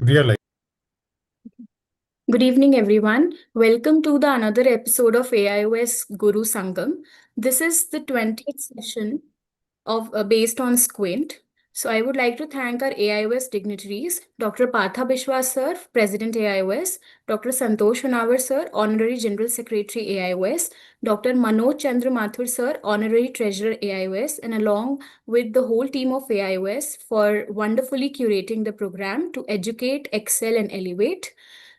We are like, Good evening, everyone. Welcome to the another episode of AIOS Guru Sangam. This is the 20th session of based on Squint. So I would like to thank our AIOS dignitaries, Dr. Partha Bishwas sir, President AIOS, Dr. Santosh Honavar sir, Honorary General Secretary AIOS, Dr. Manoj Chandra Mathur sir, Honorary Treasurer AIOS, and along with the whole team of AIOS for wonderfully curating the program to educate, excel, and elevate.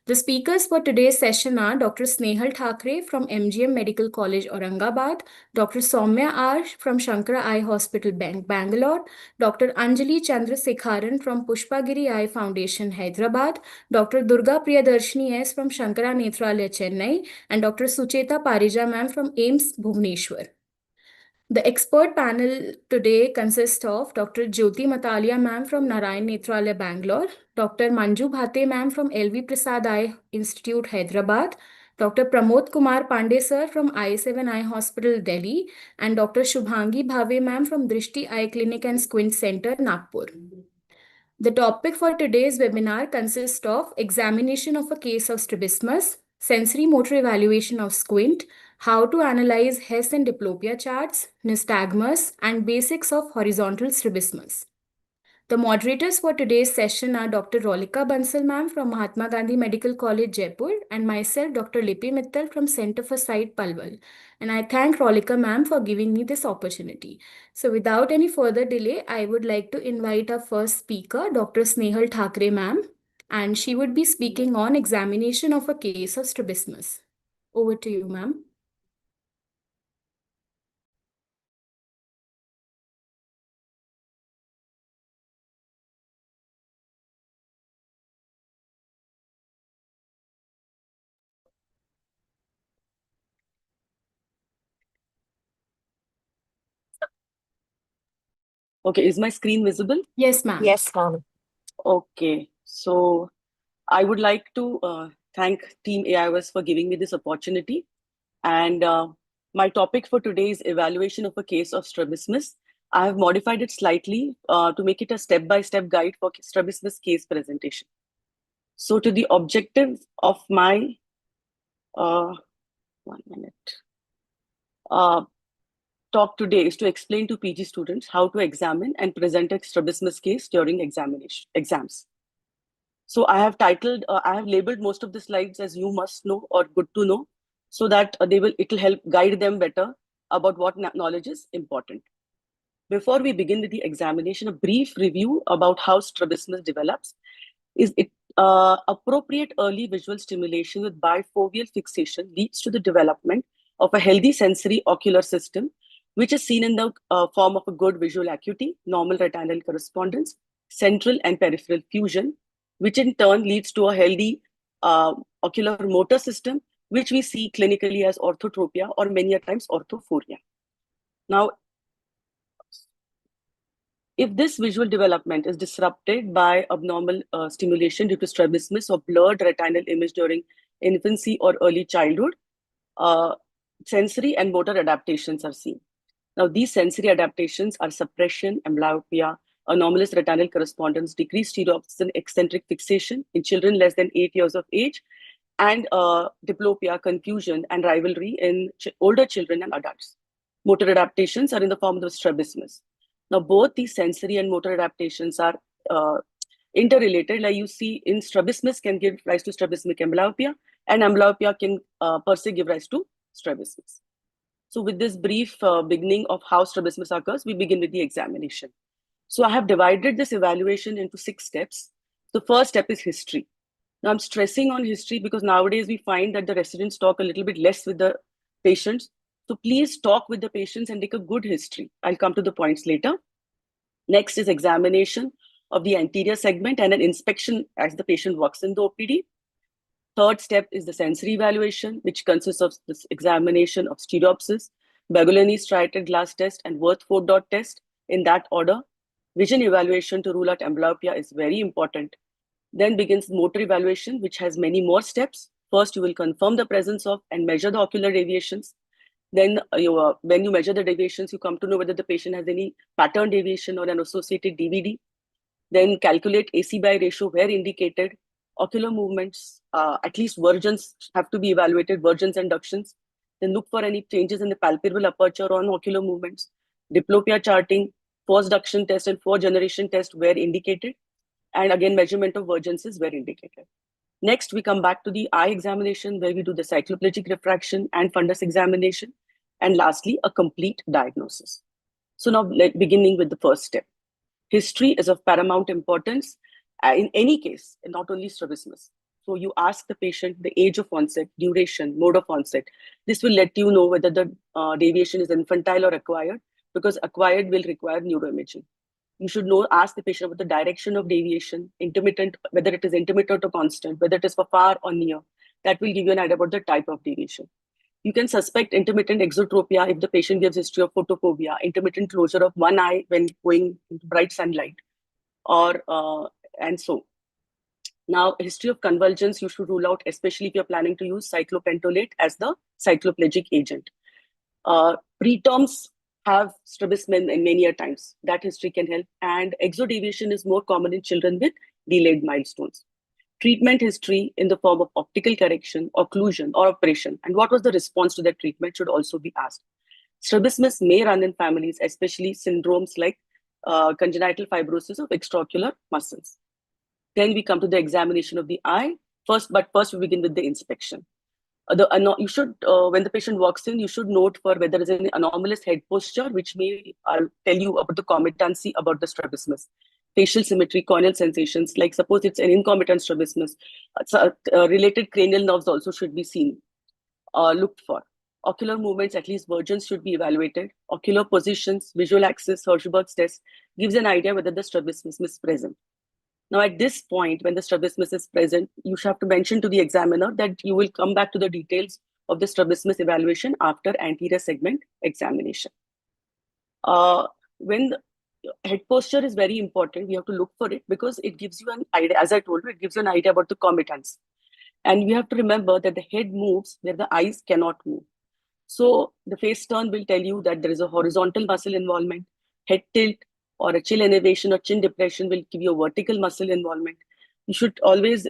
The speakers for today's session are Dr. Snehal Thakre from MGM Medical College, Aurangabad, Dr. Soumya R from Shankara Eye Hospital, Bangalore, Dr. Anjali Chandrasekharan from Pushpagiri Eye Foundation, Hyderabad, Dr. Durga Priyadarshini S from Shankara Nethralaya, Chennai, and Dr. Sucheta Parija ma'am from AIMS, Bhubaneswar. The expert panel today consists of Dr. Jyoti Matalia ma'am from Narayan Nethralaya, Bangalore, Dr. Manju Bhate ma'am from LV Prasad Eye Institute, Hyderabad, Dr. Pramod Kumar Pandey sir from I7 Eye Hospital, Delhi, and Dr. Shubhangi Bhave ma'am from Drishti Eye Clinic and Squint Center, Nagpur. The topic for today's webinar consists of examination of a case of strabismus, sensory motor evaluation of squint, how to analyze Hess and diplopia charts, nystagmus, and basics of horizontal strabismus. The moderators for today's session are Dr. Rolika Bansal ma'am from Mahatma Gandhi Medical College, Jaipur, and myself, Dr. Lipi Mittal from Center for Sight, Palwal. And I thank Rolika ma'am for giving me this opportunity. So without any further delay, I would like to invite our first speaker, Dr. Snehal Thakre ma'am, and she would be speaking on examination of a case of strabismus. Over to you, ma'am. Okay, is my screen visible? Yes, ma'am. Yes, ma'am. Okay, so I would like to thank Team AIOS for giving me this opportunity. And my topic for today is evaluation of a case of strabismus. I have modified it slightly to make it a step-by-step guide for strabismus case presentation. So to the objective of my, 1 minute, talk today is to explain to PG students how to examine and present a strabismus case during exams. So I have labeled most of the slides as you must know or good to know, so that it will help guide them better about what knowledge is important. Before we begin with the examination, a brief review about how strabismus develops is it appropriate early visual stimulation with bifoveal fixation leads to the development of a healthy sensory ocular system, which is seen in the form of a good visual acuity, normal retinal correspondence, central and peripheral fusion, which in turn leads to a healthy ocular motor system, which we see clinically as orthotropia or many a times orthophoria. Now, if this visual development is disrupted by abnormal stimulation due to strabismus or blurred retinal image during infancy or early childhood, sensory and motor adaptations are seen. Now, these sensory adaptations are suppression, amblyopia, anomalous retinal correspondence, decreased stereopsis and eccentric fixation in children less than 8 years of age, and diplopia, confusion, and rivalry in older children and adults. Motor adaptations are in the form of strabismus. Now, both these sensory and motor adaptations are interrelated. Like you see, in strabismus can give rise to strabismic amblyopia, and amblyopia can per se give rise to strabismus. So with this brief beginning of how strabismus occurs, we begin with the examination. So I have divided this evaluation into 6 steps. The first step is history. Now I'm stressing on history because nowadays we find that the residents talk a little bit less with the patients. So please talk with the patients and take a good history. I'll come to the points later. Next is examination of the anterior segment and an inspection as the patient walks in the OPD. Third step is the sensory evaluation, which consists of this examination of stereopsis, Bergolini striated glass test, and Worth-Ford dot test in that order. Vision evaluation to rule out amblyopia is very important. Then begins motor evaluation, which has many more steps. First, you will confirm the presence of and measure the ocular deviations. Then when you measure the deviations, you come to know whether the patient has any pattern deviation or an associated DVD. Then calculate AC by ratio where indicated. Ocular movements, at least versions have to be evaluated, versions and ductions. Then look for any changes in the palpebral aperture on ocular movements. Diplopia charting, force duction test and four generation test where indicated. And again, measurement of vergences where indicated. Next, we come back to the eye examination where we do the cycloplegic refraction and fundus examination. And lastly, a complete diagnosis. So now beginning with the first step. History is of paramount importance in any case, not only strabismus. So you ask the patient the age of onset, duration, mode of onset. This will let you know whether the deviation is infantile or acquired, because acquired will require neuroimaging. You should ask the patient about the direction of deviation, intermittent, whether it is intermittent or constant, whether it is for far or near. That will give you an idea about the type of deviation. You can suspect intermittent exotropia if the patient gives history of photophobia, intermittent closure of one eye when going into bright sunlight, or and so. Now, history of convulsions you should rule out, especially if you're planning to use cyclopentolate as the cycloplegic agent. Preterms have strabismus in many a times. That history can help. And exodeviation is more common in children with delayed milestones. Treatment history in the form of optical correction, occlusion, or operation, and what was the response to that treatment should also be asked. Strabismus may run in families, especially syndromes like congenital fibrosis of extraocular muscles. Then we come to the examination of the eye. First we begin with the inspection. You should, when the patient walks in, you should note for whether there is any anomalous head posture, which may tell you about the comitancy about the strabismus. Facial symmetry, corneal sensations, like suppose it's an incomitant strabismus, related cranial nerves also should be seen, looked for. Ocular movements, at least versions, should be evaluated. Ocular positions, visual axis, Hirschberg's test gives an idea whether the strabismus is present. Now, at this point, when the strabismus is present, you should have to mention to the examiner that you will come back to the details of the strabismus evaluation after anterior segment examination. When the head posture is very important, we have to look for it because it gives you an idea, as I told you, it gives you an idea about the comitants. And we have to remember that the head moves where the eyes cannot move. So the face turn will tell you that there is a horizontal muscle involvement. Head tilt or a chin elevation or chin depression will give you a vertical muscle involvement. You should always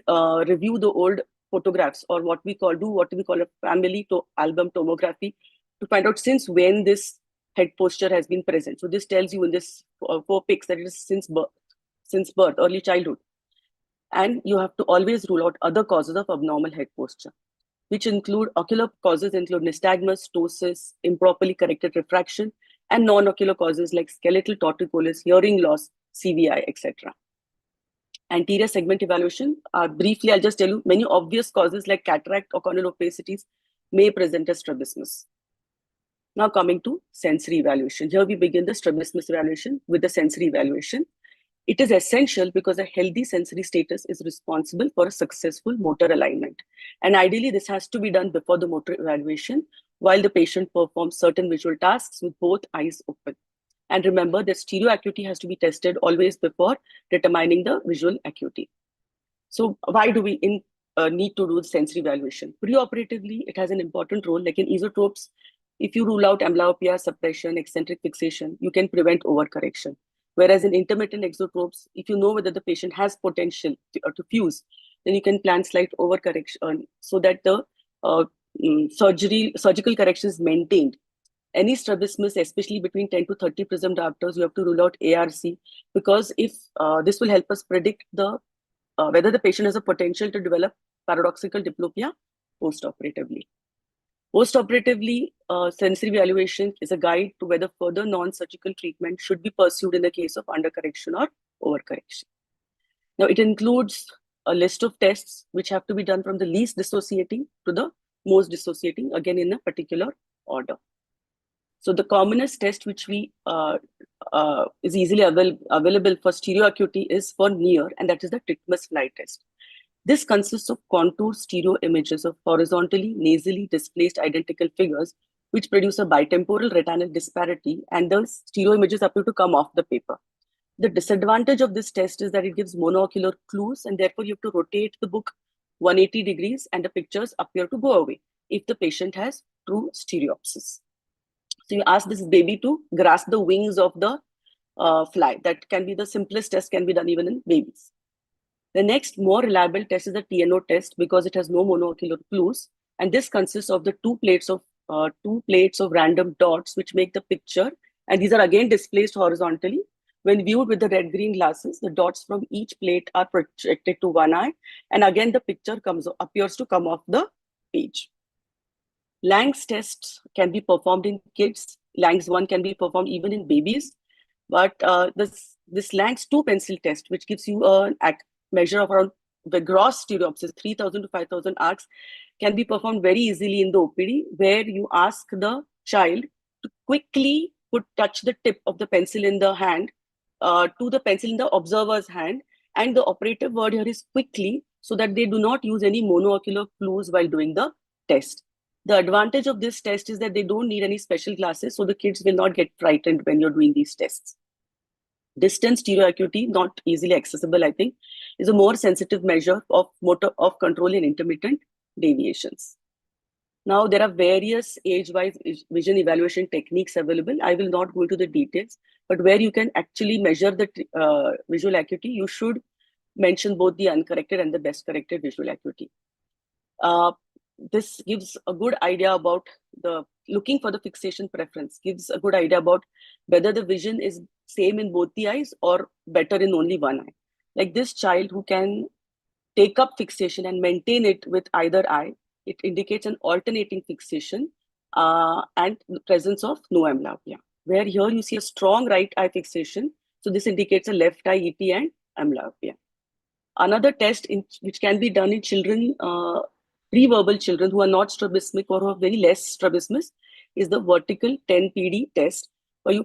review the old photographs, or what we call a family album tomography, to find out since when this head posture has been present. So this tells you in this 4 pics that it is since birth, early childhood. And you have to always rule out other causes of abnormal head posture, which include ocular causes include nystagmus, ptosis, improperly corrected refraction, and non-ocular causes like skeletal torticollis, hearing loss, CVI, etc. Anterior segment evaluation, briefly, I'll just tell you, many obvious causes like cataract or corneal opacities may present as strabismus. Now coming to sensory evaluation. Here we begin the strabismus evaluation with the sensory evaluation. It is essential because a healthy sensory status is responsible for a successful motor alignment. And ideally, this has to be done before the motor evaluation while the patient performs certain visual tasks with both eyes open. And remember that stereo acuity has to be tested always before determining the visual acuity. So why do we need to do the sensory evaluation? Preoperatively, it has an important role. Like in esotropes, if you rule out amblyopia, suppression, eccentric fixation, you can prevent overcorrection. Whereas in intermittent exotropes, if you know whether the patient has potential to fuse, then you can plan slight overcorrection so that the surgical correction is maintained. Any strabismus, especially between 10 to 30 prism diopters, you have to rule out ARC, because if this will help us predict whether the patient has a potential to develop paradoxical diplopia postoperatively. Postoperatively, sensory evaluation is a guide to whether further non-surgical treatment should be pursued in the case of undercorrection or overcorrection. Now, it includes a list of tests which have to be done from the least dissociating to the most dissociating, again in a particular order. So the commonest test which is easily available for stereo acuity is for near, and that is the Titmus fly test. This consists of contour stereo images of horizontally, nasally displaced identical figures, which produce a bitemporal retinal disparity, and the stereo images appear to come off the paper. The disadvantage of this test is that it gives monocular clues, and therefore you have to rotate the book 180 degrees and the pictures appear to go away if the patient has true stereopsis. So you ask this baby to grasp the wings of the fly. That can be the simplest test, can be done even in babies. The next more reliable test is the TNO test because it has no monocular clues, and this consists of the two plates of random dots which make the picture, and these are again displaced horizontally. When viewed with the red-green glasses, the dots from each plate are projected to one eye, and again the picture appears to come off the page. Lang's tests can be performed in kids. Lang's 1 can be performed even in babies. But this Lang's 2 pencil test, which gives you a measure of around the gross stereopsis, 3,000 to 5,000 arcs, can be performed very easily in the OPD, where you ask the child to quickly touch the tip of the pencil in the hand to the pencil in the observer's hand. And the operative word here is quickly, so that they do not use any monocular clues while doing the test. The advantage of this test is that they don't need any special glasses, so the kids will not get frightened when you're doing these tests. Distance stereo acuity, not easily accessible, I think, is a more sensitive measure of motor of control in intermittent deviations. Now, there are various age-wise vision evaluation techniques available. I will not go into the details, but where you can actually measure the visual acuity, you should mention both the uncorrected and the best corrected visual acuity. This gives a good idea about looking for the fixation preference, gives a good idea about whether the vision is same in both the eyes or better in only one eye. Like this child who can take up fixation and maintain it with either eye, it indicates an alternating fixation and the presence of no amblyopia. Where here you see a strong right eye fixation, so this indicates a left eye ET and amblyopia. Another test which can be done in children, pre-verbal children who are not strabismic or who have very less strabismus, is the vertical 10 PD test, where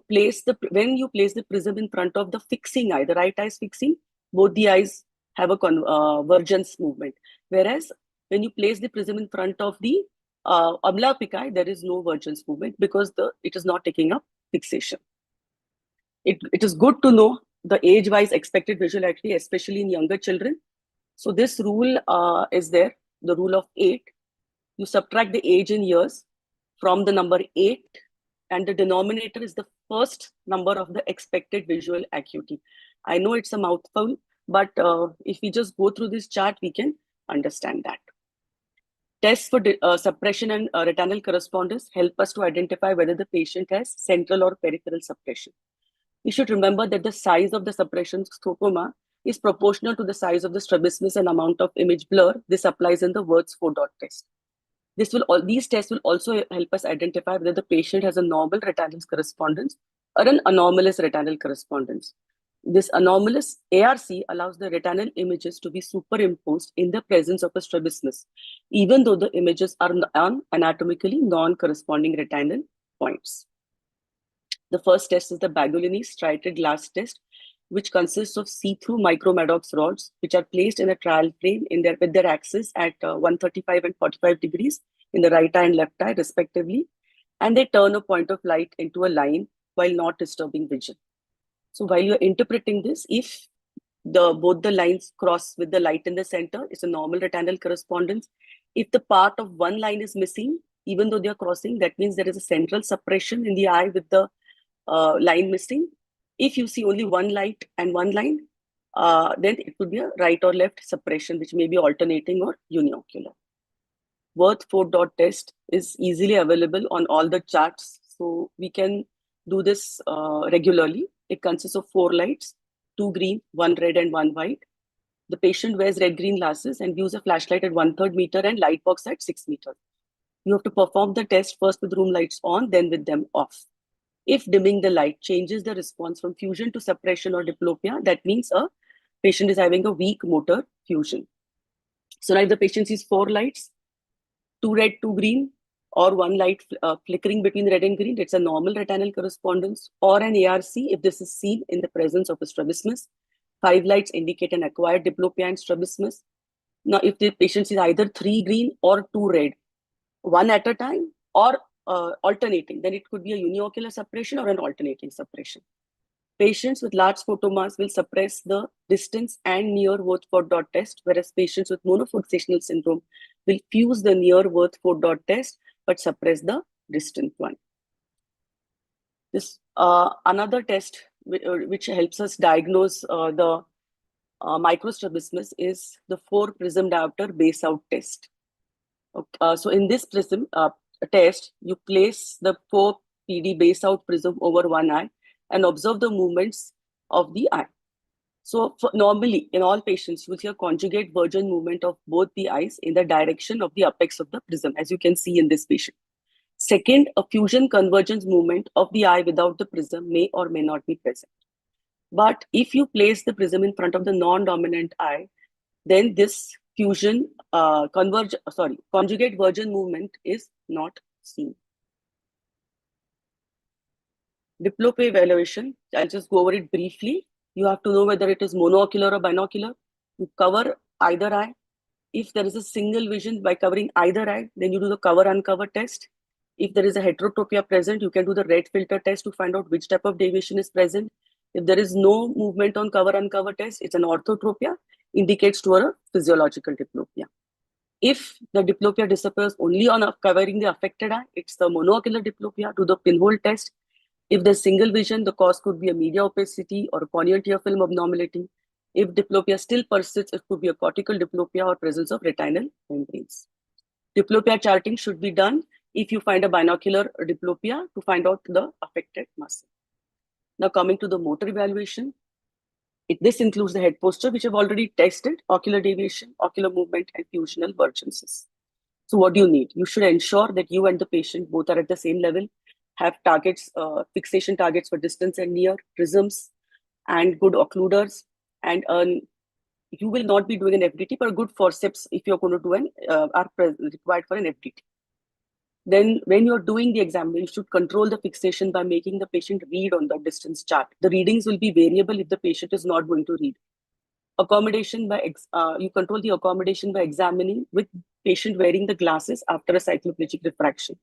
when you place the prism in front of the fixing eye, the right eye is fixing, both the eyes have a convergence movement. Whereas when you place the prism in front of the amblyopic eye, there is no vergence movement because it is not taking up fixation. It is good to know the age-wise expected visual acuity, especially in younger children. So this rule is there, the rule of 8. You subtract the age in years from the number 8, and the denominator is the first number of the expected visual acuity. I know it's a mouthful, but if we just go through this chart, we can understand that. Tests for suppression and retinal correspondence help us to identify whether the patient has central or peripheral suppression. We should remember that the size of the suppression scotoma is proportional to the size of the strabismus and amount of image blur. This applies in the Wirtz 4-dot test. These tests will also help us identify whether the patient has a normal retinal correspondence or an anomalous retinal correspondence. This anomalous ARC allows the retinal images to be superimposed in the presence of a strabismus, even though the images are on anatomically non-corresponding retinal points. The first test is the Bagolini striated glass test, which consists of see-through micromaddox rods, which are placed in a trial frame with their axis at 135 and 45 degrees in the right eye and left eye, respectively, and they turn a point of light into a line while not disturbing vision. So while you're interpreting this, if both the lines cross with the light in the center, it's a normal retinal correspondence. If the part of one line is missing, even though they are crossing, that means there is a central suppression in the eye with the line missing. If you see only one light and one line, then it could be a right or left suppression, which may be alternating or uniocular. Wirtz 4-dot test is easily available on all the charts, so we can do this regularly. It consists of 4 lights, 2 green, 1 red, and 1 white. The patient wears red-green glasses and views a flashlight at 1/3 meter and light box at 6 meters. You have to perform the test first with room lights on, then with them off. If dimming the light changes the response from fusion to suppression or diplopia, that means a patient is having a weak motor fusion. So now if the patient sees 4 lights, 2 red, 2 green, or 1 light flickering between red and green, it's a normal retinal correspondence, or an ARC if this is seen in the presence of a strabismus. 5 lights indicate an acquired diplopia and strabismus. Now, if the patient sees either 3 green or 2 red, one at a time, or alternating, then it could be a uniocular suppression or an alternating suppression. Patients with large photomas will suppress the distance and near Wirtz 4-dot test, whereas patients with monofixational syndrome will fuse the near Wirtz 4-dot test but suppress the distant one. This another test which helps us diagnose the microstrabismus is the 4-prism diopter base out test. Okay, so in this prism test, you place the 4 PD base out prism over one eye and observe the movements of the eye. So normally, in all patients, you will see a conjugate vergent movement of both the eyes in the direction of the apex of the prism, as you can see in this patient. Second, a fusion convergence movement of the eye without the prism may or may not be present. But if you place the prism in front of the non-dominant eye, then this conjugate vergent movement is not seen. Diplopia evaluation, I'll just go over it briefly. You have to know whether it is monocular or binocular. You cover either eye. If there is a single vision by covering either eye, then you do the cover-uncover test. If there is a heterotopia present, you can do the red filter test to find out which type of deviation is present. If there is no movement on cover-uncover test, it's an orthotropia, indicates to a physiological diplopia. If the diplopia disappears only on covering the affected eye, it's the monocular diplopia. Do the pinhole test. If there's single vision, the cause could be a media opacity or a corneal tear film abnormality. If diplopia still persists, it could be a cortical diplopia or presence of retinal membranes. Diplopia charting should be done if you find a binocular diplopia to find out the affected muscle. Now coming to the motor evaluation, this includes the head posture, which I've already tested, ocular deviation, ocular movement, and fusional vergences. So what do you need? You should ensure that you and the patient both are at the same level, have targets, fixation targets for distance and near, prisms, and good occluders. And you will not be doing an FDT, but good forceps if you're going to do required for an FDT. Then when you're doing the examination, you should control the fixation by making the patient read on the distance chart. The readings will be variable if the patient is not going to read. Accommodation by you control the accommodation by examining with patient wearing the glasses after a cycloplegic refraction.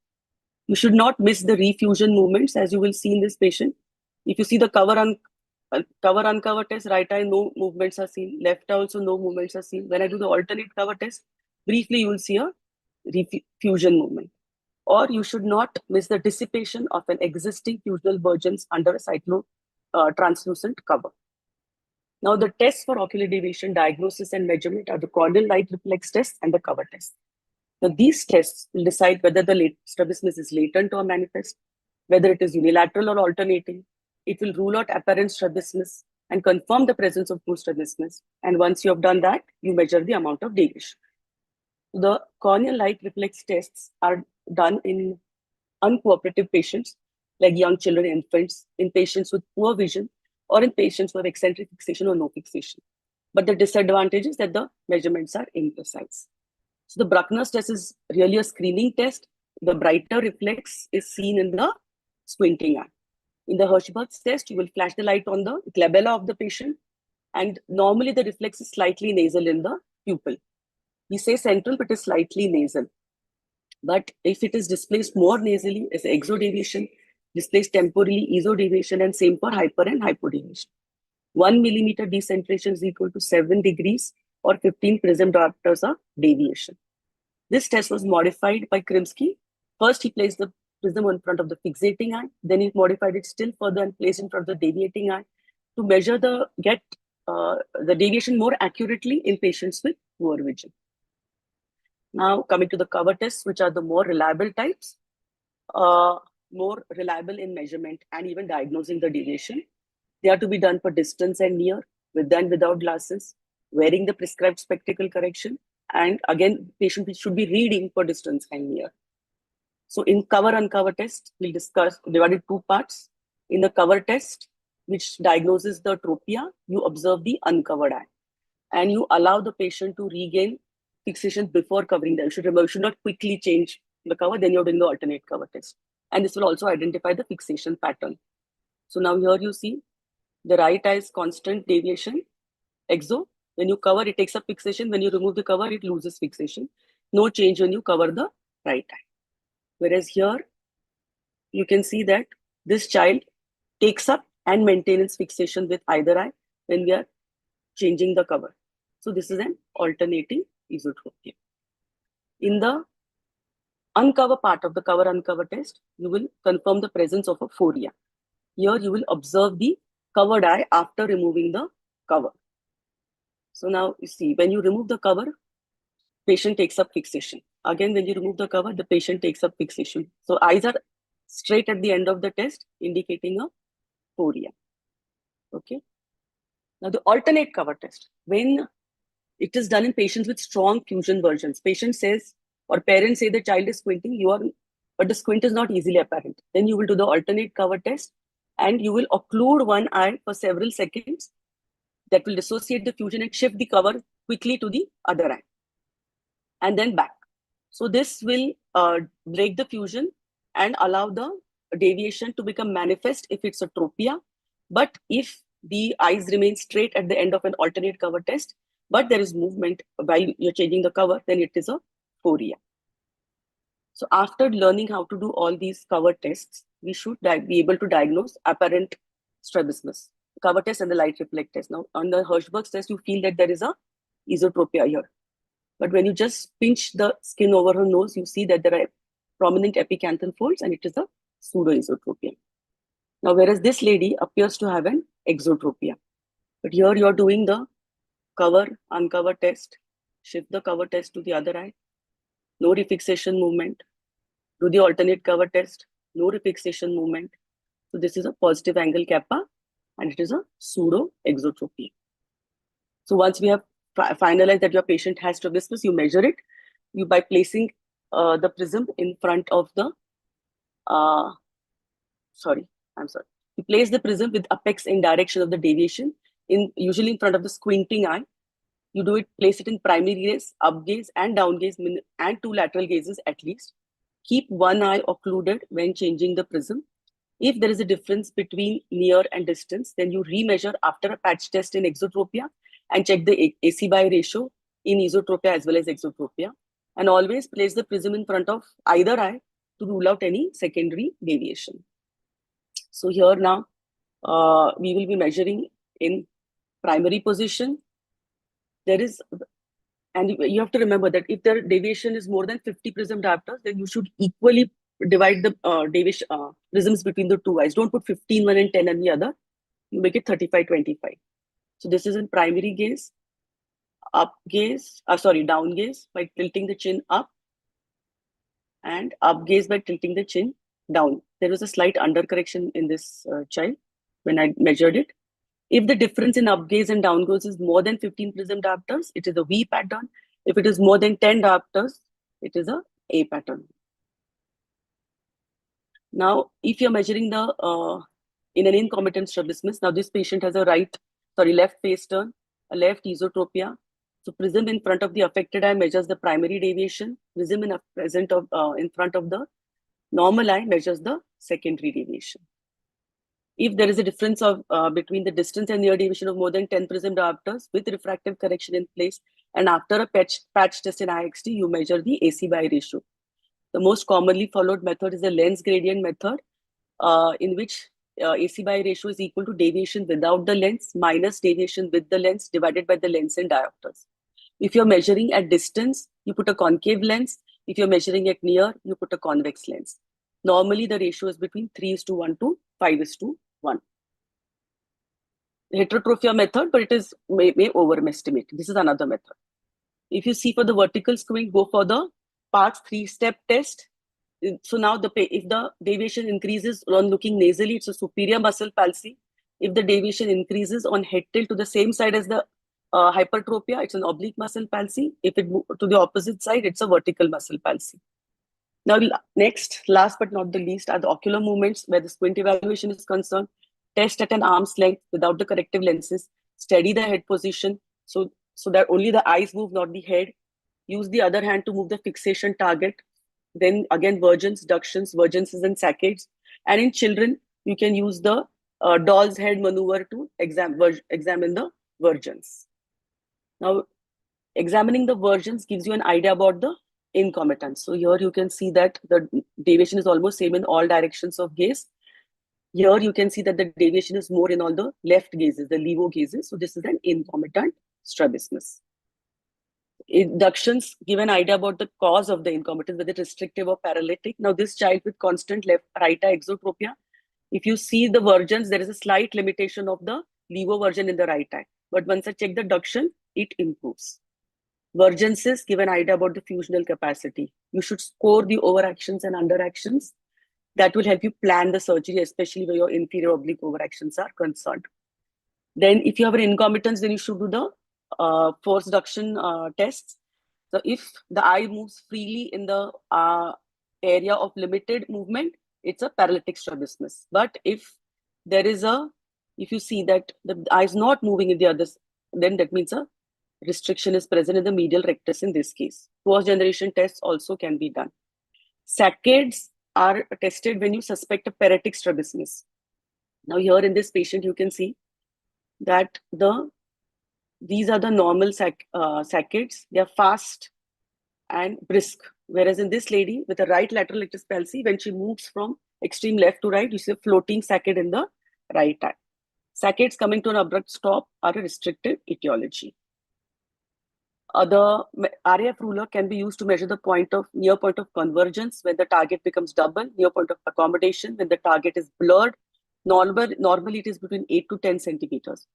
You should not miss the refusion movements, as you will see in this patient. If you see the cover-uncover test, right eye, no movements are seen. Left eye also, no movements are seen. When I do the alternate cover test, briefly you will see a refusion movement. Or you should not miss the dissipation of an existing fusional vergence under a translucent cover. Now, the tests for ocular deviation diagnosis and measurement are the corneal light reflex test and the cover test. Now, these tests will decide whether the strabismus is latent or manifest, whether it is unilateral or alternating. It will rule out apparent strabismus and confirm the presence of true strabismus. And once you have done that, you measure the amount of deviation. The corneal light reflex tests are done in uncooperative patients, like young children, infants, in patients with poor vision, or in patients who have eccentric fixation or no fixation. But the disadvantage is that the measurements are imprecise. So the Bruckner's test is really a screening test. The brighter reflex is seen in the squinting eye. In the Hirschberg's test, you will flash the light on the glabella of the patient, and normally the reflex is slightly nasal in the pupil. We say central, but it is slightly nasal. But if it is displaced more nasally, it's exodeviation, displaced temporally, esodeviation, and same for hyper and hypodeviation. 1 millimeter decentration is equal to 7 degrees or 15 prism diopters of deviation. This test was modified by Krimsky. First, he placed the prism in front of the fixating eye. Then he modified it still further and placed in front of the deviating eye to measure the deviation more accurately in patients with poor vision. Now, coming to the cover tests, which are the more reliable types, more reliable in measurement and even diagnosing the deviation. They are to be done for distance and near, with and without glasses, wearing the prescribed spectacle correction, and again, patient should be reading for distance and near. So in cover-uncover test, we'll discuss divided 2 parts. In the cover test, which diagnoses the tropia, you observe the uncovered eye, and you allow the patient to regain fixation before covering them. You should not quickly change the cover, then you're doing the alternate cover test. And this will also identify the fixation pattern. So now here you see the right eye is constant deviation, exo. When you cover, it takes up fixation. When you remove the cover, it loses fixation. No change when you cover the right eye. Whereas here, you can see that this child takes up and maintains fixation with either eye when we are changing the cover. So this is an alternating esotropia. In the uncover part of the cover-uncover test, you will confirm the presence of a phoria. Here you will observe the covered eye after removing the cover. So now you see, when you remove the cover, patient takes up fixation. Again, when you remove the cover, the patient takes up fixation. So eyes are straight at the end of the test, indicating a phoria. Okay. Now the alternate cover test. When it is done in patients with strong fusion versions, patient says or parents say the child is squinting, but the squint is not easily apparent. Then you will do the alternate cover test and you will occlude one eye for several seconds. That will dissociate the fusion and shift the cover quickly to the other eye and then back. So this will break the fusion and allow the deviation to become manifest if it's a tropia. But if the eyes remain straight at the end of an alternate cover test, but there is movement while you're changing the cover, then it is a phoria. So after learning how to do all these cover tests, we should be able to diagnose apparent strabismus. Cover test and the light reflect test. Now, on the Hirschberg's test, you feel that there is a esotropia here. But when you just pinch the skin over her nose, you see that there are prominent epicanthal folds and it is a pseudoesotropia. Now, whereas this lady appears to have an exotropia. But here you're doing the cover, uncover test, shift the cover test to the other eye, no refixation movement, do the alternate cover test, no refixation movement. So this is a positive angle kappa and it is a pseudo-exotropia. So once we have finalized that your patient has strabismus, you measure it by placing the prism in front of the, you place the prism with apex in direction of the deviation, usually in front of the squinting eye. You do it, place it in primary gaze, up gaze and down gaze and two lateral gazes at least. Keep one eye occluded when changing the prism. If there is a difference between near and distance, then you remeasure after a patch test in exotropia and check the AC by ratio in esotropia as well as exotropia. And always place the prism in front of either eye to rule out any secondary deviation. So here now, we will be measuring in primary position. There is, and you have to remember that if the deviation is more than 50 prism diopters, then you should equally divide the deviation prisms between the two eyes. Don't put 15 one and 10 on the other. You make it 35-25. So this is in primary gaze, down gaze by tilting the chin up, and up gaze by tilting the chin down. There was a slight undercorrection in this child when I measured it. If the difference in up gaze and down gaze is more than 15 prism diopters, it is a V pattern. If it is more than 10 diopters, it is a A pattern. Now, if you're measuring the in an incomitant strabismus, now this patient has a left face turn, a left esotropia. So prism in front of the affected eye measures the primary deviation. Prism in front of the normal eye measures the secondary deviation. If there is a difference of between the distance and near deviation of more than 10 prism diopters with refractive correction in place, and after a patch test in IXT, you measure the AC by ratio. The most commonly followed method is the lens gradient method, in which AC by ratio is equal to deviation without the lens minus deviation with the lens divided by the lens in diopters. If you're measuring at distance, you put a concave lens. If you're measuring at near, you put a convex lens. Normally, the ratio is between 3:1 to 5:1. Heterotrophia method, but it is may overestimate. This is another method. If you see for the vertical squint, go for the Parkes 3-step test. So now if the deviation increases on looking nasally, it's a superior muscle palsy. If the deviation increases on head tilt to the same side as the hypertropia, it's an oblique muscle palsy. If it to the opposite side, it's a vertical muscle palsy. Now, last but not the least, are the ocular movements where the squint evaluation is concerned. Test at an arm's length without the corrective lenses. Steady the head position so that only the eyes move, not the head. Use the other hand to move the fixation target. Then again, vergence, ductions, vergences, and saccades. And in children, you can use the doll's head maneuver to examine the vergence. Now, examining the vergence gives you an idea about the incomitance. So here you can see that the deviation is almost same in all directions of gaze. Here you can see that the deviation is more in all the left gazes, the levo gazes. So this is an incomitant strabismus. Inductions give an idea about the cause of the incomitance, whether restrictive or paralytic. Now, this child with constant right eye exotropia If you see the versions, there is a slight limitation of the levo version in the right eye. But once I check the duction, it improves. Vergences give an idea about the fusional capacity. You should score the overactions and underactions. That will help you plan the surgery, especially where your inferior oblique overactions are concerned. Then if you have an incompetence, then you should do the force duction tests. So if the eye moves freely in the area of limited movement, it's a paralytic strabismus. But if there is if you see that the eye is not moving in the others, then that means a restriction is present in the medial rectus in this case. Post generation tests also can be done. Saccades are tested when you suspect a paratic strabismus. Now here in this patient, you can see that these are the normal saccades. They are fast and brisk. Whereas in this lady with a right lateral rectus palsy, when she moves from extreme left to right, you see a floating saccade in the right eye. Saccades coming to an abrupt stop are a restrictive etiology. The RAF ruler can be used to measure the near point of convergence when the target becomes double, near point of accommodation when the target is blurred. Normally it is between 8 to 10 centimeters.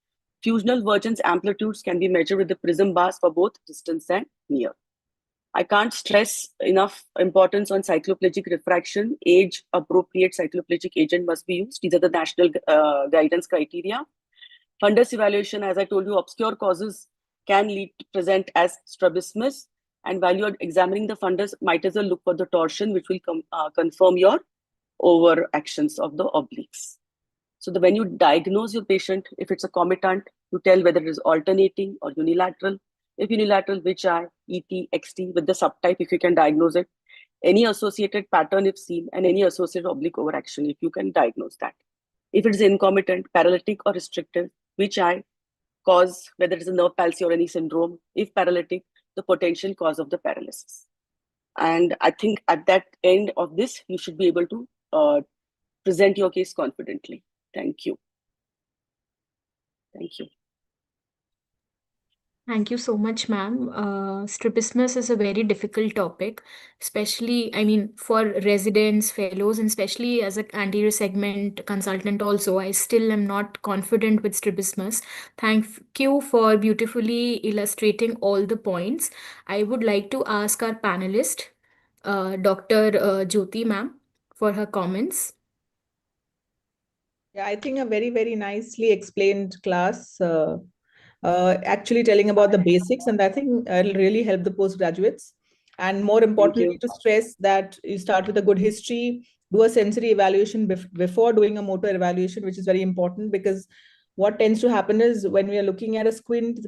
Fusional vergence amplitudes can be measured with the prism bars for both distance and near. I can't stress enough importance on cycloplegic refraction. Age-appropriate cycloplegic agent must be used. These are the national guidance criteria. Fundus evaluation, as I told you, obscure causes can present as strabismus. And while you're examining the fundus, might as well look for the torsion, which will confirm your overactions of the obliques. So when you diagnose your patient, if it's a comitant, you tell whether it is alternating or unilateral. If unilateral, which are ET, XT, with the subtype, if you can diagnose it. Any associated pattern if seen, and any associated oblique overaction, if you can diagnose that. If it is incomitant, paralytic or restrictive, which eye, cause, whether it is a nerve palsy or any syndrome. If paralytic, the potential cause of the paralysis. And I think at that end of this, you should be able to present your case confidently. Thank you. Thank you. Thank you so much, ma'am. Strabismus is a very difficult topic, especially, I mean, for residents, fellows, and especially as an anterior segment consultant also, I still am not confident with strabismus. Thank you for beautifully illustrating all the points. I would like to ask our panelist, Dr. Jyoti ma'am, for her comments. Yeah, I think a very, very nicely explained class, actually telling about the basics, and I think it'll really help the postgraduates. And more importantly, to stress that you start with a good history, do a sensory evaluation before doing a motor evaluation, which is very important, because what tends to happen is when we are looking at a squint,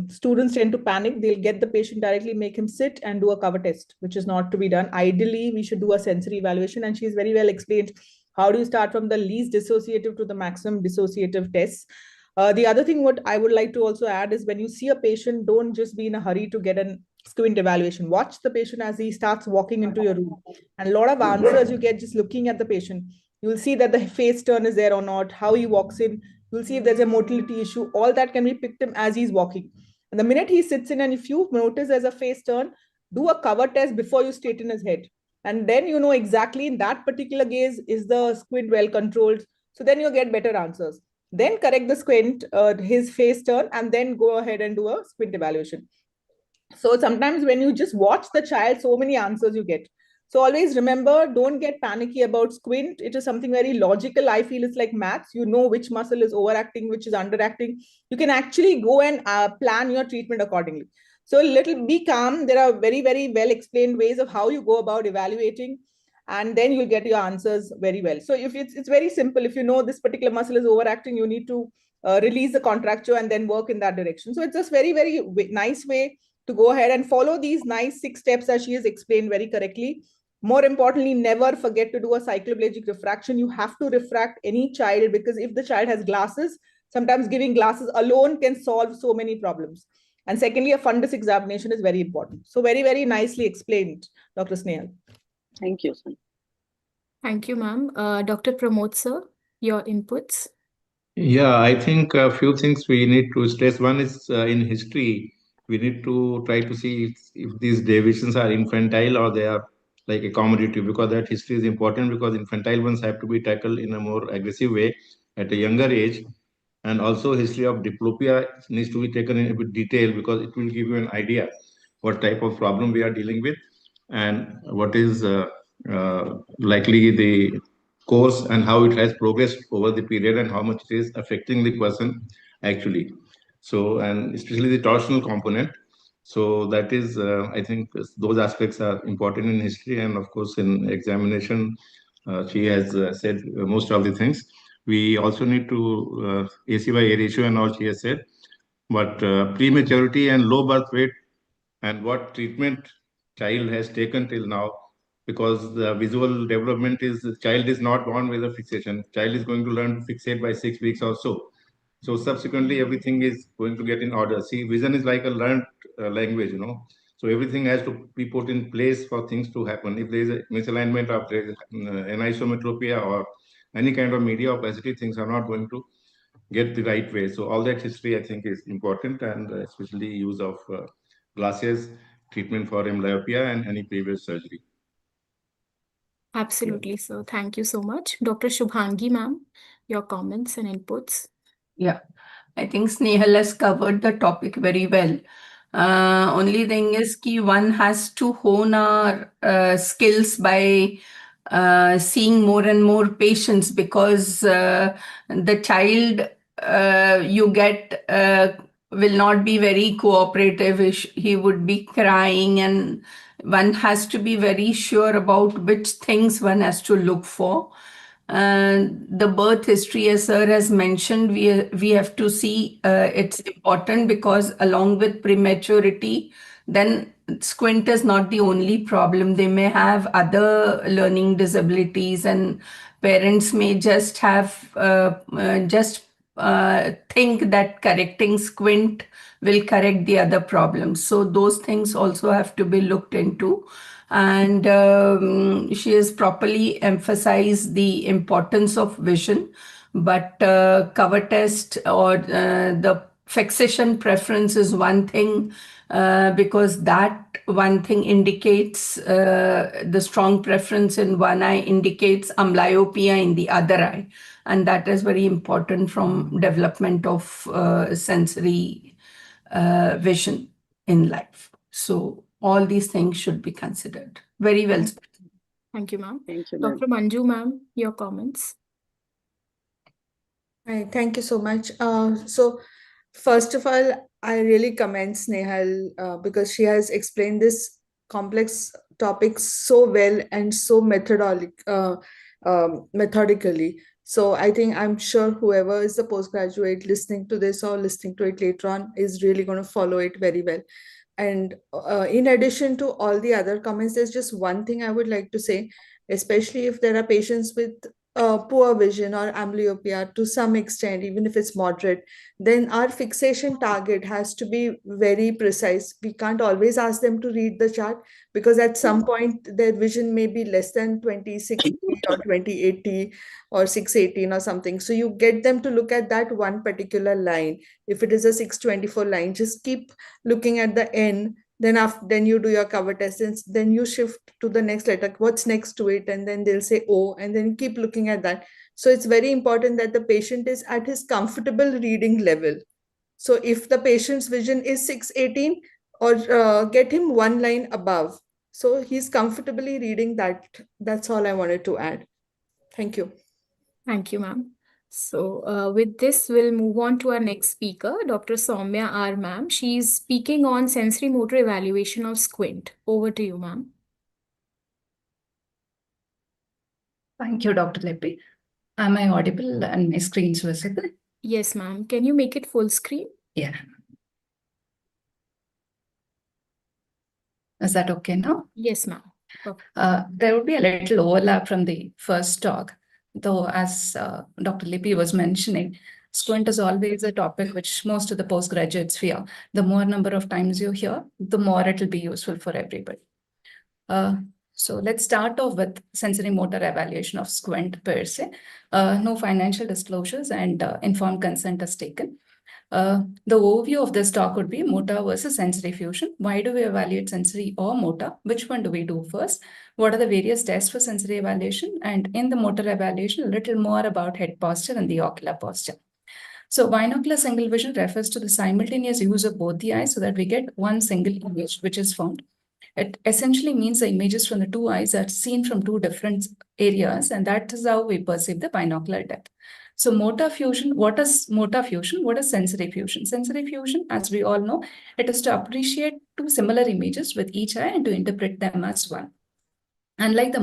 students tend to panic. They'll get the patient directly, make him sit and do a cover test, which is not to be done. Ideally, we should do a sensory evaluation, and she's very well explained how do you start from the least dissociative to the maximum dissociative tests. The other thing what I would like to also add is when you see a patient, don't just be in a hurry to get a squint evaluation. Watch the patient as he starts walking into your room. And a lot of answers you get just looking at the patient. You'll see that the face turn is there or not, how he walks in. You'll see if there's a motility issue. All that can be picked him as he's walking. And the minute he sits in, and if you notice there's a face turn, do a cover test before you straighten his head. And then you know exactly in that particular gaze, is the squint well controlled? So then you get better answers. Then correct the squint, his face turn, and then go ahead and do a squint evaluation. So sometimes when you just watch the child, so many answers you get. So always remember, don't get panicky about squint. It is something very logical. I feel it's like maths. You know which muscle is overacting, which is underacting. You can actually go and plan your treatment accordingly. So be calm. There are very, very well explained ways of how you go about evaluating, and then you'll get your answers very well. So if it's very simple. If you know this particular muscle is overacting, you need to release the contracture and then work in that direction. So it's just very, very nice way to go ahead and follow these nice 6 steps as she has explained very correctly. More importantly, never forget to do a cycloplegic refraction. You have to refract any child, because if the child has glasses, sometimes giving glasses alone can solve so many problems. And secondly, a fundus examination is very important. So very, very nicely explained, Dr. Snehal. Thank you. Thank you, ma'am. Dr. Pramod sir, your inputs. Yeah, I think a few things we need to stress. One is in history, we need to try to see if these deviations are infantile or they are like accommodative, because that history is important, because infantile ones have to be tackled in a more aggressive way at a younger age. And also history of diplopia needs to be taken in a bit detail, because it will give you an idea what type of problem we are dealing with, and what is likely the course, and how it has progressed over the period, and how much it is affecting the person actually. So, and especially the torsional component. So that is, I think those aspects are important in history, and of course in examination, she has said most of the things. We also need to AC by A ratio and all she has said, but prematurity and low birth weight, and what treatment child has taken till now, because the visual development is, the child is not born with a fixation. Child is going to learn to fixate by 6 weeks or so. So subsequently everything is going to get in order. See, vision is like a learned language, you know. So everything has to be put in place for things to happen. If there is a misalignment of anisometropia or any kind of media opacity, things are not going to get the right way. So all that history I think is important, and especially use of glasses, treatment for amblyopia, and any previous surgery. Absolutely, sir. Thank you so much. Dr. Shubhangi, ma'am, your comments and inputs. Yeah, I think Snehal has covered the topic very well. Only thing is ki one has to hone our skills by seeing more and more patients, because the child you get will not be very cooperative. He would be crying, and one has to be very sure about which things one has to look for. The birth history, as sir has mentioned, we have to see it's important, because along with prematurity, then squint is not the only problem. They may have other learning disabilities, and parents may just have think that correcting squint will correct the other problems. So those things also have to be looked into. And she has properly emphasized the importance of vision, but cover test or the fixation preference is one thing, because that one thing indicates the strong preference in one eye indicates amblyopia in the other eye, and that is very important from development of sensory vision in life. So all these things should be considered. Very well spoken. Thank you, ma'am. Thank you, ma'am. Dr. Manju, ma'am, your comments. Hi, thank you so much. So, first of all, I really commend Snehal because she has explained this complex topic so well and so methodically. So, I think I'm sure whoever is the postgraduate listening to this or listening to it later on is really going to follow it very well. And in addition to all the other comments, there's just one thing I would like to say, especially if there are patients with poor vision or amblyopia to some extent, even if it's moderate, then our fixation target has to be very precise. We can't always ask them to read the chart, because at some point their vision may be less than 20/60 or 20/80 or 6/18 or something. So you get them to look at that one particular line. If it is a 6/24 line, just keep looking at the N. Then you do your cover test, and then you shift to the next letter, what's next to it, and then they'll say O, and then keep looking at that. So it's very important that the patient is at his comfortable reading level. So if the patient's vision is 6/18, or get him one line above, so he's comfortably reading that. That's all I wanted to add. Thank you. Thank you, ma'am. So with this, we'll move on to our next speaker, Dr. Soumya R. Ma'am. She's speaking on sensory motor evaluation of squint. Over to you, ma'am. Thank you, Dr. Lepi. Am I audible and my screen's visible? Yes, ma'am. Can you make it full screen? Yeah. Is that okay now? Yes, ma'am. There would be a little overlap from the first talk, though, as Dr. Lippy was mentioning, squint is always a topic which most of the postgraduates fear. The more number of times you hear, the more it will be useful for everybody. So let's start off with sensory motor evaluation of squint per se. No financial disclosures, and informed consent is taken. The overview of this talk would be motor versus sensory fusion. Why do we evaluate sensory or motor? Which one do we do first? What are the various tests for sensory evaluation? And in the motor evaluation, a little more about head posture and the ocular posture. So binocular single vision refers to the simultaneous use of both the eyes so that we get one single image which is found. It essentially means the images from the two eyes are seen from two different areas, and that is how we perceive the binocular depth. So motor fusion, what is motor fusion? What is sensory fusion? Sensory fusion, as we all know, it is to appreciate two similar images with each eye and to interpret them as one. Unlike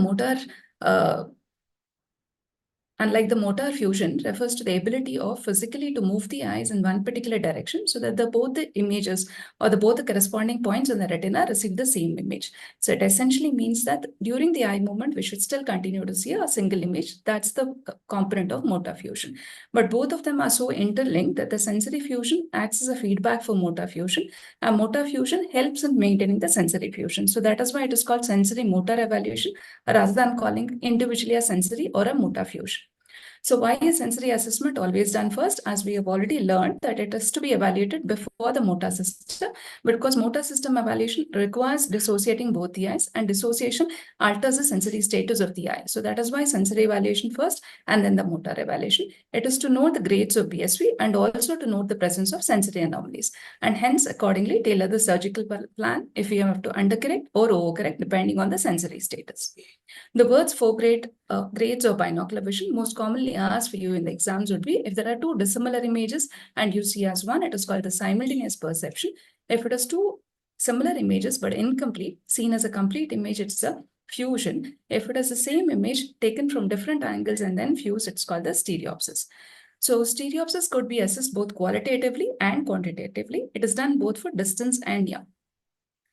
the motor fusion refers to the ability of physically to move the eyes in one particular direction so that both the images or both the corresponding points on the retina receive the same image. So it essentially means that during the eye movement, we should still continue to see a single image. That's the component of motor fusion. But both of them are so interlinked that the sensory fusion acts as a feedback for motor fusion, and motor fusion helps in maintaining the sensory fusion. So that is why it is called sensory motor evaluation rather than calling individually a sensory or a motor fusion. So why is sensory assessment always done first? As we have already learned that it is to be evaluated before the motor system, because motor system evaluation requires dissociating both the eyes, and dissociation alters the sensory status of the eye. So that is why sensory evaluation first and then the motor evaluation. It is to note the grades of BSV and also to note the presence of sensory anomalies, and hence accordingly tailor the surgical plan if you have to undercorrect or overcorrect depending on the sensory status. The words for grades of binocular vision most commonly asked for you in the exams would be if there are two dissimilar images and you see as one, it is called the simultaneous perception. If it is two similar images but incomplete, seen as a complete image, it's a fusion. If it is the same image taken from different angles and then fused, it's called the stereopsis. So stereopsis could be assessed both qualitatively and quantitatively. It is done both for distance and near.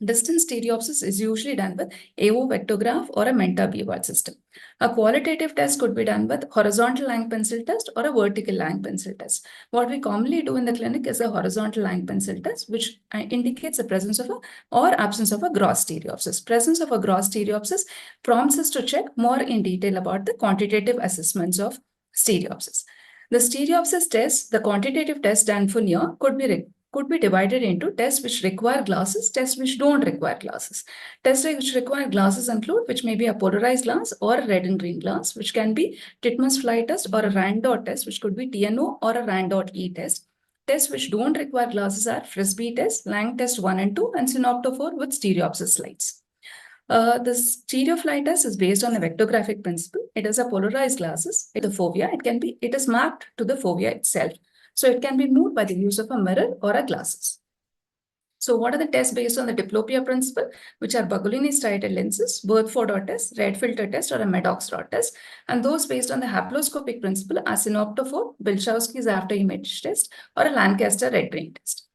Distance stereopsis is usually done with AO vectograph or a Mentor B-word system. A qualitative test could be done with horizontal line pencil test or a vertical line pencil test. What we commonly do in the clinic is a horizontal line pencil test, which indicates the presence of or absence of a gross stereopsis. Presence of a gross stereopsis prompts us to check more in detail about the quantitative assessments of stereopsis. The stereopsis test, the quantitative test done for near, could be divided into tests which require glasses, tests which don't require glasses. Tests which require glasses include which may be a polarized glass or a red and green glass, which can be Titmus fly test or a RAND dot test, which could be TNO or a RAND dot E test. Tests which don't require glasses are Frisbee test, Lang test 1 and 2, and Synoptophore with stereopsis slides. The stereofly test is based on the vectographic principle. It is a polarized glasses. It is a fovea. It is mapped to the fovea itself. So it can be moved by the use of a mirror or a glasses. So what are the tests based on the diplopia principle, which are Bagolini striated lenses, Berthford dot test, red filter test, or a Maddox dot test. And those based on the haploscopic principle are Synoptophore, Bilchowski's after image test, or a Lancaster red ring test.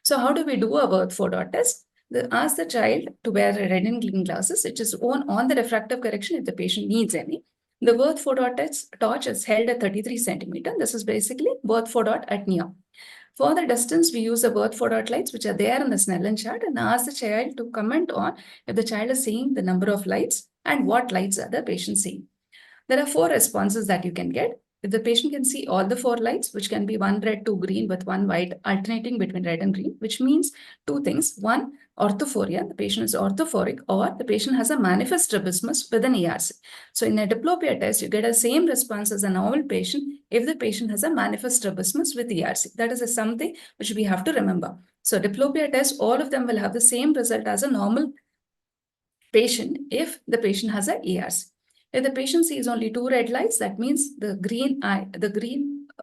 So how do we do a Berthford dot test? Ask the child to wear red and green glasses, which is on the refractive correction if the patient needs any. The Berthford dot torch is held at 33 centimeter. This is basically Berthford dot at near. For the distance, we use the Berthford dot lights, which are there in the Snellen chart, and ask the child to comment on if the child is seeing the number of lights and what lights are the patient seeing. There are 4 responses that you can get. If the patient can see all the 4 lights, which can be 1 red, 2 green with 1 white, alternating between red and green, which means 2 things. 1, orthophoria, the patient is orthophoric, or the patient has a manifest strabismus with an ERC. So in a diplopia test, you get the same response as a normal patient if the patient has a manifest strabismus with ERC. That is something which we have to remember. So diplopia test, all of them will have the same result as a normal patient if the patient has an ERC. If the patient sees only 2 red lights, that means the green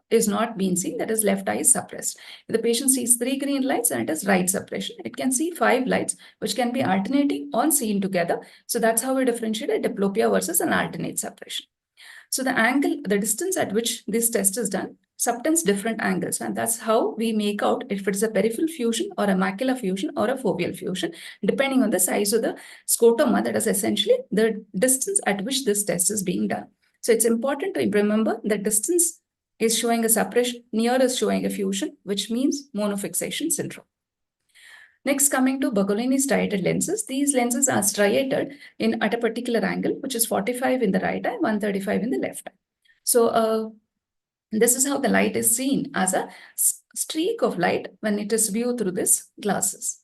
is not being seen, that is left eye is suppressed. If the patient sees 3 green lights, then it is right suppression. It can see 5 lights, which can be alternating or seen together. So that's how we differentiate a diplopia versus an alternate suppression. So the distance at which this test is done subtends different angles, and that's how we make out if it is a peripheral fusion or a macular fusion or a foveal fusion, depending on the size of the scotoma. That is essentially the distance at which this test is being done. So it's important to remember that distance is showing a suppression, near is showing a fusion, which means monofixation syndrome. Next, coming to Bagolini striated lenses. These lenses are striated at a particular angle, which is 45 in the right eye, 135 in the left eye. So this is how the light is seen as a streak of light when it is viewed through these glasses.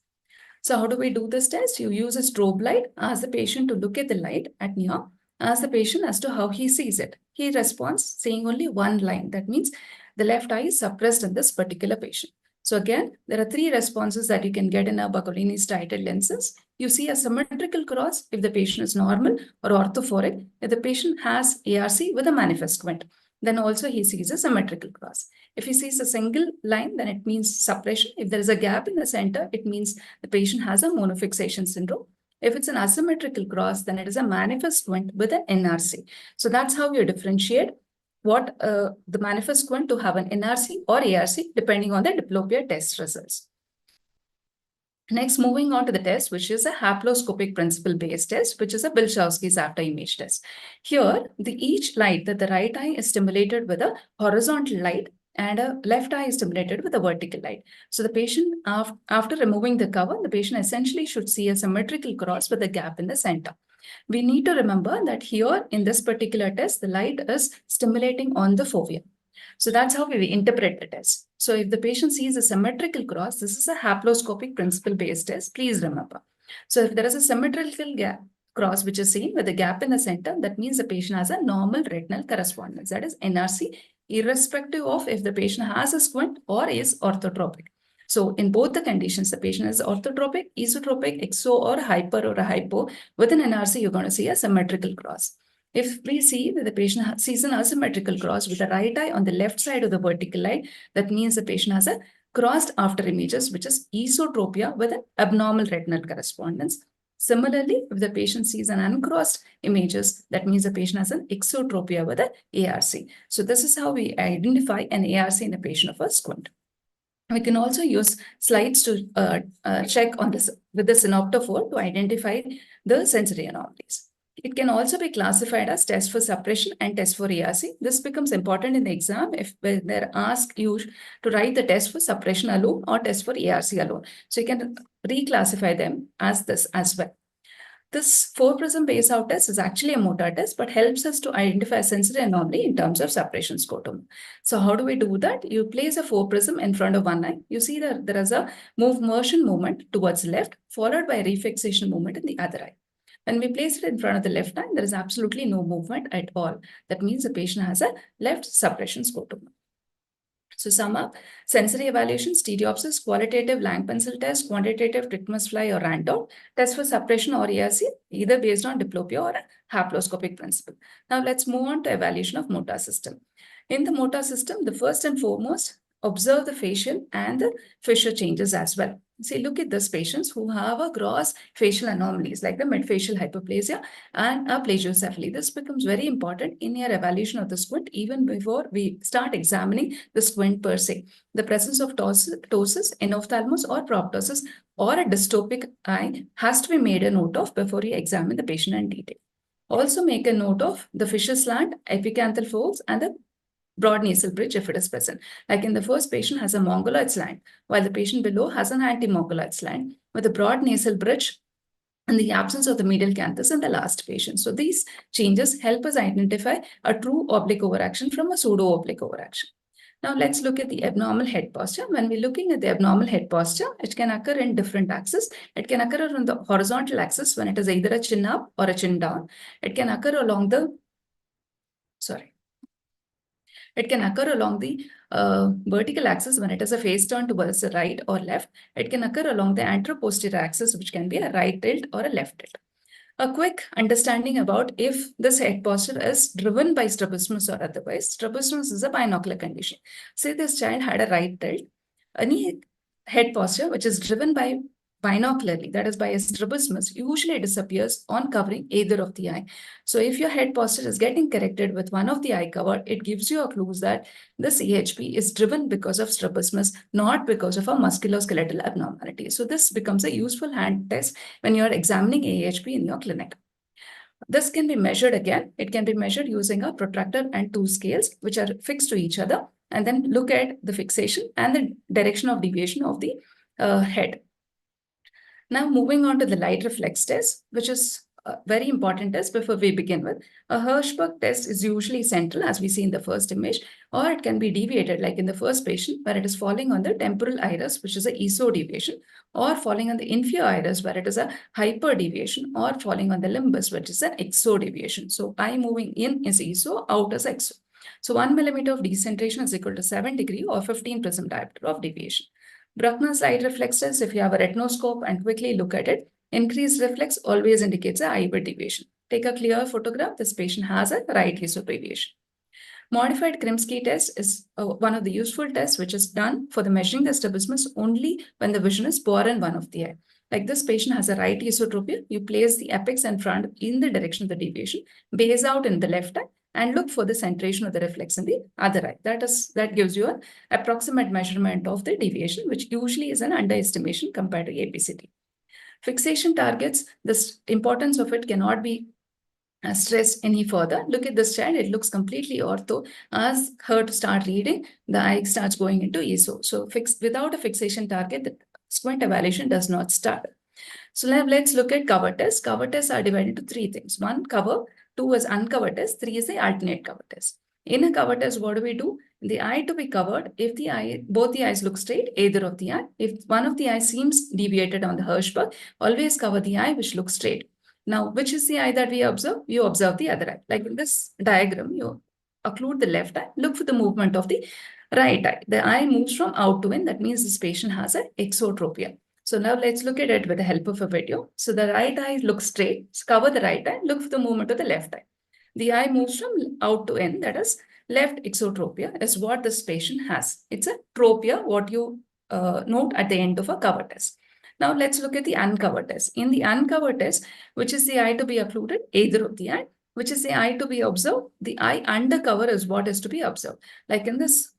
So how do we do this test? You use a strobe light, ask the patient to look at the light at near, ask the patient as to how he sees it. He responds saying only one line. That means the left eye is suppressed in this particular patient. So again, there are 3 responses that you can get in a Boccolini's tighted lenses. You see a symmetrical cross if the patient is normal, or orthophoric if the patient has ARC with a manifest squint. Then also he sees a symmetrical cross. If he sees a single line, then it means suppression. If there is a gap in the center, it means the patient has a monofixation syndrome. If it's an asymmetrical cross, then it is a manifest squint with an NRC. So that's how you differentiate what the manifest squint to have an NRC or ARC depending on the diplopia test results. Next, moving on to the test, which is a haploscopic principle-based test, which is a Bilchowski's after image test. Here, each light that the right eye is stimulated with a horizontal light and a left eye is stimulated with a vertical light. So the patient, after removing the cover, the patient essentially should see a symmetrical cross with a gap in the center. We need to remember that here in this particular test, the light is stimulating on the fovea. So that's how we interpret the test. So if the patient sees a symmetrical cross, this is a haploscopic principle-based test, please remember. So if there is a symmetrical cross which is seen with a gap in the center, that means the patient has a normal retinal correspondence, that is NRC, irrespective of if the patient has a squint or is orthotropic. So in both the conditions, the patient is orthotropic, esotropic, exo or hyper or a hypo, with an NRC, you're going to see a symmetrical cross. If we see that the patient sees an asymmetrical cross with the right eye on the left side of the vertical line, that means the patient has a crossed after images, which is esotropia with an abnormal retinal correspondence. Similarly, if the patient sees an uncrossed images, that means the patient has an exotropia with an ARC. So this is how we identify an ARC in a patient of a squint. We can also use slides to check on this with the synoptophore to identify the sensory anomalies. It can also be classified as test for suppression and test for ARC. This becomes important in the exam if they're asked you to write the test for suppression alone or test for ARC alone. So you can reclassify them as this as well. This 4-prism base out test is actually a motor test, but helps us to identify a sensory anomaly in terms of suppression scotum. So how do we do that? You place a 4-prism in front of one eye. You see that there is a motion movement towards the left, followed by a refixation movement in the other eye. When we place it in front of the left eye, there is absolutely no movement at all. That means the patient has a left suppression scotum. So sum up, sensory evaluation, stereopsis, qualitative Lang pencil test, quantitative Titmus fly or random, test for suppression or ARC, either based on diplopia or a haploscopic principle. Now let's move on to evaluation of motor system. In the motor system, the first and foremost, observe the facial and the Fisher changes as well. See, look at these patients who have a gross facial anomalies like the midfacial hyperplasia and a plagiocephaly. This becomes very important in your evaluation of the squint even before we start examining the squint per se. The presence of ptosis, enophthalmos or proptosis or a dystopic eye has to be made a note of before you examine the patient in detail. Also make a note of the Fisher slant, epicanthal folds and the broad nasal bridge if it is present. Like in the first patient has a mongoloid slant, while the patient below has an anti-mongoloid slant with a broad nasal bridge in the absence of the medial canthus in the last patient. So these changes help us identify a true oblique overaction from a pseudo-oblique overaction. Now let's look at the abnormal head posture. When we're looking at the abnormal head posture, it can occur in different axes. It can occur on the horizontal axis when it is either a chin up or a chin down. It can occur along the, It can occur along the vertical axis when it is a face turn towards the right or left. It can occur along the anteroposterior axis, which can be a right tilt or a left tilt. A quick understanding about if this head posture is driven by strabismus or otherwise. Strabismus is a binocular condition. Say this child had a right tilt. Any head posture which is driven by binocularly, that is by a strabismus, usually disappears on covering either of the eye. So if your head posture is getting corrected with one of the eye covered, it gives you a clue that this AHP is driven because of strabismus, not because of a musculoskeletal abnormality. So this becomes a useful hand test when you're examining AHP in your clinic. This can be measured again. It can be measured using a protractor and 2 scales, which are fixed to each other, and then look at the fixation and the direction of deviation of the head. Now moving on to the light reflex test, which is very important test before we begin with. A Hirschberg test is usually central, as we see in the first image, or it can be deviated, like in the first patient, where it is falling on the temporal iris, which is a ESO deviation, or falling on the inferior iris, where it is a hyper deviation, or falling on the limbus, which is an exo deviation. So eye moving in is ESO, out is exo. So 1 millimeter of decentration is equal to 7 degree or 15 prism diopter of deviation. Bruckner's light reflex test, if you have a retinoscope and quickly look at it, increased reflex always indicates a eyeward deviation. Take a clear photograph. This patient has a right ESO deviation. Modified Krimsky test is one of the useful tests which is done for the measuring the strabismus only when the vision is poor in one of the eye. Like this patient has a right esotropia, you place the apex and front in the direction of the deviation, base out in the left eye, and look for the centration of the reflex in the other eye. That gives you an approximate measurement of the deviation, which usually is an underestimation compared to APCT. Fixation targets, the importance of it cannot be stressed any further. Look at this child, it looks completely ortho. Ask her to start reading, the eye starts going into ESO. So without a fixation target, the squint evaluation does not start. So now let's look at cover tests. Cover tests are divided into 3 things. 1, cover. 2 is uncover test. 3 is the alternate cover test. In a cover test, what do? The eye to be covered if both the eyes look straight, either of the eye. If one of the eyes seems deviated on the Hirschberg, always cover the eye which looks straight. Now, which is the eye that we observe? You observe the other eye. Like in this diagram, you occlude the left eye, look for the movement of the right eye. The eye moves from out to in. That means this patient has an exotropia. So now let's look at it with the help of a video. So the right eye looks straight, cover the right eye, look for the movement of the left eye. The eye moves from out to in, that is left exotropia is what this patient has. It's a tropia, what you note at the end of a cover test. Now let's look at the uncover test. In the uncover test, which is the eye to be occluded, either of the eye, which is the eye to be observed, the eye under cover is what is to be observed. Like in this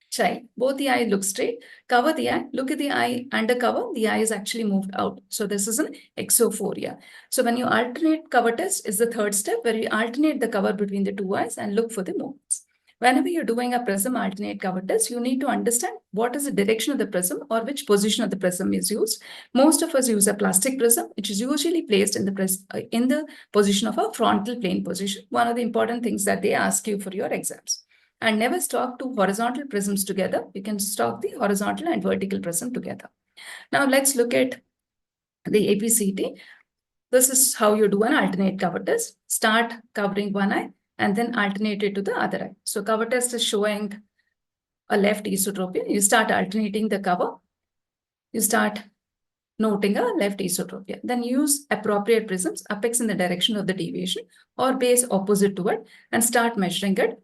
child, both the eye look straight, cover the eye, look at the eye under cover, the eye is actually moved out. So this is an exophoria. So when you alternate cover test is the third step where you alternate the cover between the 2 eyes and look for the movements. Whenever you're doing a prism alternate cover test, you need to understand what is the direction of the prism or which position of the prism is used. Most of us use a plastic prism, which is usually placed in the position of a frontal plane position. One of the important things that they ask you for your exams. And never stock 2 horizontal prisms together. You can stock the horizontal and vertical prism together. Now let's look at the APCT. This is how you do an alternate cover test. Start covering one eye and then alternate it to the other eye. So cover test is showing a left esotropia. You start alternating the cover. You start noting a left esotropia. Then use appropriate prisms, apex in the direction of the deviation or base opposite to it, and start measuring it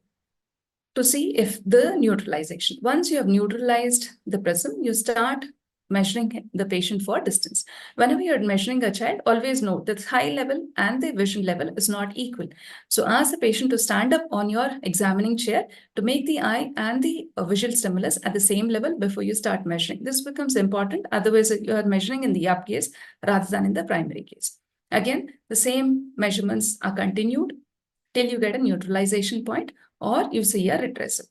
to see if the neutralization. Once you have neutralized the prism, you start measuring the patient for distance. Whenever you're measuring a child, always note that high level and the vision level is not equal. So ask the patient to stand up on your examining chair to make the eye and the visual stimulus at the same level before you start measuring. This becomes important. Otherwise, you are measuring in the up case rather than in the primary case. Again, the same measurements are continued till you get a neutralization point or you see a retracement.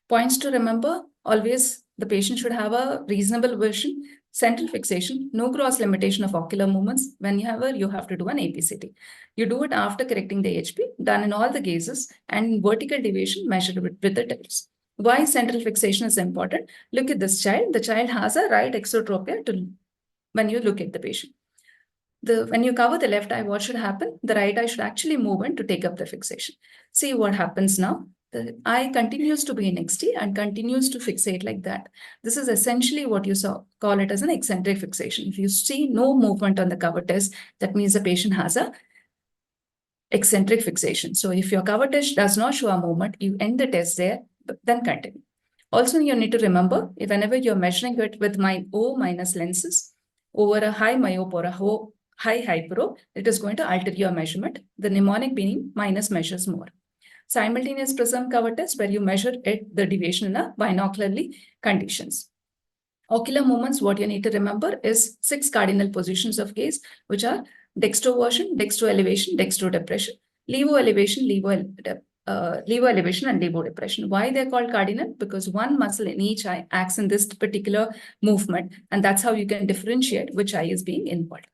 Points to remember, always the patient should have a reasonable vision, central fixation, no cross limitation of ocular movements. Whenever you have to do an APCT, you do it after correcting the HP, done in all the cases, and vertical deviation measured with the tips. Why central fixation is important? Look at this child. The child has a right exotropia when you look at the patient. When you cover the left eye, what should happen? The right eye should actually move in to take up the fixation. See what happens now. The eye continues to be in XT and continues to fixate like that. This is essentially what you call it as an eccentric fixation. If you see no movement on the cover test, that means the patient has a eccentric fixation. So if your cover test does not show a movement, you end the test there, but then continue. Also, you need to remember, whenever you're measuring it with my O- lenses over a high myop or a high hypero, it is going to alter your measurement. The mnemonic meaning minus measures more. Simultaneous prism cover test where you measure the deviation in a binocularly conditions. Ocular movements, what you need to remember is 6 cardinal positions of gaze, which are dextroversion, dextroelevation, dextrodepression, levoelevation, levoelevation, and levodepression. Why they're called cardinal? Because one muscle in each eye acts in this particular movement, and that's how you can differentiate which eye is being involved.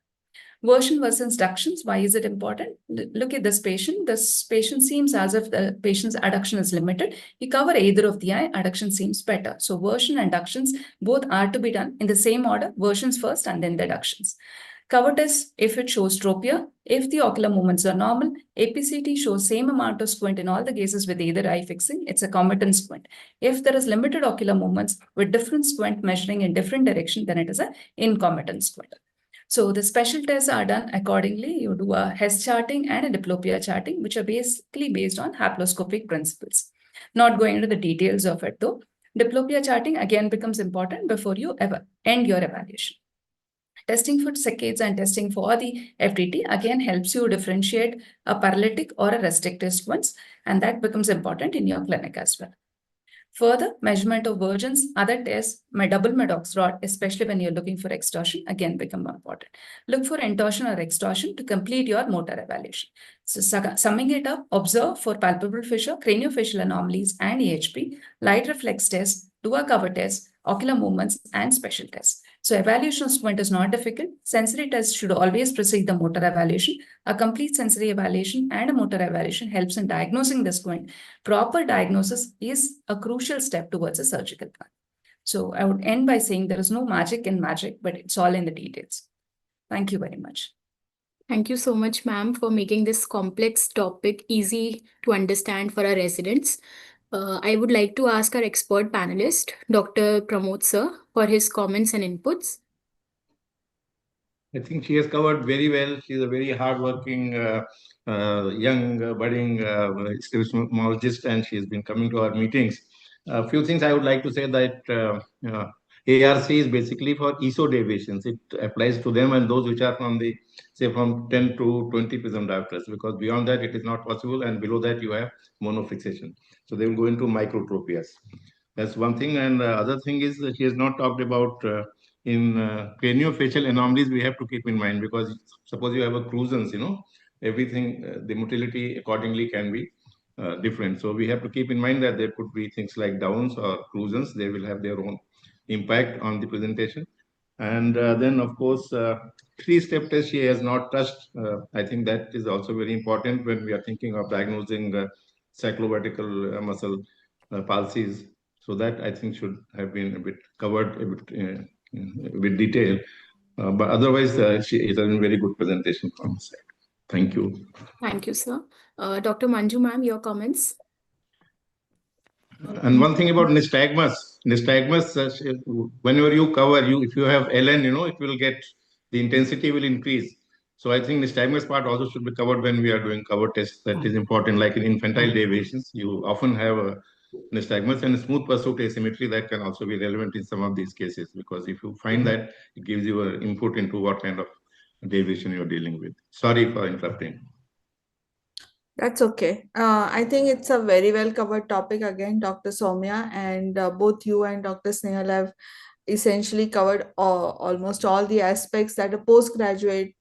Version versus adductions, why is it important? Look at this patient. This patient seems as if the patient's adduction is limited. You cover either of the eye, adduction seems better. So version and adductions both are to be done in the same order, versions first and then the adductions. Cover test, if it shows tropia, if the ocular movements are normal, APCT shows same amount of squint in all the cases with either eye fixing, it's a comitant squint. If there is limited ocular movements with different squint measuring in different direction, then it is a incomitant squint. So the special tests are done accordingly. You do a Hess charting and a diplopia charting, which are basically based on haploscopic principles. Not going into the details of it though. Diplopia charting again becomes important before you ever end your evaluation. Testing for saccades and testing for the FDT again helps you differentiate a paralytic or a restrictive squints, and that becomes important in your clinic as well. Further, measurement of versions, other tests, my double Maddox rod, especially when you're looking for extortion, again become important. Look for intorsion or extorsion to complete your motor evaluation. So summing it up, observe for palpable fissure, craniofacial anomalies and EHP, light reflex test, do a cover test, ocular movements and special tests. So evaluation of squint is not difficult. Sensory tests should always precede the motor evaluation. A complete sensory evaluation and a motor evaluation helps in diagnosing the squint. Proper diagnosis is a crucial step towards a surgical plan. So I would end by saying there is no magic in magic, but it's all in the details. Thank you very much. Thank you so much, ma'am, for making this complex topic easy to understand for our residents. I would like to ask our expert panelist, Dr. Pramod sir, for his comments and inputs. I think she has covered very well. She's a very hardworking, young, budding ophthalmologist, and she's been coming to our meetings. A few things I would like to say that ARC is basically for ESO deviations. It applies to them and those which are from the, say, from 10 to 20 prism diopters, because beyond that it is not possible, and below that you have monofixation. So they will go into microtropias. That's one thing. And other thing is that she has not talked about in craniofacial anomalies. We have to keep in mind, because suppose you have a occlusions, everything, the motility accordingly can be different. So we have to keep in mind that there could be things like downs or occlusions. They will have their own impact on the presentation. And then, of course, three-step test she has not touched. I think that is also very important when we are thinking of diagnosing cyclovertical muscle palsies. So that I think should have been a bit covered a bit with detail. But otherwise, it has been a very good presentation from her side. Thank you. Thank you, sir. Dr. Manju, ma'am, your comments? And one thing about nystagmus, whenever you cover, if you have LN, it will get, the intensity will increase. So I think nystagmus part also should be covered when we are doing cover tests. That is important. Like in infantile deviations, you often have a nystagmus, and smooth pursuit asymmetry that can also be relevant in some of these cases, because if you find that, it gives you an input into what kind of deviation you're dealing with. Sorry for interrupting. That's okay. I think it's a very well covered topic again, Dr. Soumya, and both you and Dr. Snehal have essentially covered almost all the aspects that a postgraduate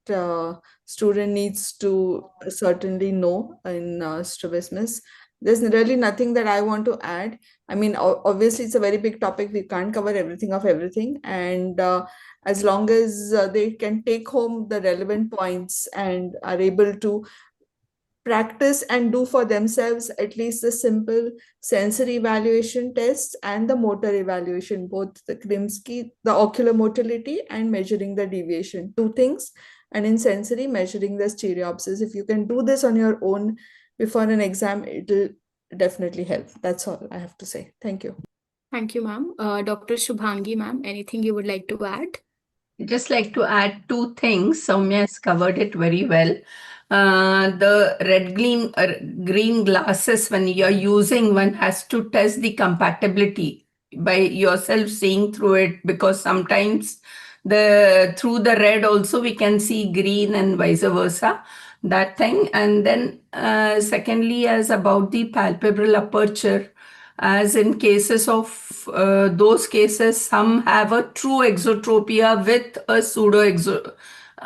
student needs to certainly know in strabismus. There's really nothing that I want to add. I mean, obviously, it's a very big topic. We can't cover everything of everything. And as long as they can take home the relevant points and are able to practice and do for themselves at least the simple sensory evaluation tests and the motor evaluation, both the Krimsky, the ocular motility, and measuring the deviation, two things. And in sensory, measuring the stereopsis. If you can do this on your own before an exam, it'll definitely help. That's all I have to say. Thank you. Thank you, ma'am. Dr. Shubhangi, ma'am, anything you would like to add? Just like to add two things. Soumya has covered it very well. The green glasses, when you're using, one has to test the compatibility by yourself seeing through it, because sometimes through the red also we can see green and vice versa, that thing. And then secondly, as about the palpebral aperture, as in cases of those cases, some have a true exotropia with a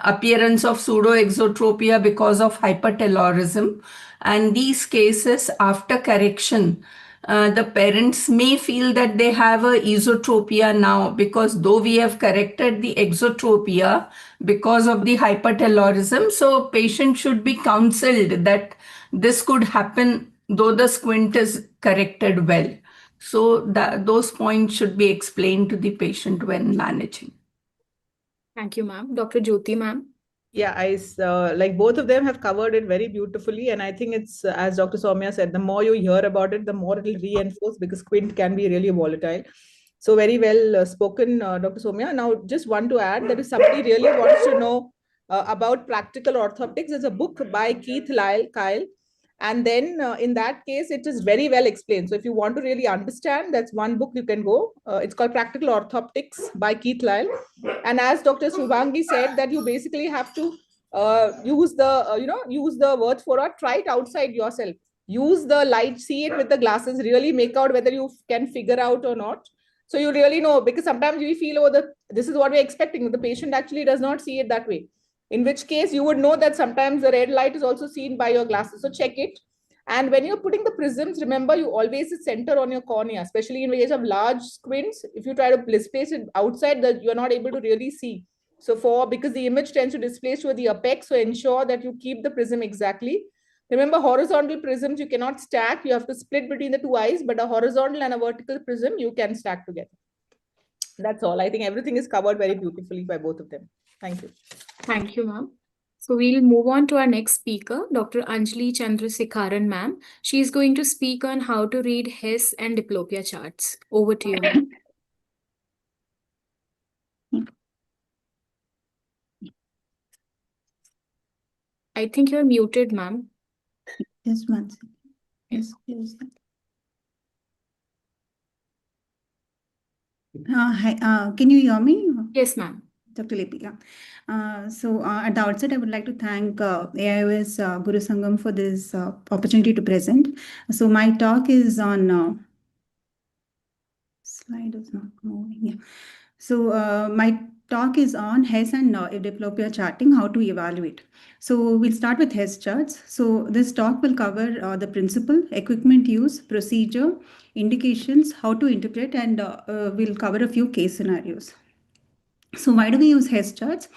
appearance of pseudo-exotropia because of hypertelorism. And these cases, after correction, the parents may feel that they have a esotropia now, because though we have corrected the exotropia because of the hypertelorism, so patient should be counseled that this could happen though the squint is corrected well. So those points should be explained to the patient when managing. Thank you, ma'am. Dr. Jyoti, ma'am. Yeah, like both of them have covered it very beautifully. And I think it's, as Dr. Soumya said, the more you hear about it, the more it'll reinforce, because squint can be really volatile. So very well spoken, Dr. Soumya. Now, just want to add that if somebody really wants to know about practical orthoptics, there's a book by Keith Kyle. And then in that case, it is very well explained. So if you want to really understand, that's one book you can go. It's called Practical Orthoptics by Keith Lyle. And as Dr. Shubhangi said, that you basically have to use the words for or try it outside yourself. Use the light, see it with the glasses, really make out whether you can figure out or not. So you really know, because sometimes we feel, oh, this is what we're expecting. The patient actually does not see it that way. In which case you would know that sometimes the red light is also seen by your glasses. So check it. And when you're putting the prisms, remember you always center on your cornea, especially in case of large squints. If you try to place it outside, that you're not able to really see. So because the image tends to displace toward the apex, so ensure that you keep the prism exactly. Remember, horizontal prisms you cannot stack. You have to split between the two eyes, but a horizontal and a vertical prism you can stack together. That's all. I think everything is covered very beautifully by both of them. Thank you. Thank you, ma'am. So we'll move on to our next speaker, Dr. Anjali Chandrasekharan, ma'am. She is going to speak on how to read Hess and diplopia charts. Over to you, ma'am. I think you're muted, ma'am. Just one second. Yes, please. Hi, can you hear me? Yes, ma'am. Dr. Lepi, yeah. So at the outset, I would like to thank AIOS GuruSangam for this opportunity to present. So my talk is on, slide is not moving, yeah. So my talk is on Hess and diplopia charting, how to evaluate. So we'll start with Hess charts. So this talk will cover the principle, equipment use, procedure, indications, how to interpret, and we'll cover a few case scenarios. So why do we use Hess charts?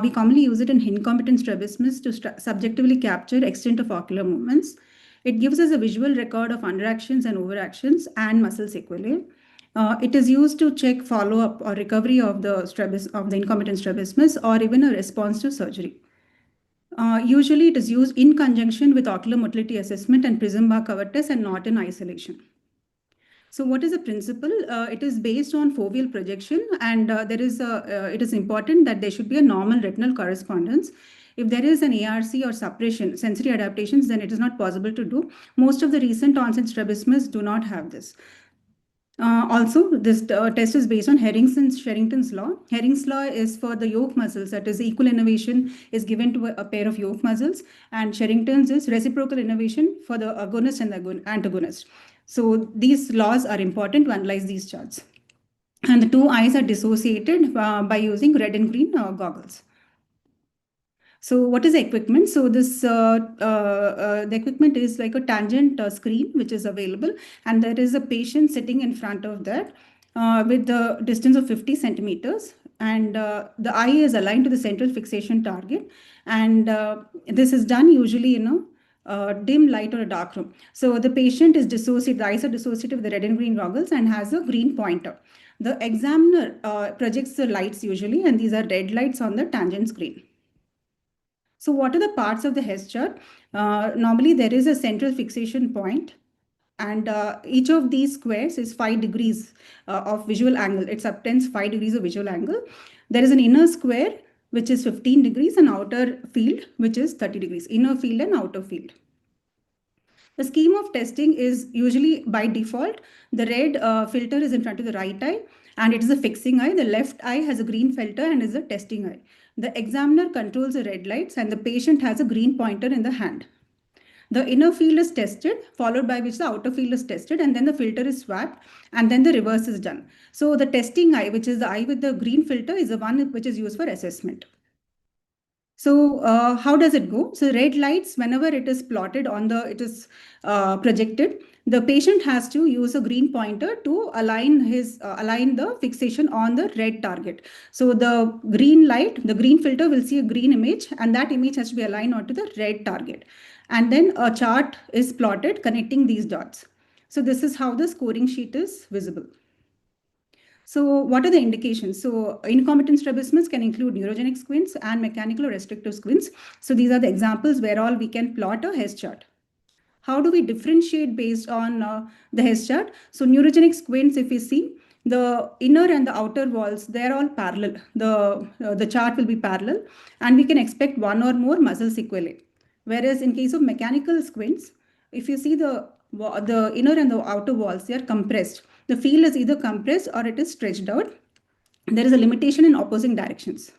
We commonly use it in incompetent strabismus to subjectively capture extent of ocular movements. It gives us a visual record of underactions and overactions and muscle sequelae. It is used to check follow-up or recovery of the incompetent strabismus, or even a response to surgery. Usually it is used in conjunction with ocular motility assessment and prism bar cover test, and not in isolation. So what is the principle? It is based on foveal projection, and it is important that there should be a normal retinal correspondence. If there is an ARC or suppression, sensory adaptations, then it is not possible to do. Most of the recent onset strabismus do not have this. Also, this test is based on Sherrington's law. Sherrington's law is for the yoke muscles, that is, equal innervation is given to a pair of yoke muscles, and Sherrington's is reciprocal innervation for the agonist and the antagonist. So these laws are important to analyze these charts. And the two eyes are dissociated by using red and green goggles. So what is the equipment? So this the equipment is like a tangent screen which is available, and there is a patient sitting in front of that with the distance of 50 centimeters, and the eye is aligned to the central fixation target, and this is done usually in a dim light or a dark room. So the patient is dissociated, the eyes are dissociated with the red and green goggles and has a green pointer. The examiner projects the lights usually, and these are red lights on the tangent screen. So what are the parts of the Hess chart? Normally there is a central fixation point, and each of these squares is 5 degrees of visual angle. It subtends 5 degrees of visual angle. There is an inner square which is 15 degrees, and outer field which is 30 degrees, inner field and outer field. The scheme of testing is usually by default, the red filter is in front of the right eye, and it is a fixing eye. The left eye has a green filter and is a testing eye. The examiner controls the red lights, and the patient has a green pointer in the hand. The inner field is tested, followed by which the outer field is tested, and then the filter is swapped, and then the reverse is done. So the testing eye, which is the eye with the green filter, is the one which is used for assessment. So how does it go? So red lights, whenever it is plotted on it is projected, the patient has to use a green pointer to align the fixation on the red target. So the green filter will see a green image, and that image has to be aligned onto the red target. And then a chart is plotted connecting these dots. So this is how the scoring sheet is visible. So what are the indications? So incontinent strabismus can include neurogenic squints and mechanical or restrictive squints. So these are the examples where all we can plot a Hess chart. How do we differentiate based on the Hess chart? So neurogenic squints, if you see, the inner and the outer walls, they're all parallel. The chart will be parallel, and we can expect one or more muscle sequelae. Whereas in case of mechanical squints, if you see the inner and the outer walls, they are compressed. The field is either compressed or it is stretched out. There is a limitation in opposing directions.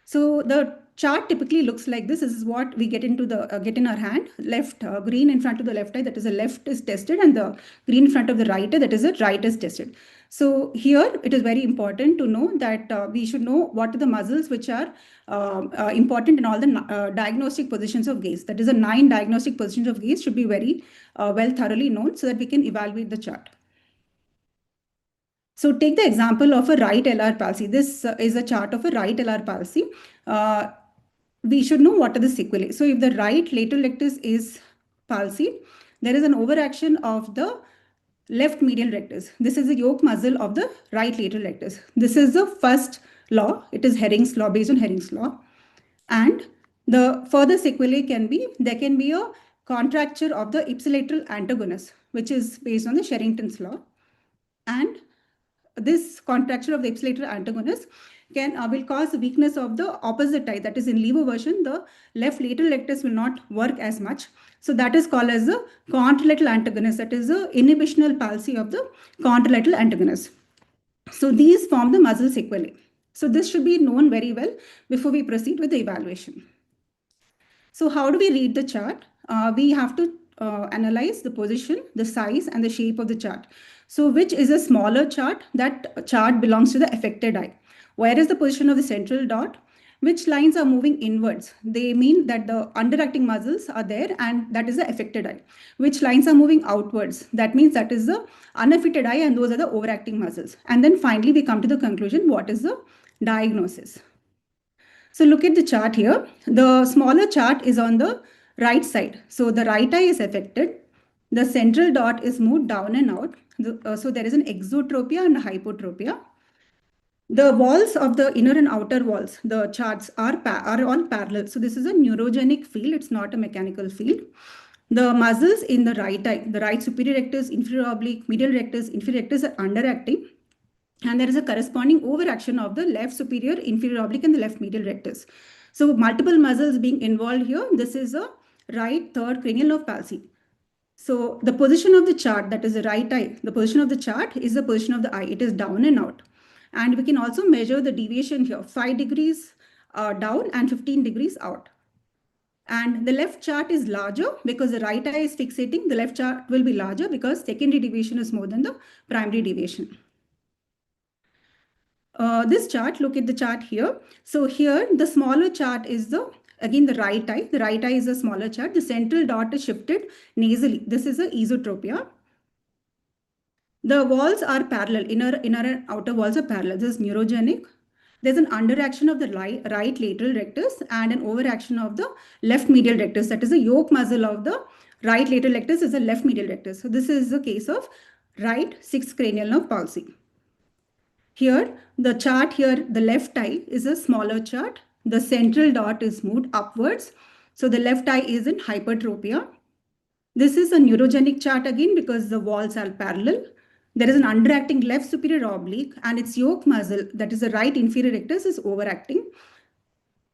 So the chart typically looks like this. This is what we get in our hand. Left green in front of the left eye, that is the left is tested, and the green in front of the right eye, that is the right is tested. So here it is very important to know that we should know what are the muscles which are important in all the diagnostic positions of gaze. That is, the 9 diagnostic positions of gaze should be very well thoroughly known so that we can evaluate the chart. So take the example of a right LR palsy. This is a chart of a right LR palsy. We should know what are the sequelae. So if the right lateral rectus is palsied, there is an overaction of the left medial rectus. This is the yoke muscle of the right lateral rectus. This is the first law. It is Herring's law, based on Herring's law. And the further sequelae there can be a contracture of the ipsilateral antagonus, which is based on the Sherrington's law. And this contracture of the ipsilateral antagonist will cause weakness of the opposite eye. That is, in levo version, the left lateral rectus will not work as much. So that is called as the contralateral antagonist. That is the inhibitional palsy of the contralateral antagonist. So these form the muscle sequelae. So this should be known very well before we proceed with the evaluation. So how do we read the chart? We have to analyze the position, the size, and the shape of the chart. So which is a smaller chart? That chart belongs to the affected eye. Where is the position of the central dot? Which lines are moving inwards? They mean that the underacting muscles are there, and that is the affected eye. Which lines are moving outwards? That means that is the unaffected eye, and those are the overacting muscles. And then finally, we come to the conclusion, what is the diagnosis? So look at the chart here. The smaller chart is on the right side. So the right eye is affected. The central dot is moved down and out. So there is an exotropia and a hypotropia. The walls of the inner and outer walls, the charts are all parallel. So this is a neurogenic field. It's not a mechanical field. The muscles in the right eye, the right superior rectus, inferior oblique, medial rectus, inferior rectus are underacting. And there is a corresponding overaction of the left superior, inferior oblique, and the left medial rectus. So multiple muscles being involved here. This is a right third cranial nerve palsy. So the position of the chart, that is the right eye, the position of the chart is the position of the eye. It is down and out. And we can also measure the deviation here, 5 degrees down and 15 degrees out. And the left chart is larger because the right eye is fixating. The left chart will be larger because secondary deviation is more than the primary deviation. This chart, look at the chart here. So here, the smaller chart is again the right eye. The right eye is a smaller chart. The central dot is shifted nasally. This is a esotropia. The walls are parallel. Inner and outer walls are parallel. This is neurogenic. There's an underaction of the right lateral rectus and an overaction of the left medial rectus. That is the yoke muscle of the right lateral rectus is the left medial rectus. So this is the case of right 6th cranial nerve palsy. Here, the chart here, the left eye is a smaller chart. The central dot is moved upwards. So the left eye is in hypertropia. This is a neurogenic chart again because the walls are parallel. There is an underacting left superior oblique, and its yoke muscle, that is the right inferior rectus, is overacting.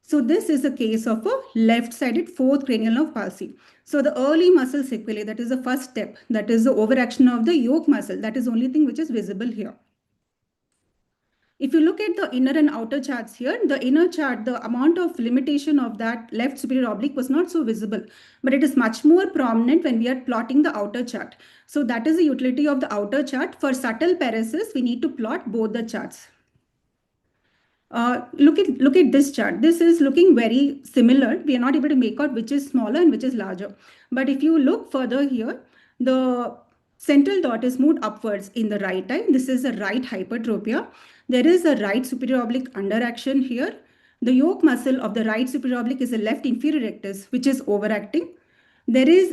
So this is a case of a left-sided 4th cranial nerve palsy. So the early muscle sequelae, that is the first step, that is the overaction of the yoke muscle. That is the only thing which is visible here. If you look at the inner and outer charts here, the inner chart, the amount of limitation of that left superior oblique was not so visible, but it is much more prominent when we are plotting the outer chart. So that is the utility of the outer chart. For subtle paresis, we need to plot both the charts. Look at this chart. This is looking very similar. We are not able to make out which is smaller and which is larger. But if you look further here, the central dot is moved upwards in the right eye. This is a right hypertropia. There is a right superior oblique underaction here. The yoke muscle of the right superior oblique is the left inferior rectus, which is overacting. There is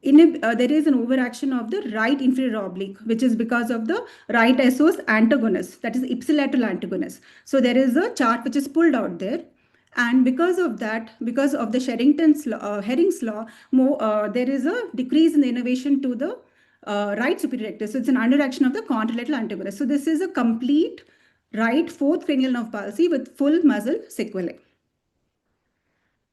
there is an overaction of the right inferior oblique, which is because of the right SO's antagonist, that is ipsilateral antagonist. So there is a chart which is pulled out there. And because of that, because of the Herring's law, there is a decrease in the innervation to the right superior rectus. So it's an underaction of the contralateral antagonist. So this is a complete right fourth cranial nerve palsy with full muscle sequelae.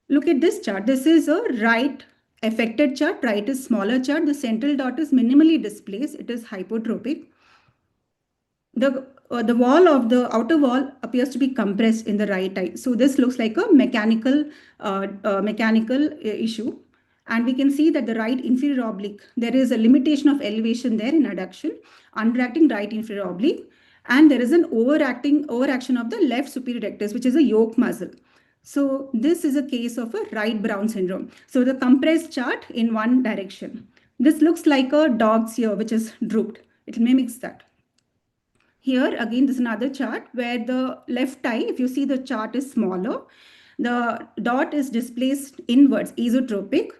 Look at this chart. This is a right affected chart. Right is smaller chart. The central dot is minimally displaced. It is hypotropic. The wall of the outer wall appears to be compressed in the right eye. So this looks like a mechanical issue. And we can see that the right inferior oblique, there is a limitation of elevation there in adduction, underacting right inferior oblique. And there is an overaction of the left superior rectus, which is a yoke muscle. So this is a case of a right Brown syndrome. So the compressed chart in one direction. This looks like a dog's ear, which is drooped. It mimics that. Here again, this is another chart where the left eye, if you see the chart is smaller, the dot is displaced inwards, esotropic.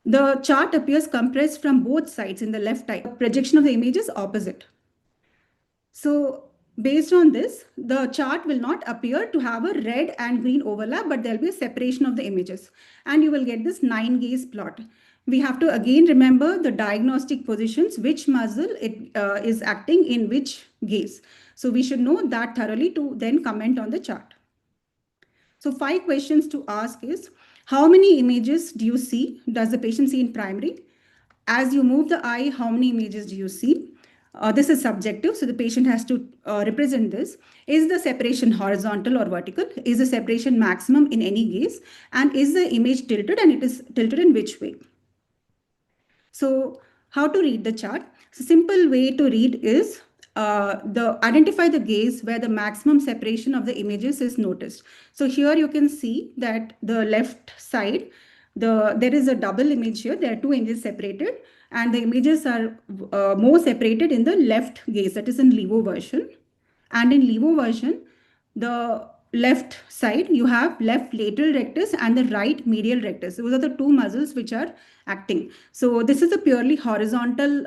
The chart appears compressed from both sides in the left eye. Projection of the image is opposite. So based on this, the chart will not appear to have a red and green overlap, but there'll be a separation of the images. And you will get this 9-gaze plot. We have to again remember the diagnostic positions, which muscle is acting in which gaze. So we should know that thoroughly to then comment on the chart. So 5 questions to ask is, how many images do you see? Does the patient see in primary? As you move the eye, how many images do you see? This is subjective, so the patient has to represent this. Is the separation horizontal or vertical? Is the separation maximum in any gaze? And is the image tilted, and it is tilted in which way? So how to read the chart? So simple way to read is identify the gaze where the maximum separation of the images is noticed. So here you can see that the left side, there is a double image here. There are 2 images separated, and the images are more separated in the left gaze, that is in levo version. And in levo version, the left side, you have left lateral rectus and the right medial rectus. Those are the 2 muscles which are acting. So this is a purely horizontal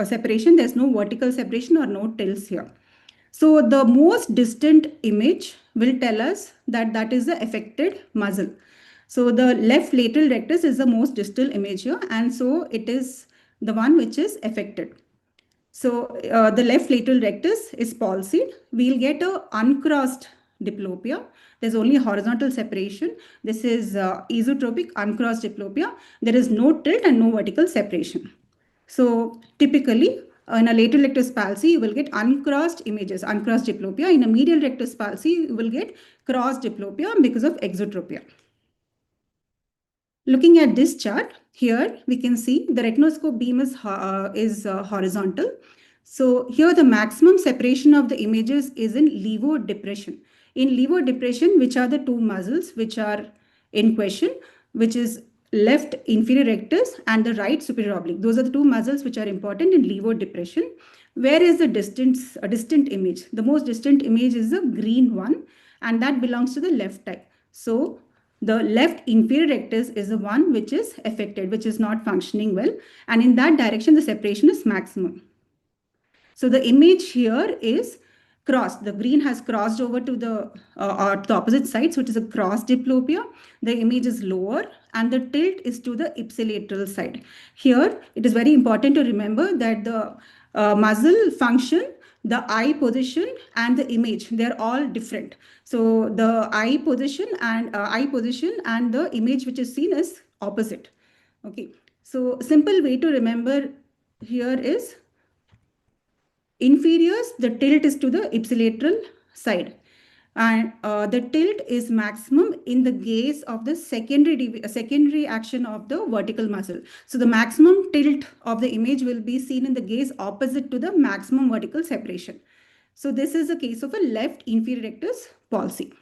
separation. There's no vertical separation or no tilts here. So the most distant image will tell us that that is the affected muscle. So the left lateral rectus is the most distal image here, and so it is the one which is affected. So the left lateral rectus is palsied. We'll get a uncrossed diplopia. There's only a horizontal separation. This is esotropic uncrossed diplopia. There is no tilt and no vertical separation. So typically, in a lateral rectus palsy, you will get uncrossed images, uncrossed diplopia. In a medial rectus palsy, you will get crossed diplopia because of exotropia. Looking at this chart, here we can see the retinoscope beam is horizontal. So here the maximum separation of the images is in levo depression. In levo depression, which are the 2 muscles which are in question, which is left inferior rectus and the right superior oblique. Those are the 2 muscles which are important in levo depression. Where is the distant image? The most distant image is the green one, and that belongs to the left eye. So the left inferior rectus is the one which is affected, which is not functioning well. And in that direction, the separation is maximum. So the image here is crossed. The green has crossed over to the opposite side. So it is a cross diplopia. The image is lower and the tilt is to the ipsilateral side. Here, it is very important to remember that the muscle function, the eye position and the image, they're all different. So the eye position and the image which is seen is opposite. Okay. So simple way to remember here is inferiors, the tilt is to the ipsilateral side. And the tilt is maximum in the gaze of the secondary action of the vertical muscle. So the maximum tilt of the image will be seen in the gaze opposite to the maximum vertical separation. So this is a case of a left inferior rectus palsy.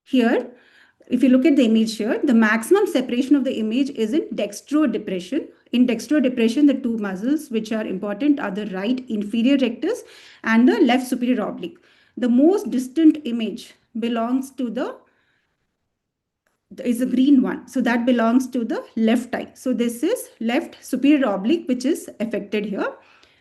Here, if you look at the image here, the maximum separation of the image is in dextrodepression. In dextrodepression, the two muscles which are important are the right inferior rectus and the left superior oblique. The most distant image belongs to the is a green one. So that belongs to the left eye. So this is left superior oblique which is affected here,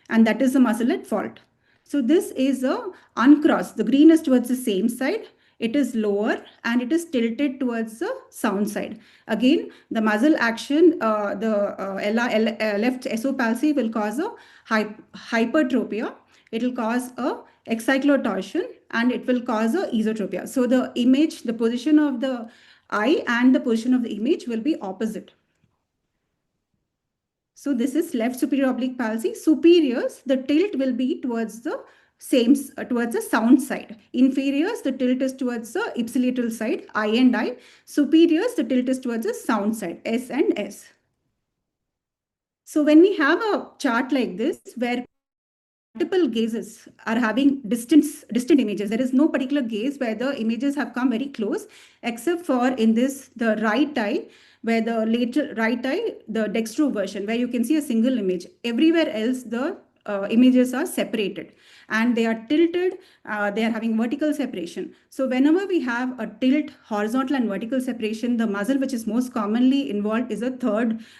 and that is the muscle at fault. So this is a uncrossed. The green is towards the same side. It is lower and it is tilted towards the sound side. Again, the muscle action, left SO palsy will cause a hypertropia. It will cause a excyclotorsion and it will cause a esotropia. So the image, the position of the eye and the position of the image will be opposite. So this is left superior oblique palsy. Superiors, the tilt will be towards the same, towards the sound side. Inferiors, the tilt is towards the ipsilateral side, I and I. Superiors, the tilt is towards the sound side, S and S. So when we have a chart like this, where multiple gazes are having distant images, there is no particular gaze where the images have come very close, except for in this, the right eye, where the later right eye, the dextro version, where you can see a single image. Everywhere else, the images are separated and they are tilted, they are having vertical separation. So whenever we have a tilt, horizontal and vertical separation, the muscle which is most commonly involved is the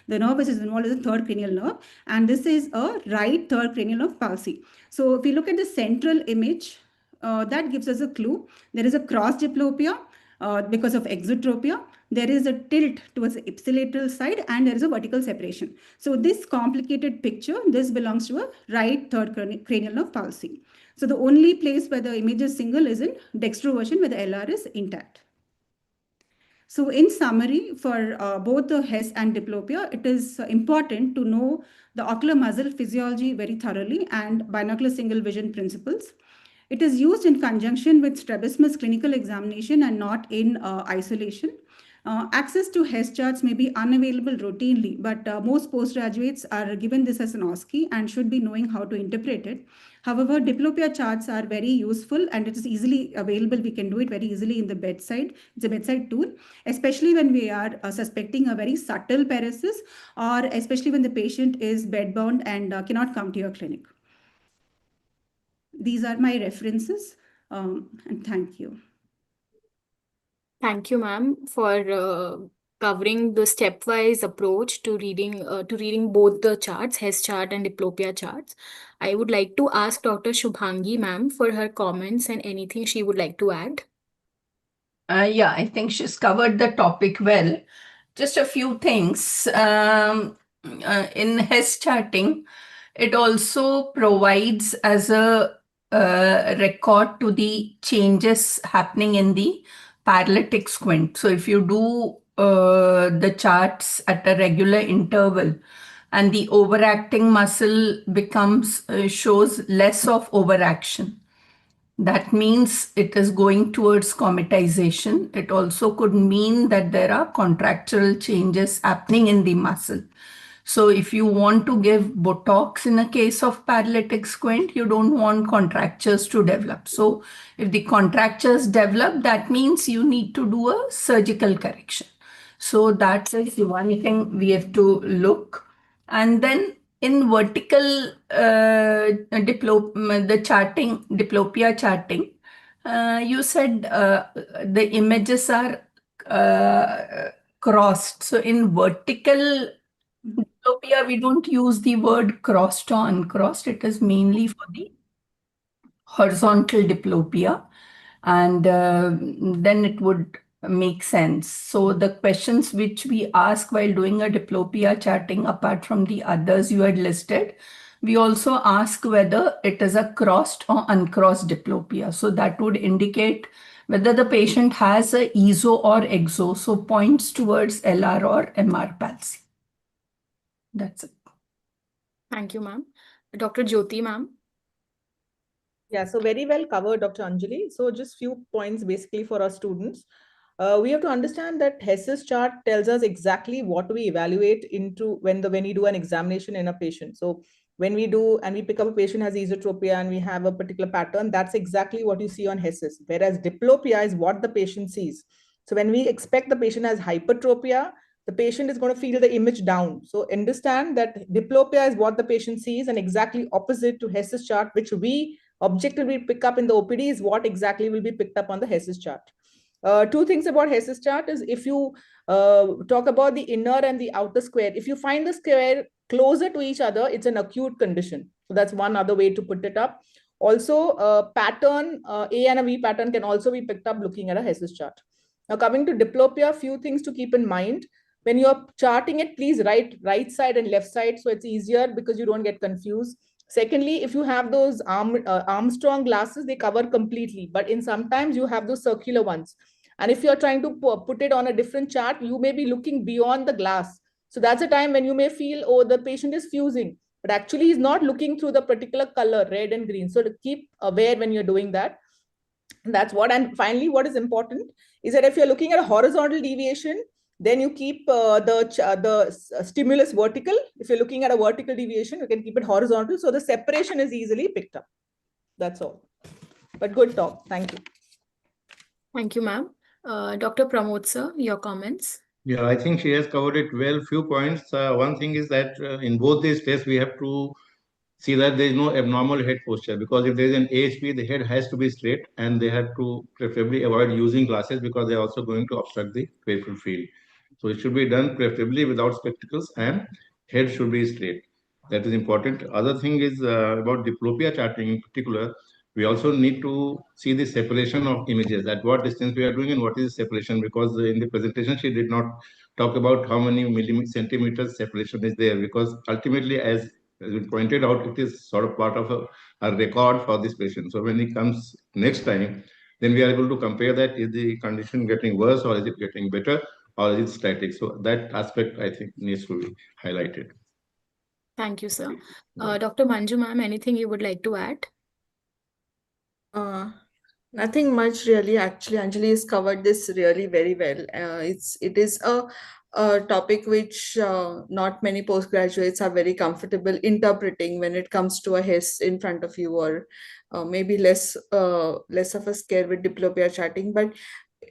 nerve which is involved is a third cranial nerve, and this is a right third cranial nerve palsy. So if we look at the central image, that gives us a clue. There is a cross diplopia because of exotropia. There is a tilt towards the ipsilateral side and there is a vertical separation. So this complicated picture, this belongs to a right third cranial nerve palsy. So the only place where the image is single is in dextroversion, where the LR is intact. So in summary, for both the HES and diplopia, it is important to know the ocular muscle physiology very thoroughly and binocular single vision principles. It is used in conjunction with strabismus clinical examination and not in isolation. Access to HES charts may be unavailable routinely, but most postgraduates are given this as an OSCE and should be knowing how to interpret it. However, diplopia charts are very useful and it is easily available. We can do it very easily in the bedside. It's a bedside tool, especially when we are suspecting a very subtle paresis, or especially when the patient is bedbound and cannot come to your clinic. These are my references, and thank you. Thank you, ma'am, for covering the stepwise approach to reading both the charts, HES chart and diplopia charts. I would like to ask Dr. Shubhangi, ma'am, for her comments and anything she would like to add. Yeah, I think she's covered the topic well. Just a few things. In HES charting, it also provides as a record to the changes happening in the paralytic squint. So if you do the charts at a regular interval and the overacting muscle shows less of overaction, that means it is going towards comatization. It also could mean that there are contractural changes happening in the muscle. So if you want to give Botox in a case of paralytic squint, you don't want contractures to develop. So if the contractures develop, that means you need to do a surgical correction. So that is the one thing we have to look. And then in vertical diplopia charting, you said the images are crossed. So in vertical diplopia, we don't use the word crossed or uncrossed. It is mainly for the horizontal diplopia, and then it would make sense. So the questions which we ask while doing a diplopia charting, apart from the others you had listed, we also ask whether it is a crossed or uncrossed diplopia. So that would indicate whether the patient has a ESO or EXO, so points towards LR or MR palsy. That's it. Thank you, ma'am. Dr. Jyoti, ma'am. Yeah, so very well covered, Dr. Anjali. So just few points basically for our students. We have to understand that Hess's chart tells us exactly what we evaluate into when we do an examination in a patient. So when we do and we pick up a patient has esotropia and we have a particular pattern, that's exactly what you see on Hess's. Whereas diplopia is what the patient sees. So when we expect the patient has hypertropia, the patient is going to feel the image down. So understand that diplopia is what the patient sees, and exactly opposite to Hess's chart, which we objectively pick up in the OPD, is what exactly will be picked up on the Hess's chart. Two things about Hess's chart is, if you talk about the inner and the outer square, if you find the square closer to each other, it's an acute condition. So that's one other way to put it up. Also, pattern, A and a V pattern can also be picked up looking at a Hess's chart. Now, coming to diplopia, a few things to keep in mind. When you're charting it, please write right side and left side, so it's easier because you don't get confused. Secondly, if you have those Armstrong glasses, they cover completely, but in sometimes you have those circular ones. And if you're trying to put it on a different chart, you may be looking beyond the glass. So that's a time when you may feel, oh, the patient is fusing, but actually he's not looking through the particular color, red and green. So to keep aware when you're doing that. That's what. And finally, what is important is that if you're looking at a horizontal deviation, then you keep the stimulus vertical. If you're looking at a vertical deviation, you can keep it horizontal, so the separation is easily picked up. That's all. But good talk. Thank you. Thank you, ma'am. Dr. Pramod sir, your comments. Yeah, I think she has covered it well. Few points. One thing is that in both these tests, we have to see that there is no abnormal head posture, because if there is an AHP, the head has to be straight, and they have to preferably avoid using glasses because they are also going to obstruct the peripheral field. So it should be done preferably without spectacles, and head should be straight. That is important. Other thing is about diplopia charting in particular. We also need to see the separation of images, at what distance we are doing and what is the separation, because in the presentation she did not talk about how many centimeters separation is there, because ultimately, as we pointed out, it is sort of part of a record for this patient. So when he comes next time, then we are able to compare that, is the condition getting worse or is it getting better or is it static? So that aspect, I think, needs to be highlighted. Thank you, sir. Dr. Manju ma'am, anything you would like to add? Nothing much really. Actually, Anjali has covered this really very well. It is a topic which not many postgraduates are very comfortable interpreting when it comes to a HES in front of you, or maybe less of a scare with diplopia charting. But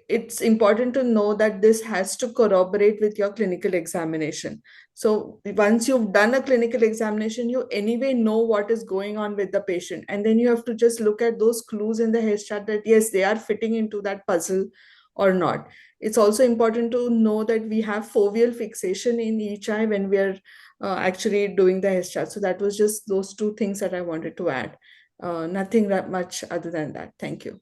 it's important to know that this has to corroborate with your clinical examination. So once you've done a clinical examination, you anyway know what is going on with the patient. And then you have to just look at those clues in the HES chart that, yes, they are fitting into that puzzle or not. It's also important to know that we have foveal fixation in each eye when we are actually doing the HES chart. So that was just those two things that I wanted to add. Nothing that much other than that. Thank you.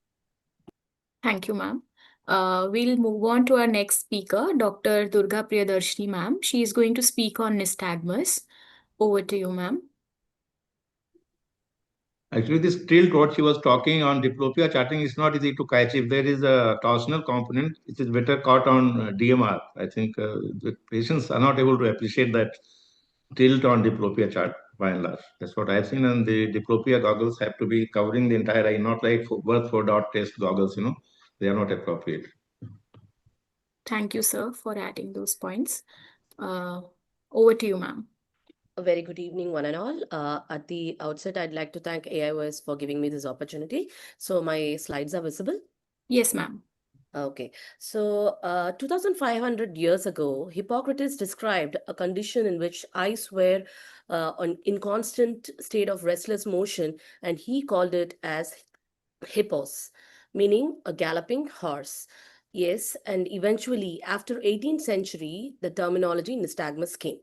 Thank you, ma'am. We'll move on to our next speaker, Dr. Durga Priyadarshini ma'am. She is going to speak on nystagmus. Over to you, ma'am. Actually, this tilt, what she was talking on diplopia charting, is not easy to catch. If there is a torsional component, it is better caught on DMR. I think the patients are not able to appreciate that tilt on diplopia chart by and large. That's what I've seen. And the diplopia goggles have to be covering the entire eye, not like birth for dot test goggles, they are not appropriate. Thank you, sir, for adding those points. Over to you, ma'am. A very good evening, one and all. At the outset, I'd like to thank AIOS for giving me this opportunity. So my slides are visible? Yes, ma'am. Okay. So 2,500 years ago, Hippocrates described a condition in which eyes were in constant state of restless motion, and he called it as hippos, meaning a galloping horse. Yes, and eventually, after 18th century, the terminology nystagmus came.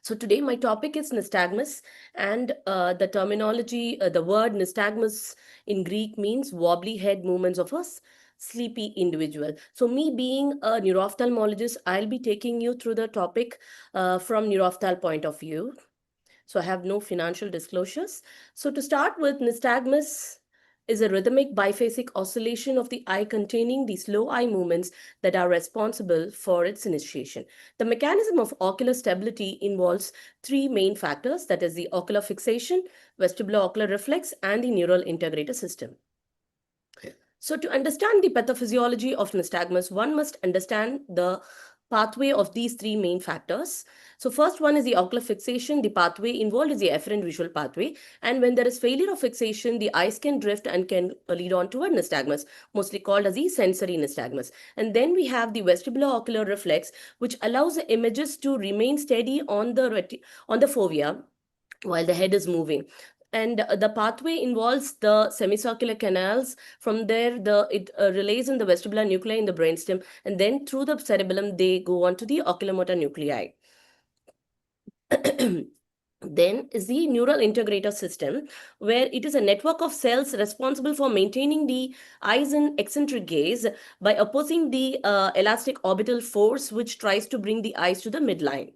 So today my topic is nystagmus, and the terminology, the word nystagmus in Greek means wobbly head movements of a sleepy individual. So me being a neuro-ophthalmologist, I'll be taking you through the topic from neuro-ophthalm point of view. So I have no financial disclosures. So to start with, nystagmus is a rhythmic biphasic oscillation of the eye containing the slow eye movements that are responsible for its initiation. The mechanism of ocular stability involves three main factors, that is the ocular fixation, vestibulo-ocular reflex, and the neural integrator system. So to understand the pathophysiology of nystagmus, one must understand the pathway of these three main factors. So first one is the ocular fixation. The pathway involved is the efferent visual pathway. And when there is failure of fixation, the eyes can drift and can lead on to a nystagmus, mostly called as the sensory nystagmus. And then we have the vestibulo-ocular reflex, which allows the images to remain steady on the fovea while the head is moving. And the pathway involves the semicircular canals. From there, it relays in the vestibular nuclei in the brainstem, and then through the cerebellum, they go on to the oculomotor nuclei. Then is the neural integrator system, where it is a network of cells responsible for maintaining the eyes in eccentric gaze by opposing the elastic orbital force, which tries to bring the eyes to the midline.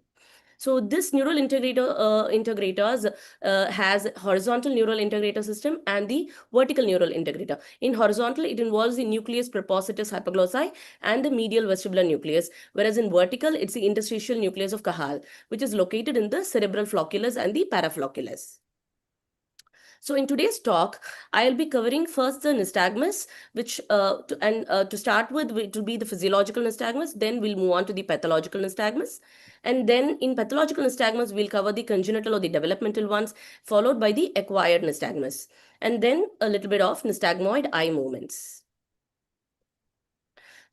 So this neural integrators has horizontal neural integrator system and the vertical neural integrator. In horizontal, it involves the nucleus prepositus hypoglossi and the medial vestibular nucleus, whereas in vertical, it's the interstitial nucleus of Cajal, which is located in the cerebral flocculus and the paraflocculus. So in today's talk, I'll be covering first the nystagmus, which to start with, it will be the physiological nystagmus. Then we'll move on to the pathological nystagmus. And then in pathological nystagmus, we'll cover the congenital or the developmental ones, followed by the acquired nystagmus. And then a little bit of nystagmoid eye movements.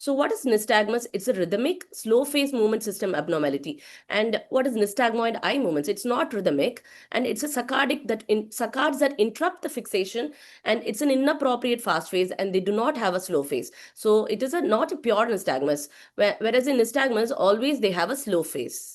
So what is nystagmus? It's a rhythmic, slow phase movement system abnormality. And what is nystagmoid eye movements? It's not rhythmic, and it's a saccadic saccades that interrupt the fixation, and it's an inappropriate fast phase, and they do not have a slow phase. So it is not a pure nystagmus, whereas in nystagmus, always they have a slow phase.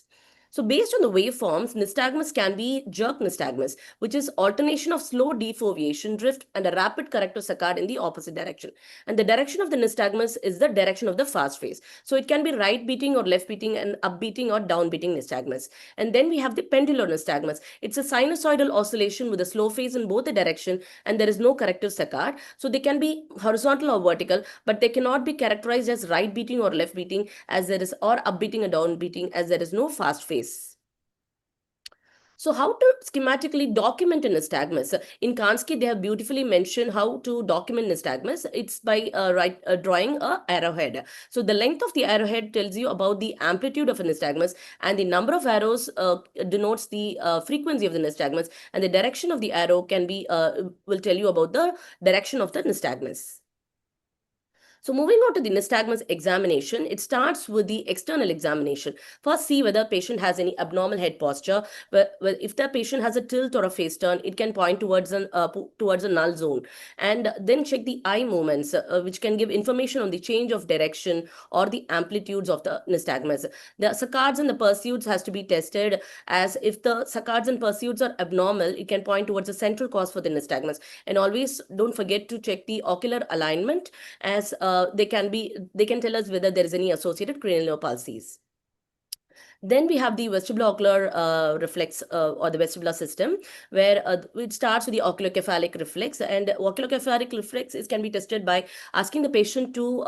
So based on the waveforms, nystagmus can be jerk nystagmus, which is alternation of slow defoveation, drift, and a rapid corrective saccade in the opposite direction. And the direction of the nystagmus is the direction of the fast phase. So it can be right beating or left beating and up beating or down beating nystagmus. And then we have the pendular nystagmus. It's a sinusoidal oscillation with a slow phase in both the direction, and there is no corrective saccade. So they can be horizontal or vertical, but they cannot be characterized as right beating or left beating as there is, or up beating or down beating as there is no fast phase. So how to schematically document a nystagmus? In Kansky, they have beautifully mentioned how to document nystagmus. It's by drawing a arrowhead. So the length of the arrowhead tells you about the amplitude of a nystagmus, and the number of arrows denotes the frequency of the nystagmus, and the direction of the arrow can be will tell you about the direction of the nystagmus. So moving on to the nystagmus examination, it starts with the external examination. First, see whether patient has any abnormal head posture. If the patient has a tilt or a face turn, it can point towards a null zone. And then check the eye movements, which can give information on the change of direction or the amplitudes of the nystagmus. The saccades and the pursuits has to be tested, as if the saccades and pursuits are abnormal, it can point towards a central cause for the nystagmus. And always don't forget to check the ocular alignment, as they can tell us whether there is any associated cranial palsies. Then we have the vestibulo-ocular reflex or the vestibular system, where it starts with the oculocephalic reflex. And oculocephalic reflex can be tested by asking the patient to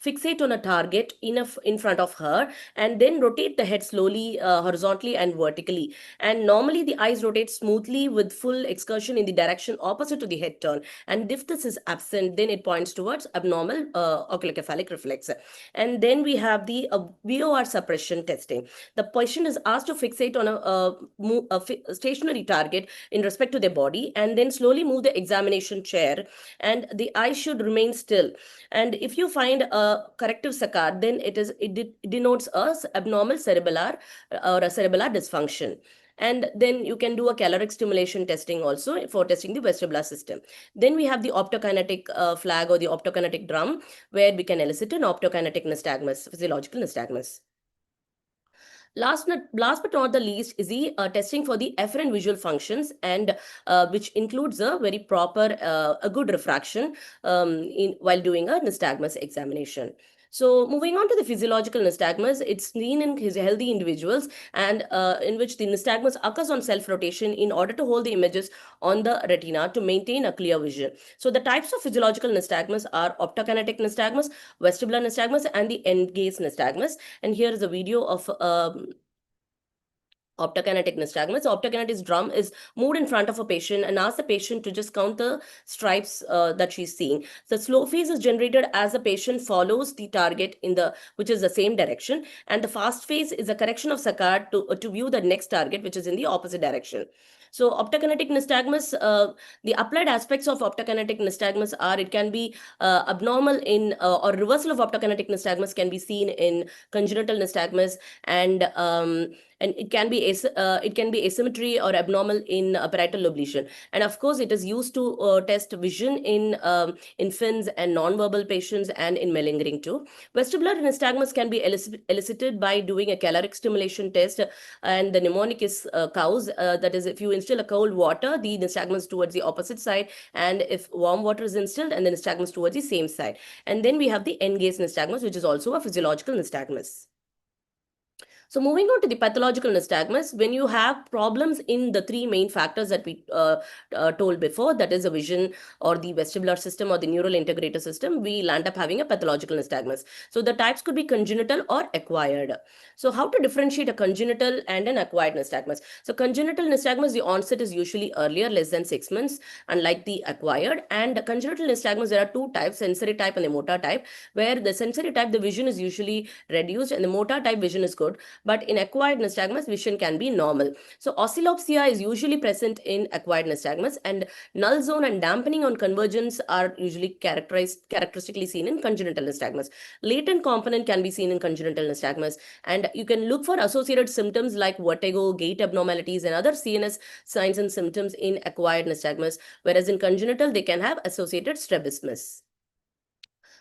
fixate on a target in front of her, and then rotate the head slowly horizontally and vertically. And normally the eyes rotate smoothly with full excursion in the direction opposite to the head turn. And if this is absent, then it points towards abnormal oculocephalic reflex. And then we have the VOR suppression testing. The patient is asked to fixate on a stationary target in respect to their body, and then slowly move the examination chair, and the eye should remain still. And if you find a corrective saccade, then it denotes a abnormal cerebellar or a cerebellar dysfunction. And then you can do a caloric stimulation testing also for testing the vestibular system. Then we have the optokinetic flag or the optokinetic drum, where we can elicit an optokinetic nystagmus, physiological nystagmus. Last but not the least is the testing for the efferent visual functions, and which includes a very proper, a good refraction while doing a nystagmus examination. So moving on to the physiological nystagmus, it's seen in healthy individuals, and in which the nystagmus occurs on self-rotation in order to hold the images on the retina to maintain a clear vision. So the types of physiological nystagmus are optokinetic nystagmus, vestibular nystagmus, and the end gaze nystagmus. And here is a video of Optokinetic nystagmus. Optokinetic drum is moved in front of a patient and asks the patient to just count the stripes that she's seeing. The slow phase is generated as the patient follows the target in the which is the same direction, and the fast phase is a correction of saccade to view the next target, which is in the opposite direction. So optokinetic nystagmus, the applied aspects of optokinetic nystagmus are it can be abnormal in or reversal of optokinetic nystagmus can be seen in congenital nystagmus, and it can be asymmetry or abnormal in parietal lobe lesion. And of course, it is used to test vision in infants and non-verbal patients and in malingering too. Vestibular nystagmus can be elicited by doing a caloric stimulation test, and the mnemonic is cows. That is, if you instill a cold water, the nystagmus towards the opposite side, and if warm water is instilled, and the nystagmus towards the same side. And then we have the end-gaze nystagmus, which is also a physiological nystagmus. So moving on to the pathological nystagmus, when you have problems in the three main factors that we told before, that is the vision or the vestibular system or the neural integrator system, we land up having a pathological nystagmus. So the types could be congenital or acquired. So how to differentiate a congenital and an acquired nystagmus? So congenital nystagmus, the onset is usually earlier, less than 6 months, unlike the acquired. And congenital nystagmus, there are two types, sensory type and the motor type, where the sensory type, the vision is usually reduced, and the motor type vision is good. But in acquired nystagmus, vision can be normal. So oscillopsia is usually present in acquired nystagmus, and null zone and dampening on convergence are usually characteristically seen in congenital nystagmus. Latent component can be seen in congenital nystagmus, and you can look for associated symptoms like vertigo, gait abnormalities, and other CNS signs and symptoms in acquired nystagmus, whereas in congenital, they can have associated strabismus.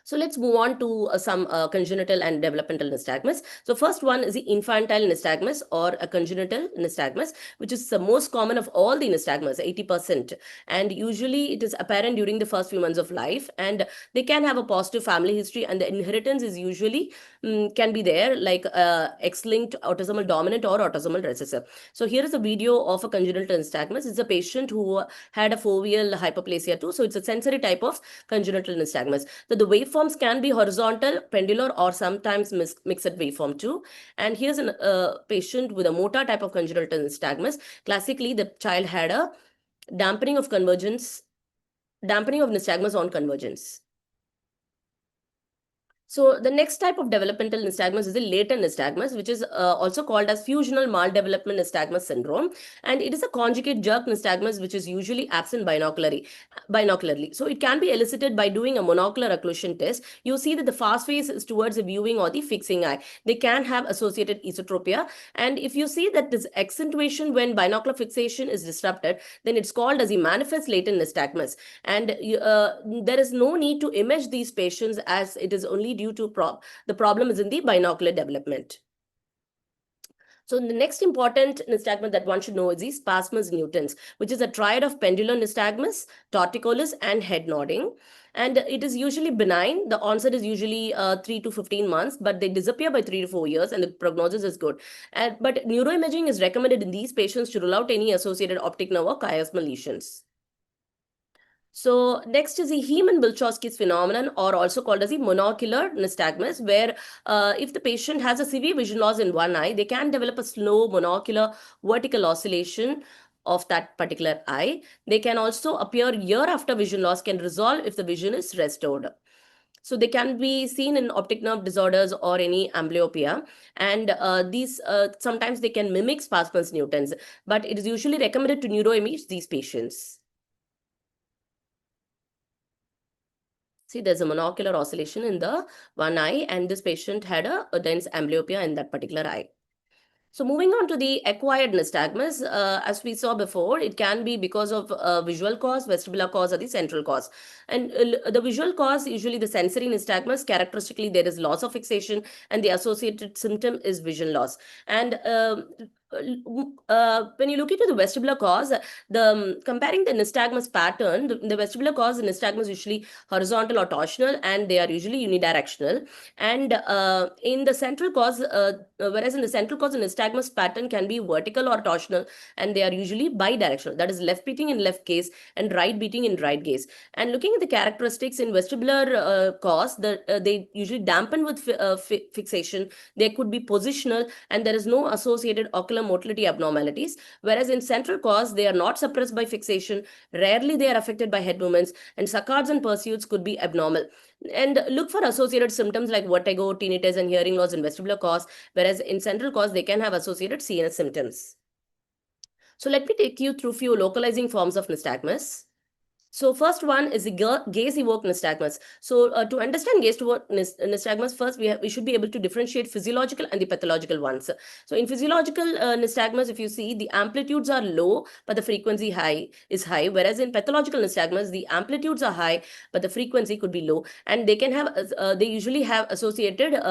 So let's move on to some congenital and developmental nystagmus. So first one is the infantile nystagmus or a congenital nystagmus, which is the most common of all the nystagmus, 80%. And usually it is apparent during the first few months of life, and they can have a positive family history, and the inheritance is usually can be there, like X-linked autosomal dominant or autosomal recessive. So here is a video of a congenital nystagmus. It's a patient who had a foveal hyperplasia too. So it's a sensory type of congenital nystagmus. So the waveforms can be horizontal, pendular, or sometimes mixed waveform too. And here's a patient with a motor type of congenital nystagmus. Classically, the child had a dampening of nystagmus on convergence. So the next type of developmental nystagmus is the latent nystagmus, which is also called as fusional maldevelopment nystagmus syndrome. And it is a conjugate jerk nystagmus, which is usually absent binocularly. So it can be elicited by doing a monocular occlusion test. You see that the fast phase is towards the viewing or the fixing eye. They can have associated esotropia. And if you see that this accentuation when binocular fixation is disrupted, then it's called as the manifest latent nystagmus. And there is no need to image these patients, as it is only due to the problem is in the binocular development. So the next important nystagmus that one should know is the spasmus nutans, which is a triad of pendular nystagmus, torticollis, and head nodding. And it is usually benign. The onset is usually 3 to 15 months, but they disappear by 3 to 4 years, and the prognosis is good. But neuroimaging is recommended in these patients to rule out any associated optic nerve or chiasmal lesions. So next is the Heeman-Bilchowski's phenomenon, or also called as the monocular nystagmus, where if the patient has a severe vision loss in one eye, they can develop a slow monocular vertical oscillation of that particular eye. They can also appear year after vision loss, can resolve if the vision is restored. So they can be seen in optic nerve disorders or any amblyopia, and these sometimes they can mimic spasmus nutans, but it is usually recommended to neuroimage these patients. See, there's a monocular oscillation in the one eye, and this patient had a dense amblyopia in that particular eye. So moving on to the acquired nystagmus, as we saw before, it can be because of visual cause, vestibular cause, or the central cause. And the visual cause, usually the sensory nystagmus, characteristically there is loss of fixation, and the associated symptom is vision loss. And when you look into the vestibular cause, comparing the nystagmus pattern, the vestibular cause, the nystagmus usually horizontal or torsional, and they are usually unidirectional. And in the central cause, whereas in the central cause, the nystagmus pattern can be vertical or torsional, and they are usually bidirectional. That is left beating in left gaze and right beating in right gaze. And looking at the characteristics in vestibular cause, they usually dampen with fixation. They could be positional, and there is no associated ocular vascular motility abnormalities, whereas in central cause, they are not suppressed by fixation. Rarely they are affected by head movements, and saccades and pursuits could be abnormal. And look for associated symptoms like vertigo, tinnitus, and hearing loss in vestibular cause, whereas in central cause, they can have associated CNS symptoms. So let me take you through few localizing forms of nystagmus. So first one is the gaze-evoked nystagmus. So to understand gaze-evoked nystagmus, first we should be able to differentiate physiological and the pathological ones. So in physiological nystagmus, if you see, the amplitudes are low, but the frequency is high. Whereas in pathological nystagmus, the amplitudes are high, but the frequency could be low. And they can have, they usually have associated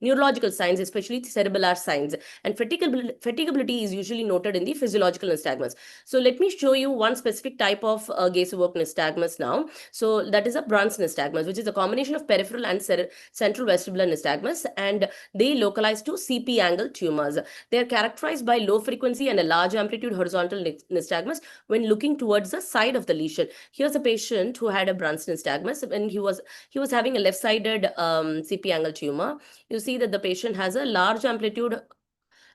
neurological signs, especially cerebellar signs. And fatigability is usually noted in the physiological nystagmus. So let me show you one specific type of gaze-evoked nystagmus now. So that is a Bruns nystagmus, which is a combination of peripheral and central vestibular nystagmus, and they localize to CP angle tumors. They are characterized by low frequency and a large amplitude horizontal nystagmus when looking towards the side of the lesion. Here's a patient who had a Bruns nystagmus, and he was having a left-sided CP angle tumor. You see that the patient has a large amplitude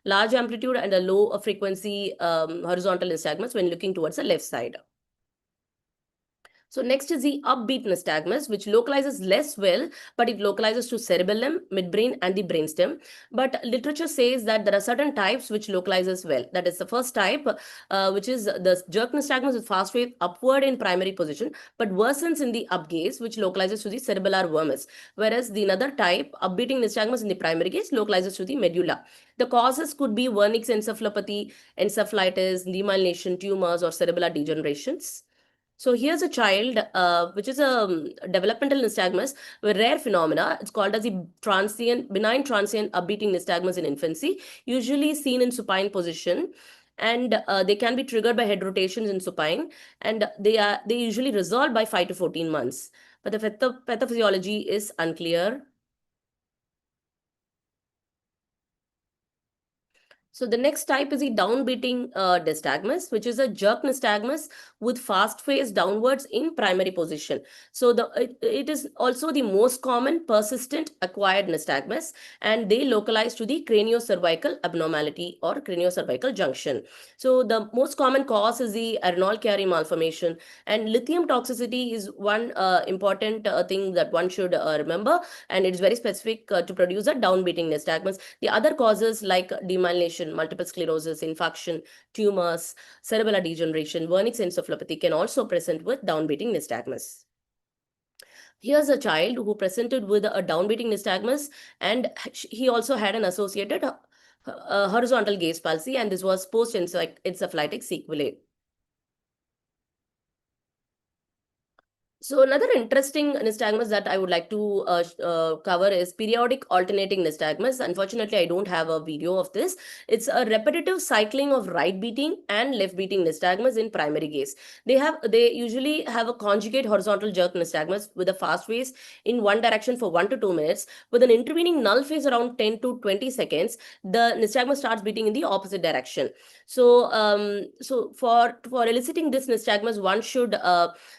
and a low frequency horizontal nystagmus when looking towards the left side. So next is the upbeat nystagmus, which localizes less well, but it localizes to cerebellum, midbrain, and the brainstem. But literature says that there are certain types which localizes well. That is the first type, which is the jerk nystagmus with fast wave upward in primary position, but worsens in the up gaze, which localizes to the cerebellar vermis. Whereas the another type, upbeating nystagmus in the primary gaze, localizes to the medulla. The causes could be Wernicke's encephalopathy, encephalitis, demyelination, tumors, or cerebellar degenerations. So here's a child, which is a developmental nystagmus, a rare phenomena. It's called as the benign transient upbeating nystagmus in infancy, usually seen in supine position. And they can be triggered by head rotations in supine, and they usually resolve by 5 to 14 months. But the pathophysiology is unclear. So the next type is the downbeating nystagmus, which is a jerk nystagmus with fast phase downwards in primary position. So it is also the most common persistent acquired nystagmus, and they localize to the craniocervical abnormality or craniocervical junction. So the most common cause is the Arnold-Chiari malformation, and lithium toxicity is one important thing that one should remember, and it is very specific to produce a downbeating nystagmus. The other causes like demyelination, multiple sclerosis, infarction, tumors, cerebellar degeneration, Wernicke's encephalopathy can also present with downbeating nystagmus. Here's a child who presented with a downbeating nystagmus, and he also had an associated horizontal gaze palsy, and this was post-encephalitic sequelae. So another interesting nystagmus that I would like to cover is periodic alternating nystagmus. Unfortunately, I don't have a video of this. It's a repetitive cycling of right beating and left beating nystagmus in primary gaze. They usually have a conjugate horizontal jerk nystagmus with a fast phase in one direction for 1 to 2 minutes, with an intervening null phase around 10 to 20 seconds. The nystagmus starts beating in the opposite direction. So, for eliciting this nystagmus, one should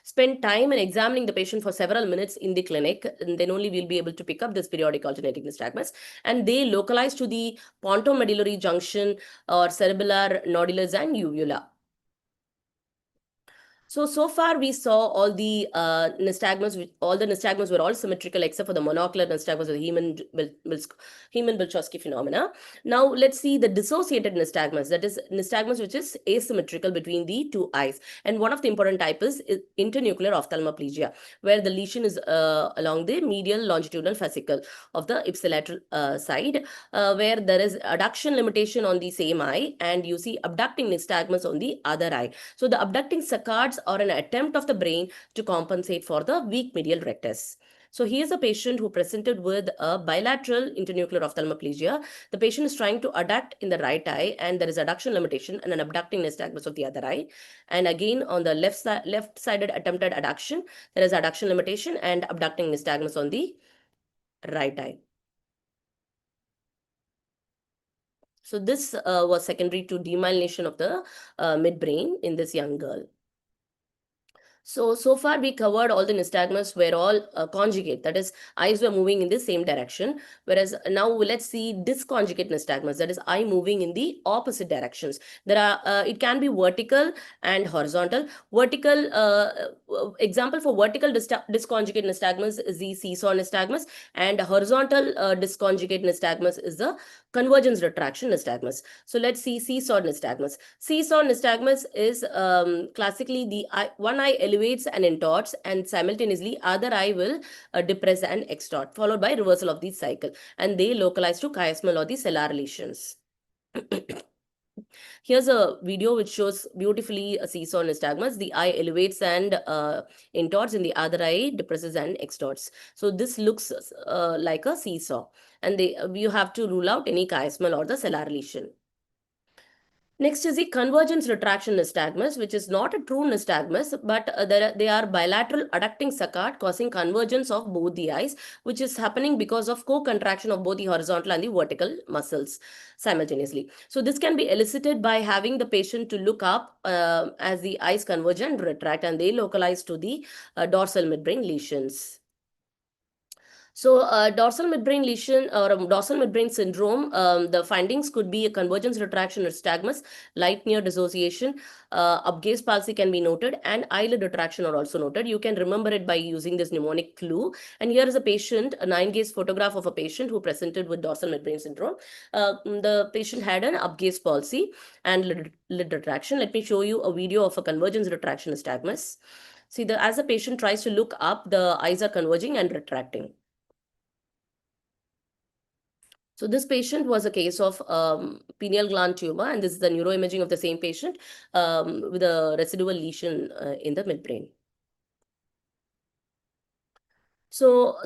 spend time in examining the patient for several minutes in the clinic, and then only we'll be able to pick up this periodic alternating nystagmus. And they localize to the pontomedullary junction or cerebellar nodulus and uvula. So far we saw all the nystagmus. All the nystagmus were all symmetrical except for the monocular nystagmus of the Heman-Bilchowski phenomena. Now let's see the dissociated nystagmus. That is nystagmus which is asymmetrical between the two eyes. And one of the important types is internuclear ophthalmoplegia, where the lesion is along the medial longitudinal fascicle of the ipsilateral side, where there is adduction limitation on the same eye, and you see abducting nystagmus on the other eye. So the abducting saccades are an attempt of the brain to compensate for the weak medial rectus. So here's a patient who presented with a bilateral internuclear ophthalmoplegia. The patient is trying to adduct in the right eye, and there is adduction limitation and an abducting nystagmus of the other eye. And again, on the left-sided attempted adduction, there is adduction limitation and abducting nystagmus on the right eye. So this was secondary to demyelination of the midbrain in this young girl. So far we covered all the nystagmus were all conjugate, that is eyes were moving in the same direction, whereas now let's see disconjugate nystagmus, that is eye moving in the opposite directions. There are it can be vertical and horizontal. Vertical example for vertical disconjugate nystagmus is the seesaw nystagmus, and horizontal disconjugate nystagmus is the convergence retraction nystagmus. So let's see seesaw nystagmus. Seesaw nystagmus is classically the one eye elevates and intorts, and simultaneously other eye will depress and extort, followed by reversal of the cycle, and they localize to chiasmal or the cellular lesions. Here's a video which shows beautifully a seesaw nystagmus. The eye elevates and intorts, and the other eye depresses and extorts. So this looks like a seesaw, and you have to rule out any chiasmal or the cellular lesion. Next is the convergence retraction nystagmus, which is not a true nystagmus, but they are bilateral adducting saccade causing convergence of both the eyes, which is happening because of co-contraction of both the horizontal and the vertical muscles simultaneously. So this can be elicited by having the patient to look up as the eyes converge and retract, and they localize to the dorsal midbrain lesions. So dorsal midbrain lesion or dorsal midbrain syndrome, the findings could be a convergence retraction nystagmus, light near dissociation, upgaze palsy can be noted, and eyelid retraction are also noted. You can remember it by using this mnemonic clue. And here is a patient, a 9-gaze photograph of a patient who presented with dorsal midbrain syndrome. The patient had an upgaze palsy and lid retraction. Let me show you a video of a convergence retraction nystagmus. See, as the patient tries to look up, the eyes are converging and retracting. So this patient was a case of pineal gland tumor, and this is the neuroimaging of the same patient with a residual lesion in the midbrain. So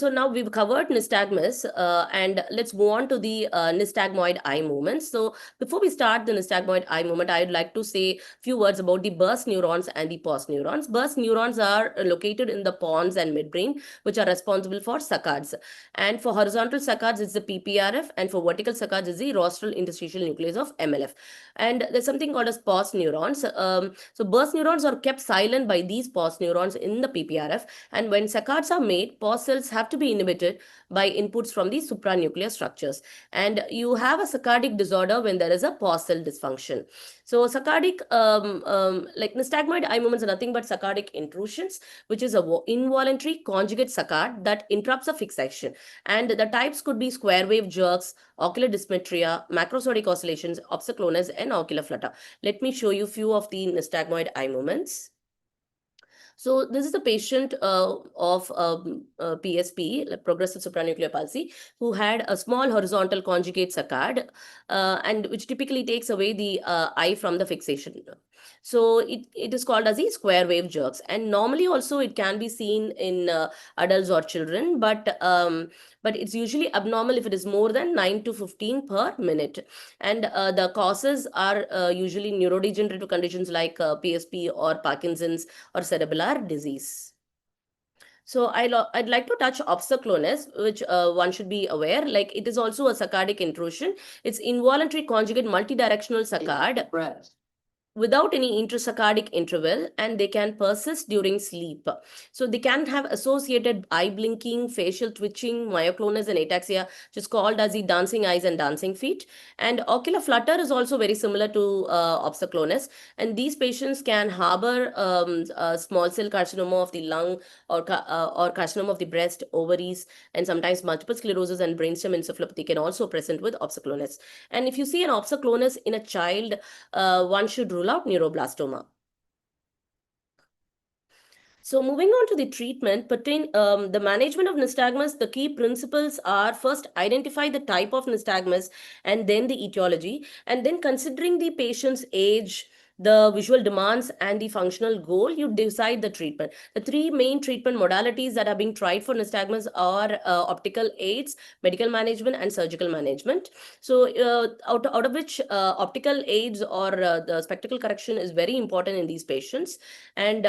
now we've covered nystagmus, and let's move on to the nystagmoid eye movement. So before we start the nystagmoid eye movement, I'd like to say a few words about the burst neurons and the pons neurons. Burst neurons are located in the pons and midbrain, which are responsible for saccades. And for horizontal saccades, it's the PPRF, and for vertical saccades, it's the rostral interstitial nucleus of MLF. And there's something called as pons neurons. So burst neurons are kept silent by these pons neurons in the PPRF, and when saccades are made, pons cells have to be inhibited by inputs from the supranuclear structures. And you have a saccadic disorder when there is a pons cell dysfunction. So saccadic, like nystagmoid eye movements are nothing but saccadic intrusions, which is a involuntary conjugate saccade that interrupts a fixation. And the types could be square wave jerks, ocular dysmetria, macrosodic oscillations, opsoclonus, and ocular flutter. Let me show you a few of the nystagmoid eye movements. So this is a patient of PSP, progressive supranuclear palsy, who had a small horizontal conjugate saccade, and which typically takes away the eye from the fixation. So it is called as the square wave jerks, and normally also it can be seen in adults or children, but it's usually abnormal if it is more than 9 to 15 per minute. And the causes are usually neurodegenerative conditions like PSP or Parkinson's or cerebellar disease. So I'd like to touch opsoclonus, which one should be aware. Like, it is also a saccadic intrusion. It's involuntary conjugate multidirectional saccade without any intrasaccadic interval, and they can persist during sleep. So they can have associated eye blinking, facial twitching, myoclonus, and ataxia, which is called as the dancing eyes and dancing feet. And ocular flutter is also very similar to opsoclonus, and these patients can harbor small cell carcinoma of the lung or carcinoma of the breast, ovaries, and sometimes multiple sclerosis and brainstem encephalopathy can also present with opsoclonus. And if you see an opsoclonus in a child, one should rule out neuroblastoma. So moving on to the treatment, the management of nystagmus, the key principles are: first, identify the type of nystagmus and then the etiology, and then considering the patient's age, the visual demands, and the functional goal, you decide the treatment. The three main treatment modalities that are being tried for nystagmus are optical aids, medical management, and surgical management. So out of which optical aids or the spectacle correction is very important in these patients. And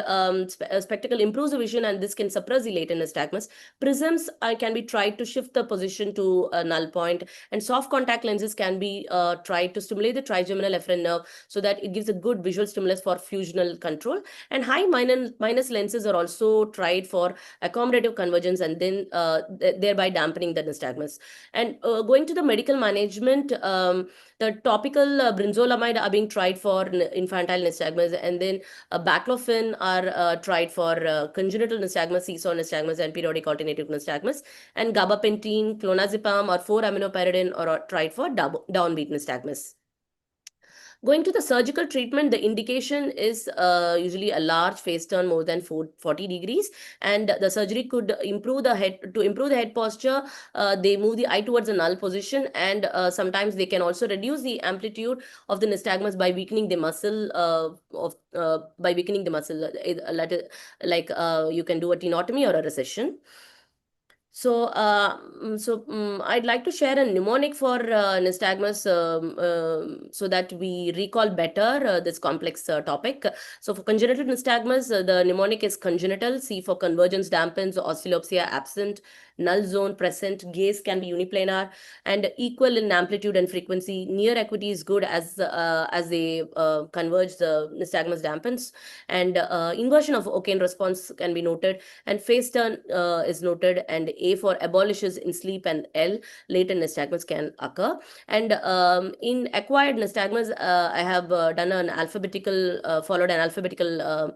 spectacle improves the vision, and this can suppress the latent nystagmus. Prisms can be tried to shift the position to a null point, and soft contact lenses can be tried to stimulate the trigeminal efferent nerve so that it gives a good visual stimulus for fusional control. And high minus lenses are also tried for accommodative convergence, and then thereby dampening the nystagmus. And going to the medical management, the topical brinzolamide are being tried for infantile nystagmus, and then baclofen are tried for congenital nystagmus, seesaw nystagmus, and periodic alternative nystagmus, and gabapentin, clonazepam, or 4-aminopyridine are tried for downbeat nystagmus. Going to the surgical treatment, the indication is usually a large face turn more than 40 degrees, and the surgery could improve the head. To improve the head posture, they move the eye towards a null position, and sometimes they can also reduce the amplitude of the nystagmus by weakening the muscle like you can do a tenotomy or a recession. So, I'd like to share a mnemonic for nystagmus so that we recall better this complex topic. So, for congenital nystagmus, the mnemonic is congenital. C for convergence dampens, oscillopsia absent, null zone present, gaze can be uniplanar, and equal in amplitude and frequency. Near acuity is good as they converge, the nystagmus dampens, and inversion of Ocane response can be noted, and face turn is noted, and A for abolishes in sleep, and L latent nystagmus can occur. And in acquired nystagmus, I have done an alphabetical followed an alphabetical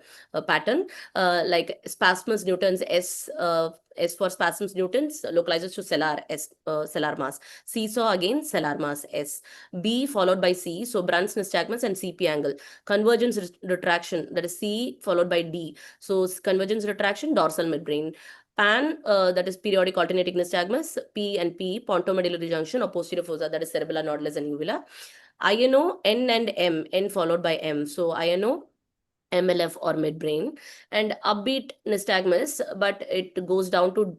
pattern like spasmus newtons. S for spasms newtons localizes to cellar, S cellar mass. Seesaw again cellar mass, S. B followed by C, so Brunt's nystagmus and CP angle. Convergence retraction, that is C followed by D, so convergence retraction dorsal midbrain. PAN, that is periodic alternating nystagmus. P and P, pontomedullary junction or posterior fossa, that is cerebellar, nodulus, and uvula. INO, N and M, N followed by M, so INO, MLF or midbrain. And upbeat nystagmus, but it goes down to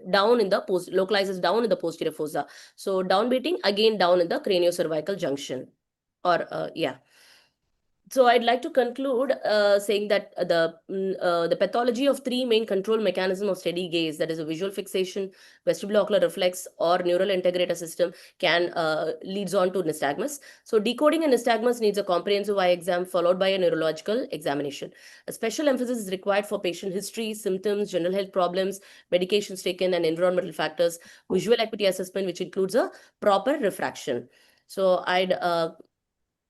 down in the localizes down in the posterior fossa. So downbeating again down in the craniocervical junction, or yeah. So I'd like to conclude saying that the pathology of three main control mechanisms of steady gaze, that is a visual fixation, vestibulo-ocular reflex, or neural integrator system, can leads on to nystagmus. So decoding a nystagmus needs a comprehensive eye exam followed by a neurological examination. A special emphasis is required for patient history, symptoms, general health problems, medications taken, and environmental factors. Visual acuity assessment, which includes a proper refraction. So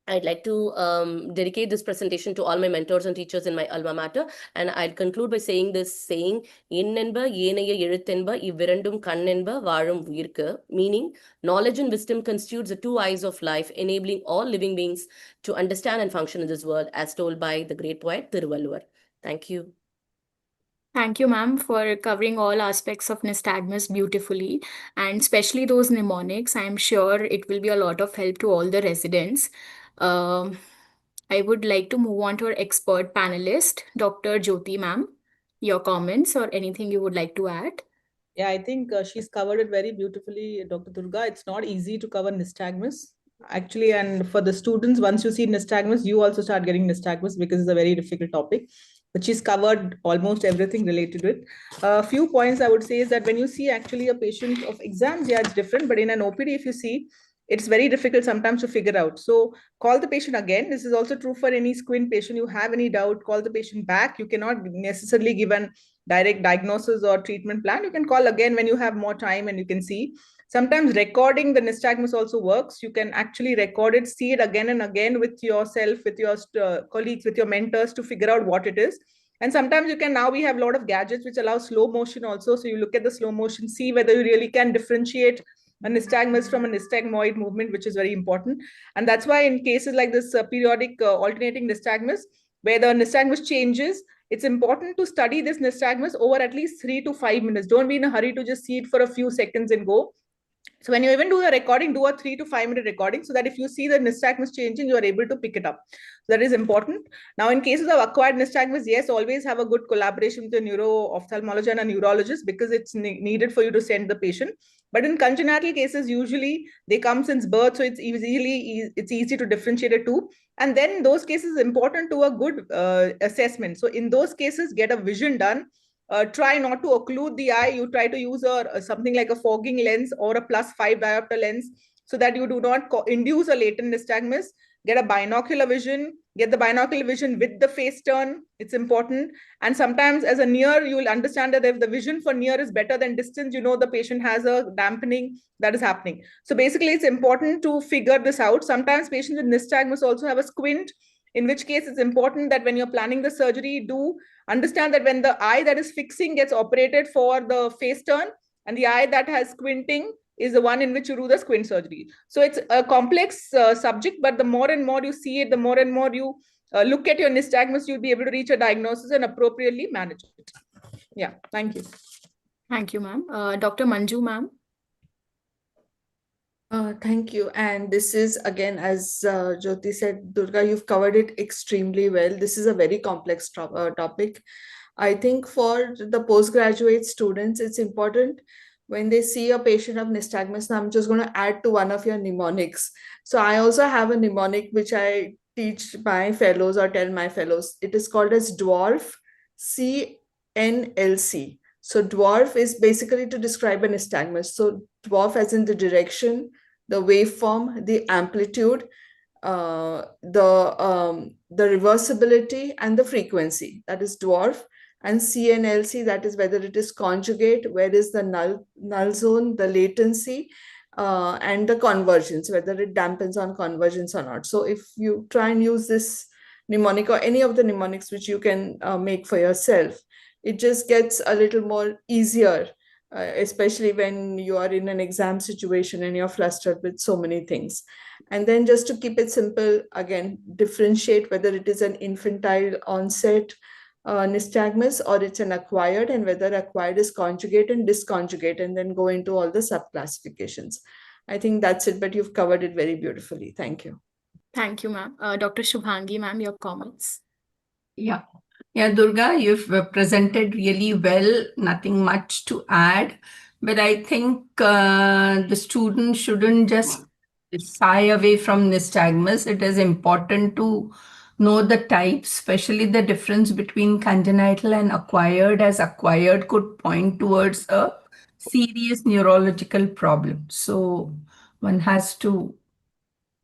I'd like to dedicate this presentation to all my mentors and teachers in my alma mater. And I'll conclude by saying this saying, Innenba, Yenaya Erithenba, Ivirandum Kannenba, Varum Virka, meaning knowledge and wisdom constitutes the two eyes of life, enabling all living beings to understand and function in this world, as told by the great poet Thiruvalluvar. Thank you. Thank you, ma'am, for covering all aspects of nystagmus beautifully, and especially those mnemonics. I'm sure it will be a lot of help to all the residents. I would like to move on to our expert panelist, Dr. Jyoti, ma'am. Your comments or anything you would like to add? Yeah, I think she's covered it very beautifully, Dr. Durga. It's not easy to cover nystagmus, actually. And for the students, once you see nystagmus, you also start getting nystagmus because it's a very difficult topic. But she's covered almost everything related to it. A few points I would say is that when you see actually a patient of exams, yeah, it's different. But in an OPD, if you see, it's very difficult sometimes to figure out. So call the patient again. This is also true for any squint patient. You have any doubt, call the patient back. You cannot necessarily give an direct diagnosis or treatment plan. You can call again when you have more time and you can see. Sometimes recording the nystagmus also works. You can actually record it, see it again and again with yourself, with your colleagues, with your mentors to figure out what it is. And sometimes you can, now we have a lot of gadgets which allow slow motion also. So you look at the slow motion, see whether you really can differentiate a nystagmus from a nystagmoid movement, which is very important. And that's why in cases like this periodic alternating nystagmus, where the nystagmus changes, it's important to study this nystagmus over at least 3 to 5 minutes. Don't be in a hurry to just see it for a few seconds and go. So when you even do a recording, do a 3 to 5 minute recording so that if you see the nystagmus changing, you are able to pick it up. So that is important. Now, in cases of acquired nystagmus, yes, always have a good collaboration with a neuro-ophthalmologist and a neurologist because it's needed for you to send the patient. But in congenital cases, usually they come since birth, so it's easy to differentiate the two. And then in those cases, important to a good assessment. So in those cases, get a vision done. Try not to occlude the eye. You try to use something like a fogging lens or a +5 diopter lens so that you do not induce a latent nystagmus. get a binocular vision, get the binocular vision with the face turn. It's important. And sometimes as a near, you will understand that if the vision for near is better than distance, you know the patient has a dampening that is happening. So basically, it's important to figure this out. Sometimes patients with nystagmus also have a squint, in which case it's important that when you're planning the surgery, do understand that when the eye that is fixing gets operated for the face turn, and the eye that has squinting is the one in which you do the squint surgery. So it's a complex subject, but the more and more you see it, the more and more you look at your nystagmus, you'll be able to reach a diagnosis and appropriately manage it. Yeah, thank you. Thank you, ma'am. Dr. Manju, ma'am. Thank you. And this is, again, as Jyoti said, Durga, you've covered it extremely well. This is a very complex topic. I think for the postgraduate students, it's important when they see a patient of nystagmus. Now I'm just going to add to one of your mnemonics. So I also have a mnemonic which I teach my fellows or tell my fellows. It is called as dwarf CNLC. So dwarf is basically to describe a nystagmus. So dwarf as in the direction, the waveform, the amplitude, the reversibility, and the frequency. That is dwarf. And CNLC, that is whether it is conjugate, where is the null zone, the latency, and the convergence, whether it dampens on convergence or not. So if you try and use this mnemonic or any of the mnemonics which you can make for yourself, it just gets a little more easier, especially when you are in an exam situation and you're flustered with so many things. And then just to keep it simple, again, differentiate whether it is an infantile onset nystagmus or it's an acquired, and whether acquired is conjugate and disconjugate, and then go into all the subclassifications. I think that's it, but you've covered it very beautifully. Thank you. Thank you, ma'am. Dr. Shubhangi, ma'am, your comments. Yeah. Yeah, Durga, you've presented really well, nothing much to add. But I think the student shouldn't just shy away from nystagmus. It is important to know the types, especially the difference between congenital and acquired, as acquired could point towards a serious neurological problem. So one has to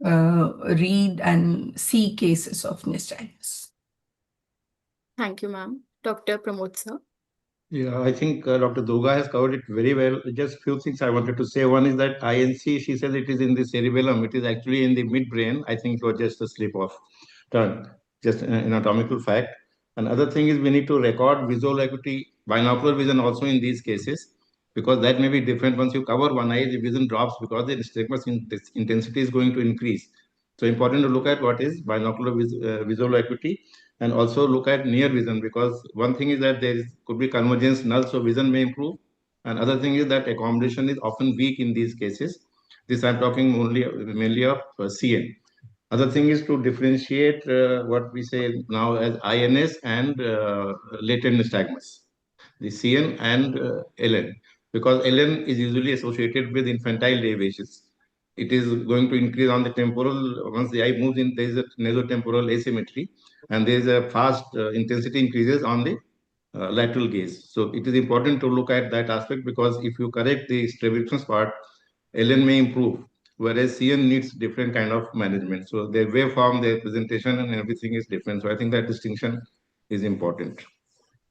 read and see cases of nystagmus. Thank you, ma'am. Dr. Pramod sir. Yeah, I think Dr. Durga has covered it very well. Just few things I wanted to say. One is that INC, she says it is in the cerebellum. It is actually in the midbrain. I think it was just a slip of tongue, just an anatomical fact. Another thing is we need to record visual acuity, binocular vision also in these cases, because that may be different. Once you cover one eye, the vision drops because the nystagmus intensity is going to increase. So important to look at what is binocular visual acuity, and also look at near vision, because one thing is that could be convergence null, so vision may improve. And other thing is that accommodation is often weak in these cases. This I'm talking mainly of CN. Other thing is to differentiate what we say now as INS and latent nystagmus, the CN and LN, because LN is usually associated with infantile deviations. It is going to increase on the temporal. Once the eye moves in, there is a nasotemporal asymmetry, and there is a fast intensity increases on the lateral gaze. So it is important to look at that aspect, because if you correct the strabismus part, LN may improve, whereas CN needs different kind of management. So their waveform, their presentation, and everything is different. So I think that distinction is important.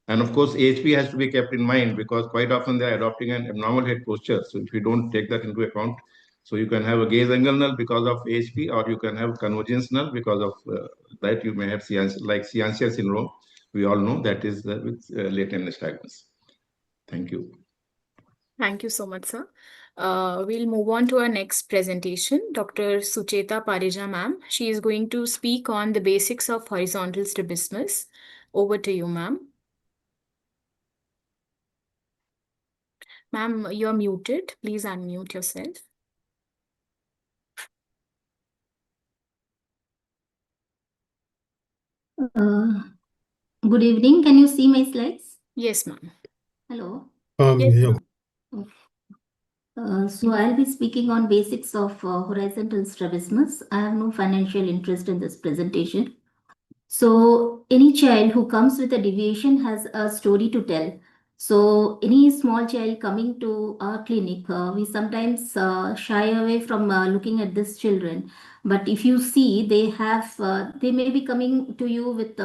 And of course, AHP has to be kept in mind, because quite often they are adopting an abnormal head posture. So if you don't take that into account, so you can have a gaze angle null because of AHP, or you can have convergence null because of that. You may have Seansier syndrome. We all know that is with latent nystagmus. Thank you. Thank you so much, sir. We'll move on to our next presentation. Dr. Sucheta Parija, ma'am. She is going to speak on the basics of horizontal strabismus. Over to you, ma'am. Ma'am, you're muted. Please unmute yourself. Good evening. Can you see my slides? Yes, ma'am. Hello. Yes, Yeah. ma'am. So I'll be speaking on basics of horizontal strabismus. I have no financial interest in this presentation. So any child who comes with a deviation has a story to tell. So any small child coming to our clinic, we sometimes shy away from looking at these children But if you see, they may be coming to you with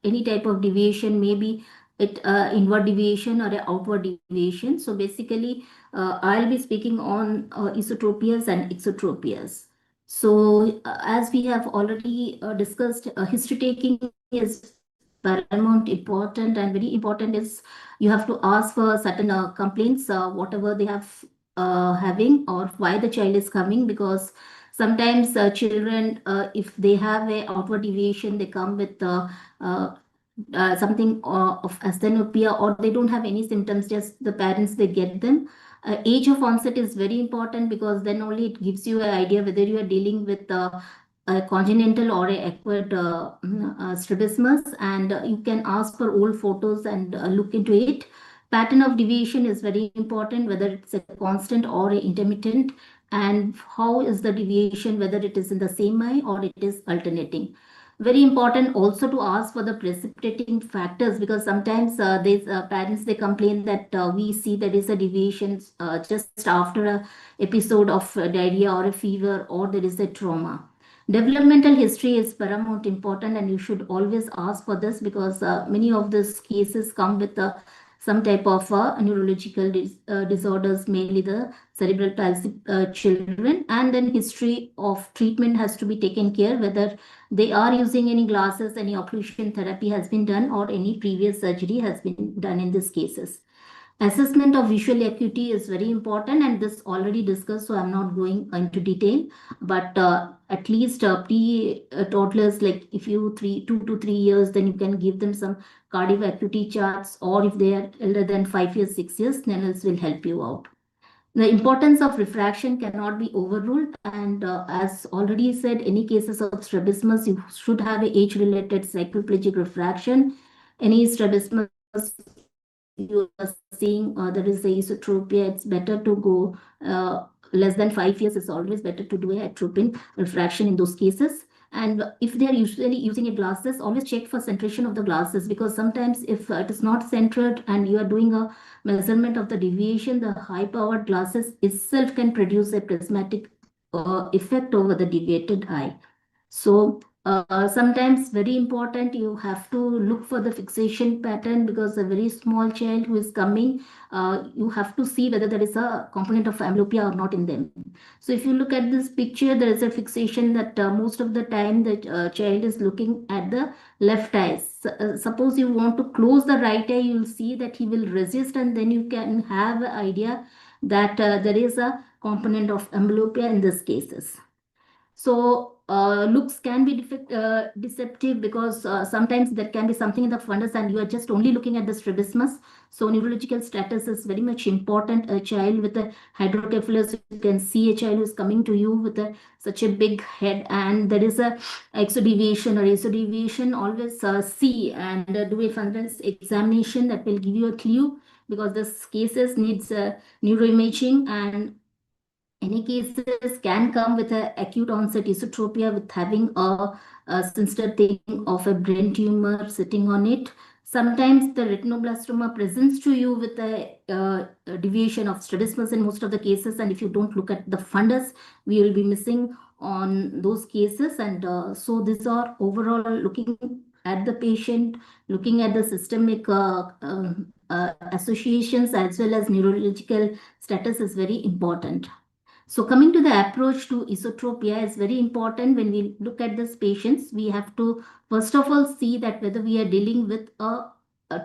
any type of deviation, maybe it inward deviation or a outward deviation. So basically, I'll be speaking on isotropias and exotropias. So as we have already discussed, history taking is paramount important, and very important is you have to ask for certain complaints, whatever they have having, or why the child is coming, because sometimes children, if they have a outward deviation, they come with uh, something of asthenopia, or they don't have any symptoms, just the parents they get them. Age of onset is very important, because then only it gives you an idea whether you are dealing with a congenital or a acquired strabismus, and you can ask for old photos and look into it. Pattern of deviation is very important, whether it's a constant or a intermittent, and how is the deviation, whether it is in the same eye or it is alternating. Very important also to ask for the precipitating factors, because sometimes these parents, they complain that we see there is a deviation just after a episode of diarrhea or a fever, or there is a trauma. Developmental history is paramount important, and you should always ask for this, because many of these cases come with some type of neurological disorders, mainly the cerebral palsy children, and then history of treatment has to be taken care, whether they are using any glasses, any occlusion therapy has been done, or any previous surgery has been done in these cases. Assessment of visual acuity is very important, and this already discussed, so I'm not going into detail. But at least pre-toddlers, like if you 2 to 3 years, then you can give them some cardio acuity charts, or if they are elder than 5 years, 6 years, then this will help you out. The importance of refraction cannot be overruled, and as already said, any cases of strabismus, you should have a age-related cycloplegic refraction. Any strabismus you are seeing there is a esotropia, it's better to go less than 5 years. It's always better to do a atropine refraction in those cases. And if they are usually using a glasses, always check for centration of the glasses, because sometimes if it is not centered and you are doing a measurement of the deviation, the high powered glasses itself can produce a prismatic effect over the deviated eye. So sometimes very important, you have to look for the fixation pattern, because a very small child who is coming, you have to see whether there is a component of amblyopia or not in them. So if you look at this picture, there is a fixation that most of the time the child is looking at the left eye. Suppose you want to close the right eye, you'll see that he will resist, and then you can have an idea that there is a component of amblyopia in these cases. So looks can be deceptive, because sometimes there can be something in the fundus and you are just only looking at the strabismus. So neurological status is very much important. A child with a hydrocephalus, you can see a child who is coming to you with such a big head, and there is a exodeviation or esоdeviation. Always see and do a fundus examination, that will give you a clue, because this cases needs neuroimaging, and any cases can come with an acute onset esotropia with having a sinister thing of a brain tumor sitting on it. Sometimes the retinoblastoma presents to you with a deviation of strabismus in most of the cases, and if you don't look at the fundus, we will be missing on those cases. And so these are overall looking at the patient, looking at the systemic associations as well as neurological status is very important. So coming to the approach to esotropia is very important. When we look at these patients, we have to first of all see that whether we are dealing with a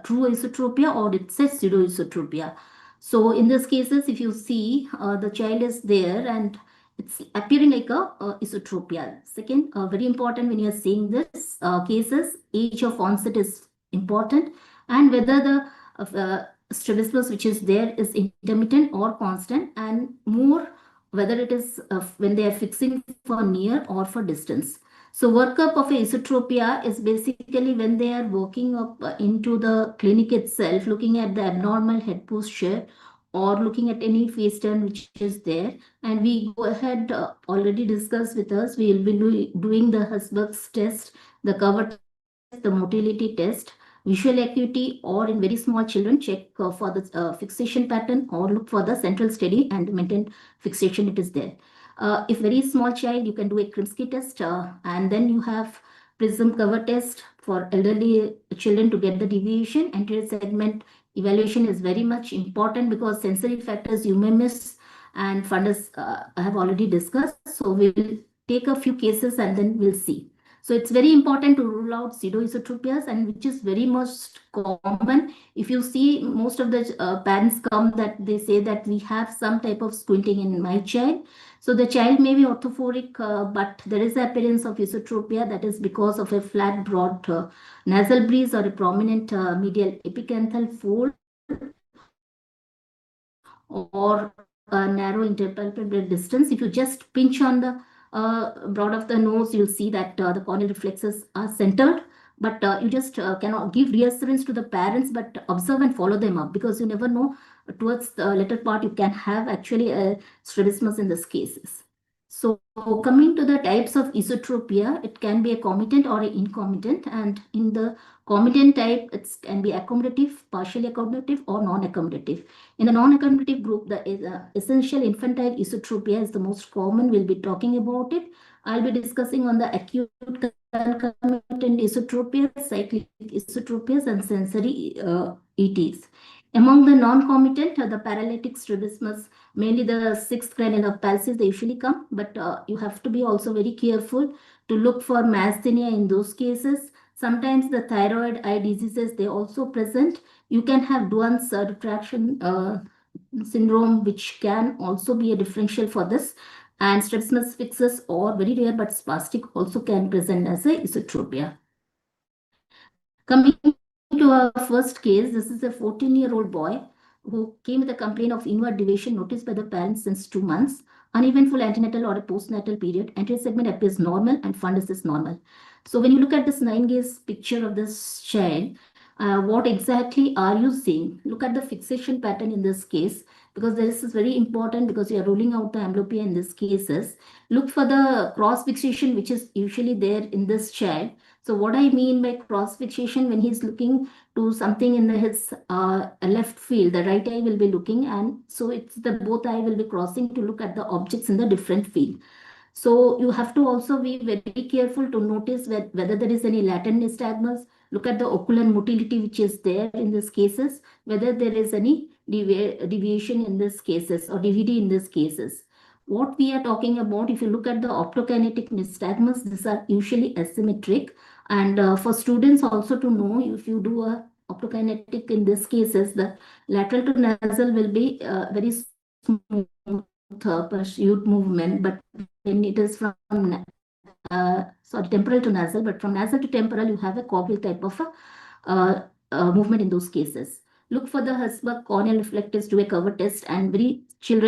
true esotropia or it's a pseudo-esotropia. So in these cases, if you see the child is there and it's appearing like a esotropia. Second, very important when you are seeing this cases, age of onset is important, and whether the strabismus which is there is intermittent or constant, and more whether it is when they are fixing for near or for distance. So workup of esotropia is basically when they are walking up into the clinic itself, looking at the abnormal head posture or looking at any face turn which is there. And we go ahead, already discussed with us, we will be doing the Husberg's test, the cover test, the motility test, visual acuity, or in very small children, check for the fixation pattern or look for the central steady and maintain fixation, it is there. If very small child, you can do a Krimsky test, and then you have prism cover test for elderly children to get the deviation. Anterior segment evaluation is very much important because sensory factors you may miss, and fundus I have already discussed. So we'll take a few cases and then we'll see. So it's very important to rule out pseudoisotropias, and which is very most common. If you see, most of the parents come that they say that we have some type of squinting in my child. So the child may be orthophoric, but there is appearance of esotropia that is because of a flat, broad nasal breeze or a prominent medial epicanthal fold or a narrow interpalpebral distance. If you just pinch on the broad of the nose, you'll see that the corneal reflexes are centered. But you just cannot give reassurance to the parents, but observe and follow them up, because you never know, towards the later part you can have actually a strabismus in these cases. So coming to the types of esotropia, it can be a comitant or an incomitant, and in the comitant type, it can be accommodative, partially accommodative, or non-accommodative. In the non-accommodative group, the essential infantile esotropia is the most common. We'll be talking about it. I'll be discussing on the acute concomitant esotropia, cyclic esotropias, and sensory ETs. Among the non-comitant, the paralytic strabismus, mainly the sixth cranial of palsies, they usually come, but you have to be also very careful to look for myasthenia in those cases. Sometimes the thyroid eye diseases, they also present. You can have Duane's retraction syndrome, which can also be a differential for this. And strabismus fixus, or very rare but spastic, also can present as a esotropia. Coming to our first case, this is a 14-year-old boy who came with a complaint of inward deviation noticed by the parents since 2 months. Uneventful antenatal or a postnatal period. Anterior segment appears normal and fundus is normal. So when you look at this 9-gaze picture of this child, what exactly are you seeing? Look at the fixation pattern in this case, because this is very important, because you are ruling out the amblyopia in these cases. Look for the cross fixation, which is usually there in this child. So what I mean by cross fixation, when he's looking to something in his left field, the right eye will be looking, and so it's the both eye will be crossing to look at the objects in the different field. So you have to also be very careful to notice whether there is any latent nystagmus. Look at the ocular motility which is there in these cases, whether there is any deviation in these cases or DVD in these cases. What we are talking about, if you look at the optokinetic nystagmus, these are usually asymmetric. And for students also to know, if you do a optokinetic in these cases, the lateral to nasal will be very smooth pursuit movement, but when it is from temporal to nasal, but from nasal to temporal, you have a cogwheel type of movement in those cases. Look for the Herzberg corneal reflectors, do a cover test, and very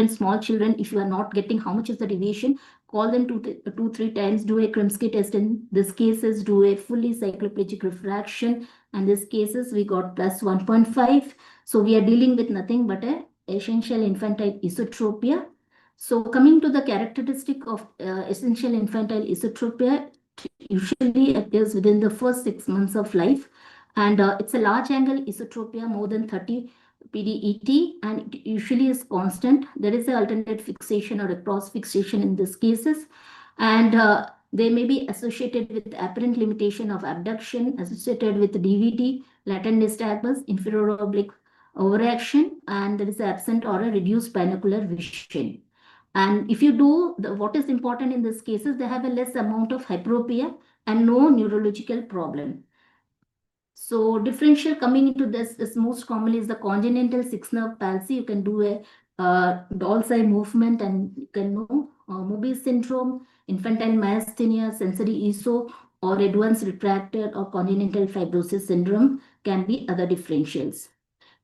small children, if you are not getting how much is the deviation, call them 2-3 times, do a Krimsky test. In this cases, do a fully cycloplegic refraction, and these cases we got plus 1.5. So we are dealing with nothing but a essential infantile esotropia. So coming to the characteristic of essential infantile esotropia, usually appears within the first 6 months of life, and it's a large angle esotropia more than 30 PDET, and it usually is constant. There is an alternate fixation or a cross fixation in these cases, and they may be associated with apparent limitation of abduction, associated with DVD, latent nystagmus, inferior oblique overaction, and there is absent or a reduced binocular vision. And if you do, what is important in these cases, they have a less amount of hyperopia and no neurological problem. So differential coming into this most commonly is the congenital sixth nerve palsy. You can do a doll's eye movement, and you can know Mobius syndrome, infantile myasthenia, sensory ESO, or advanced retracted or congenital fibrosis syndrome can be other differentials.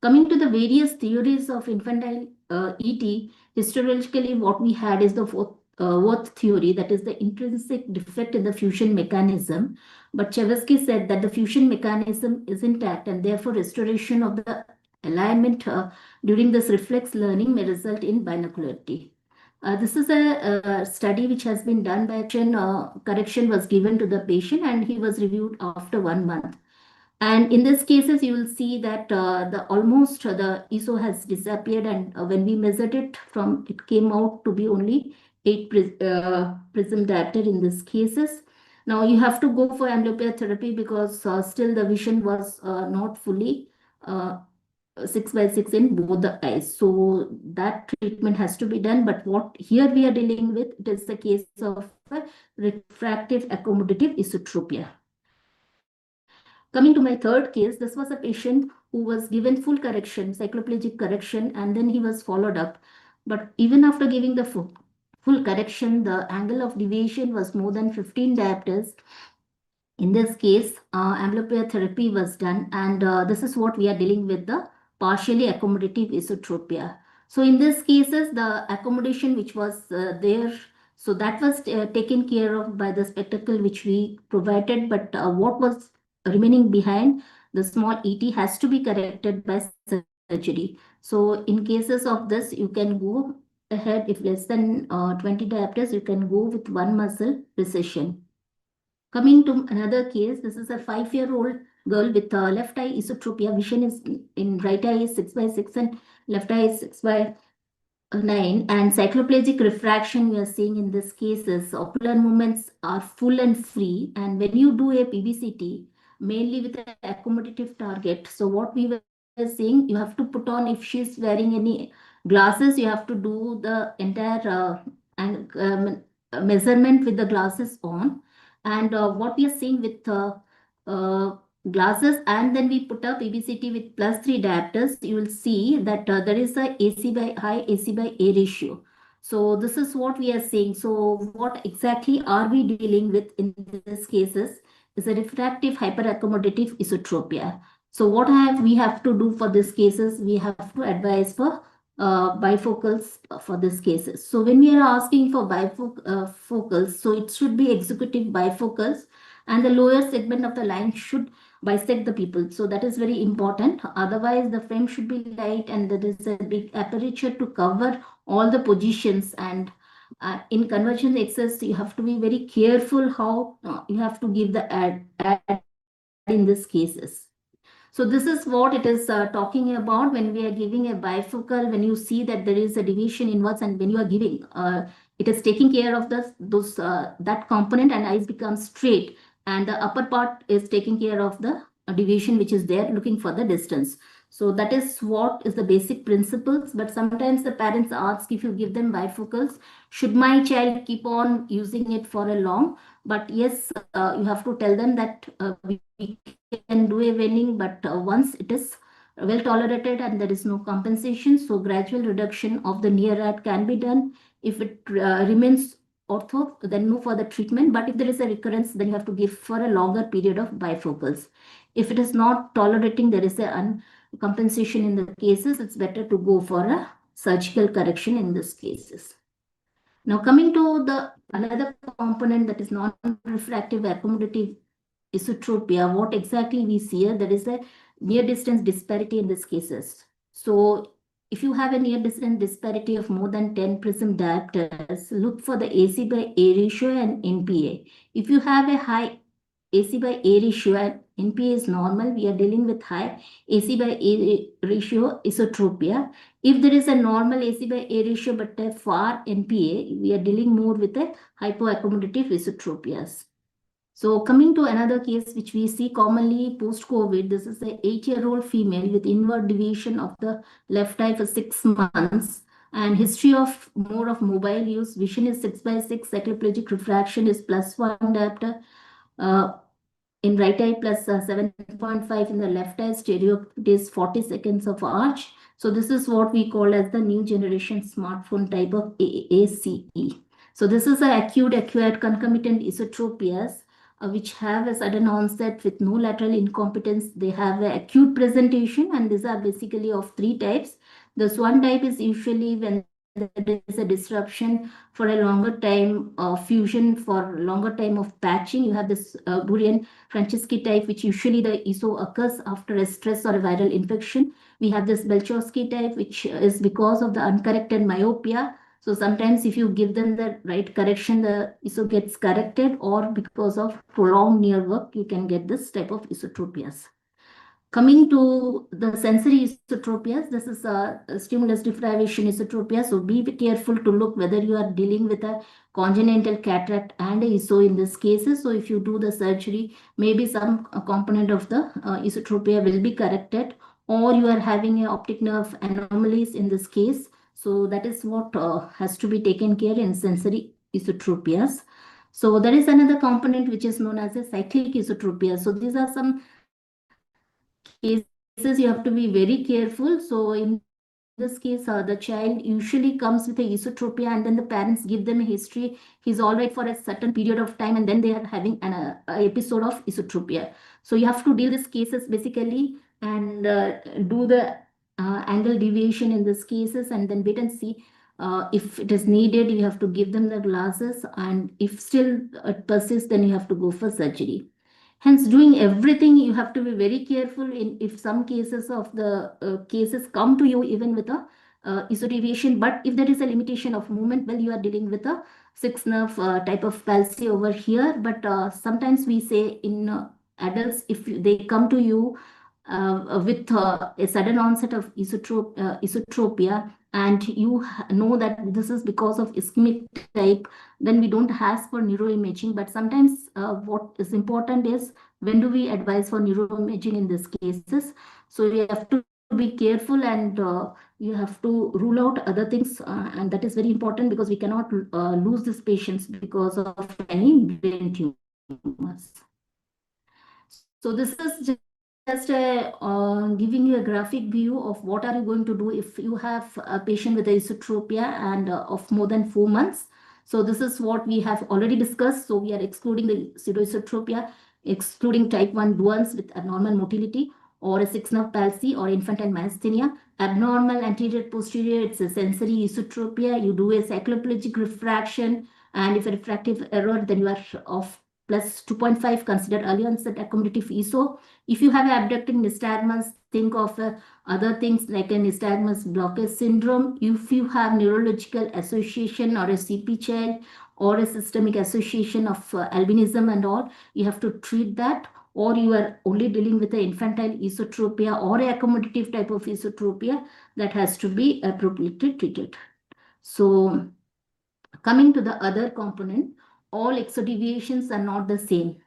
Coming to the various theories of infantile ET, historically what we had is the Worth theory, that is the intrinsic defect in the fusion mechanism. But Chevesky said that the fusion mechanism is intact, and therefore restoration of the alignment during this reflex learning may result in binocularity. This is a study which has been done by correction was given to the patient, and he was reviewed after 1 month. And in these cases, you will see that the ESO has disappeared, and when we measured it, it came out to be only prism diopter in these cases. Now you have to go for amblyopia therapy because still the vision was not fully 6 by 6 in both the eyes. So that treatment has to be done. But what here we are dealing with, it is the case of refractive accommodative esotropia. Coming to my third case, this was a patient who was given full correction, cycloplegic correction, and then he was followed up. But even after giving the full correction, the angle of deviation was more than 15 diopters. In this case, amblyopia therapy was done, and this is what we are dealing with, the partially accommodative esotropia. So in these cases, the accommodation which was there, so that was taken care of by the spectacle which we provided, but what was remaining behind, the small ET has to be corrected by surgery. So in cases of this, you can go ahead, if less than 20 diopters, you can go with one muscle recession. Coming to another case, this is a 5-year-old girl with left eye esotropia. Vision is in right eye is 6 by 6 and left eye is 6 by 9. And cycloplegic refraction we are seeing in this cases, ocular movements are full and free. And when you do a PBCT, mainly with an accommodative target, so what we were saying, you have to put on, if she's wearing any glasses, you have to do the entire measurement with the glasses on. And what we are seeing with glasses, and then we put up PBCT with +3 diopters, you will see that there is a high AC by A ratio. So this is what we are saying. So what exactly are we dealing with in these cases is a refractive hyperaccommodative esotropia. So what we have to do for these cases, we have to advise for bifocals for these cases. So when we are asking for bifocals, so it should be executive bifocals, and the lower segment of the line should bisect the pupil. So that is very important. Otherwise, the frame should be light and there is a big aperture to cover all the positions. And in convergence excess, you have to be very careful how you have to give the ad in these cases. So this is what it is talking about when we are giving a bifocal, when you see that there is a deviation inwards, and when you are giving, it is taking care of that component, and eyes become straight, and the upper part is taking care of the deviation which is there, looking for the distance. So that is what is the basic principles. But sometimes the parents ask, if you give them bifocals, should my child keep on using it for a long? But yes, you have to tell them that we can do a waning, but once it is well tolerated and there is no compensation, so gradual reduction of the near rad can be done. If it remains ortho, then no further treatment. But if there is a recurrence, then you have to give for a longer period of bifocals. If it is not tolerating, there is a compensation in the cases, it's better to go for a surgical correction in these cases. Now coming to the another component, that is non-refractive accommodative esotropia, what exactly we see here, there is a near distance disparity in these cases. So if you have a near distance disparity of more than 10 prism diopters, look for the AC by A ratio and NPA. If you have a high AC by A ratio and NPA is normal, we are dealing with high AC by A ratio esotropia. If there is a normal AC by A ratio but a far NPA, we are dealing more with a hypoaccommodative esotropias. So coming to another case which we see commonly post-COVID, this is an 8-year-old female with inward deviation of the left eye for 6 months, and history of more of mobile use. Vision is 6 by 6, cycloplegic refraction is +1 diopter. In right eye plus 7.5 in the left eye, stereo is 40 seconds of arch. So this is what we call as the new generation smartphone type of AACE. So this is a acute acquired concomitant esotropias which have a sudden onset with no lateral incompetence. They have an acute presentation, and these are basically of 3 types. This one type is usually when there is a disruption for a longer time of fusion, for longer time of patching. You have this Burian-Franceschi type, which usually the ESO occurs after a stress or a viral infection. We have this Belchowski type, which is because of the uncorrected myopia. So sometimes if you give them the right correction, the ESO gets corrected, or because of prolonged near work, you can get this type of esotropias. Coming to the sensory isotropias, this is a stimulus deprivation isotropia. So be careful to look whether you are dealing with a congenital cataract and a ISO in this cases. So if you do the surgery, maybe some component of the isotropia will be corrected, or you are having a optic nerve anomalies in this case. So that is what has to be taken care in sensory isotropias. So there is another component which is known as a cyclic isotropia. So these are some cases you have to be very careful. So in this case, the child usually comes with a esotropia, and then the parents give them a history. He's all right for a certain period of time, and then they are having an episode of esotropia. So you have to deal these cases basically and do the angle deviation in these cases, and then wait and see. If it is needed, you have to give them the glasses, and if still it persists, then you have to go for surgery. Hence, doing everything, you have to be very careful in if some cases of the cases come to you even with a isodeviation. But if there is a limitation of movement, well, you are dealing with a sixth nerve type of palsy over here. But sometimes we say in adults, if they come to you with a sudden onset of esotropia, and you know that this is because of ischemic type, then we don't ask for neuroimaging. But sometimes what is important is, when do we advise for neuroimaging in these cases? So you have to be careful, and you have to rule out other things, and that is very important, because we cannot lose these patients because of any brain tumors. So this is just giving you a graphic view of what are you going to do if you have a patient with esotropia and of more than 4 months. So this is what we have already discussed. So we are excluding the pseudoesotropia, excluding type 1 duals with abnormal motility, or a sixth nerve palsy, or infantile myasthenia. Abnormal anterior posterior, it's a sensory esotropia. You do a cycloplegic refraction, and if a refractive error, then you are off plus 2.5, considered early onset accommodative ESO. If you have abducting nystagmus, think of other things like a nystagmus blockage syndrome. If you have neurological association, or a CP child, or a systemic association of albinism and all, you have to treat that. Or you are only dealing with the infantile esotropia or a accommodative type of esotropia, that has to be appropriately treated. So coming to the other component, all exodeviations are not the same.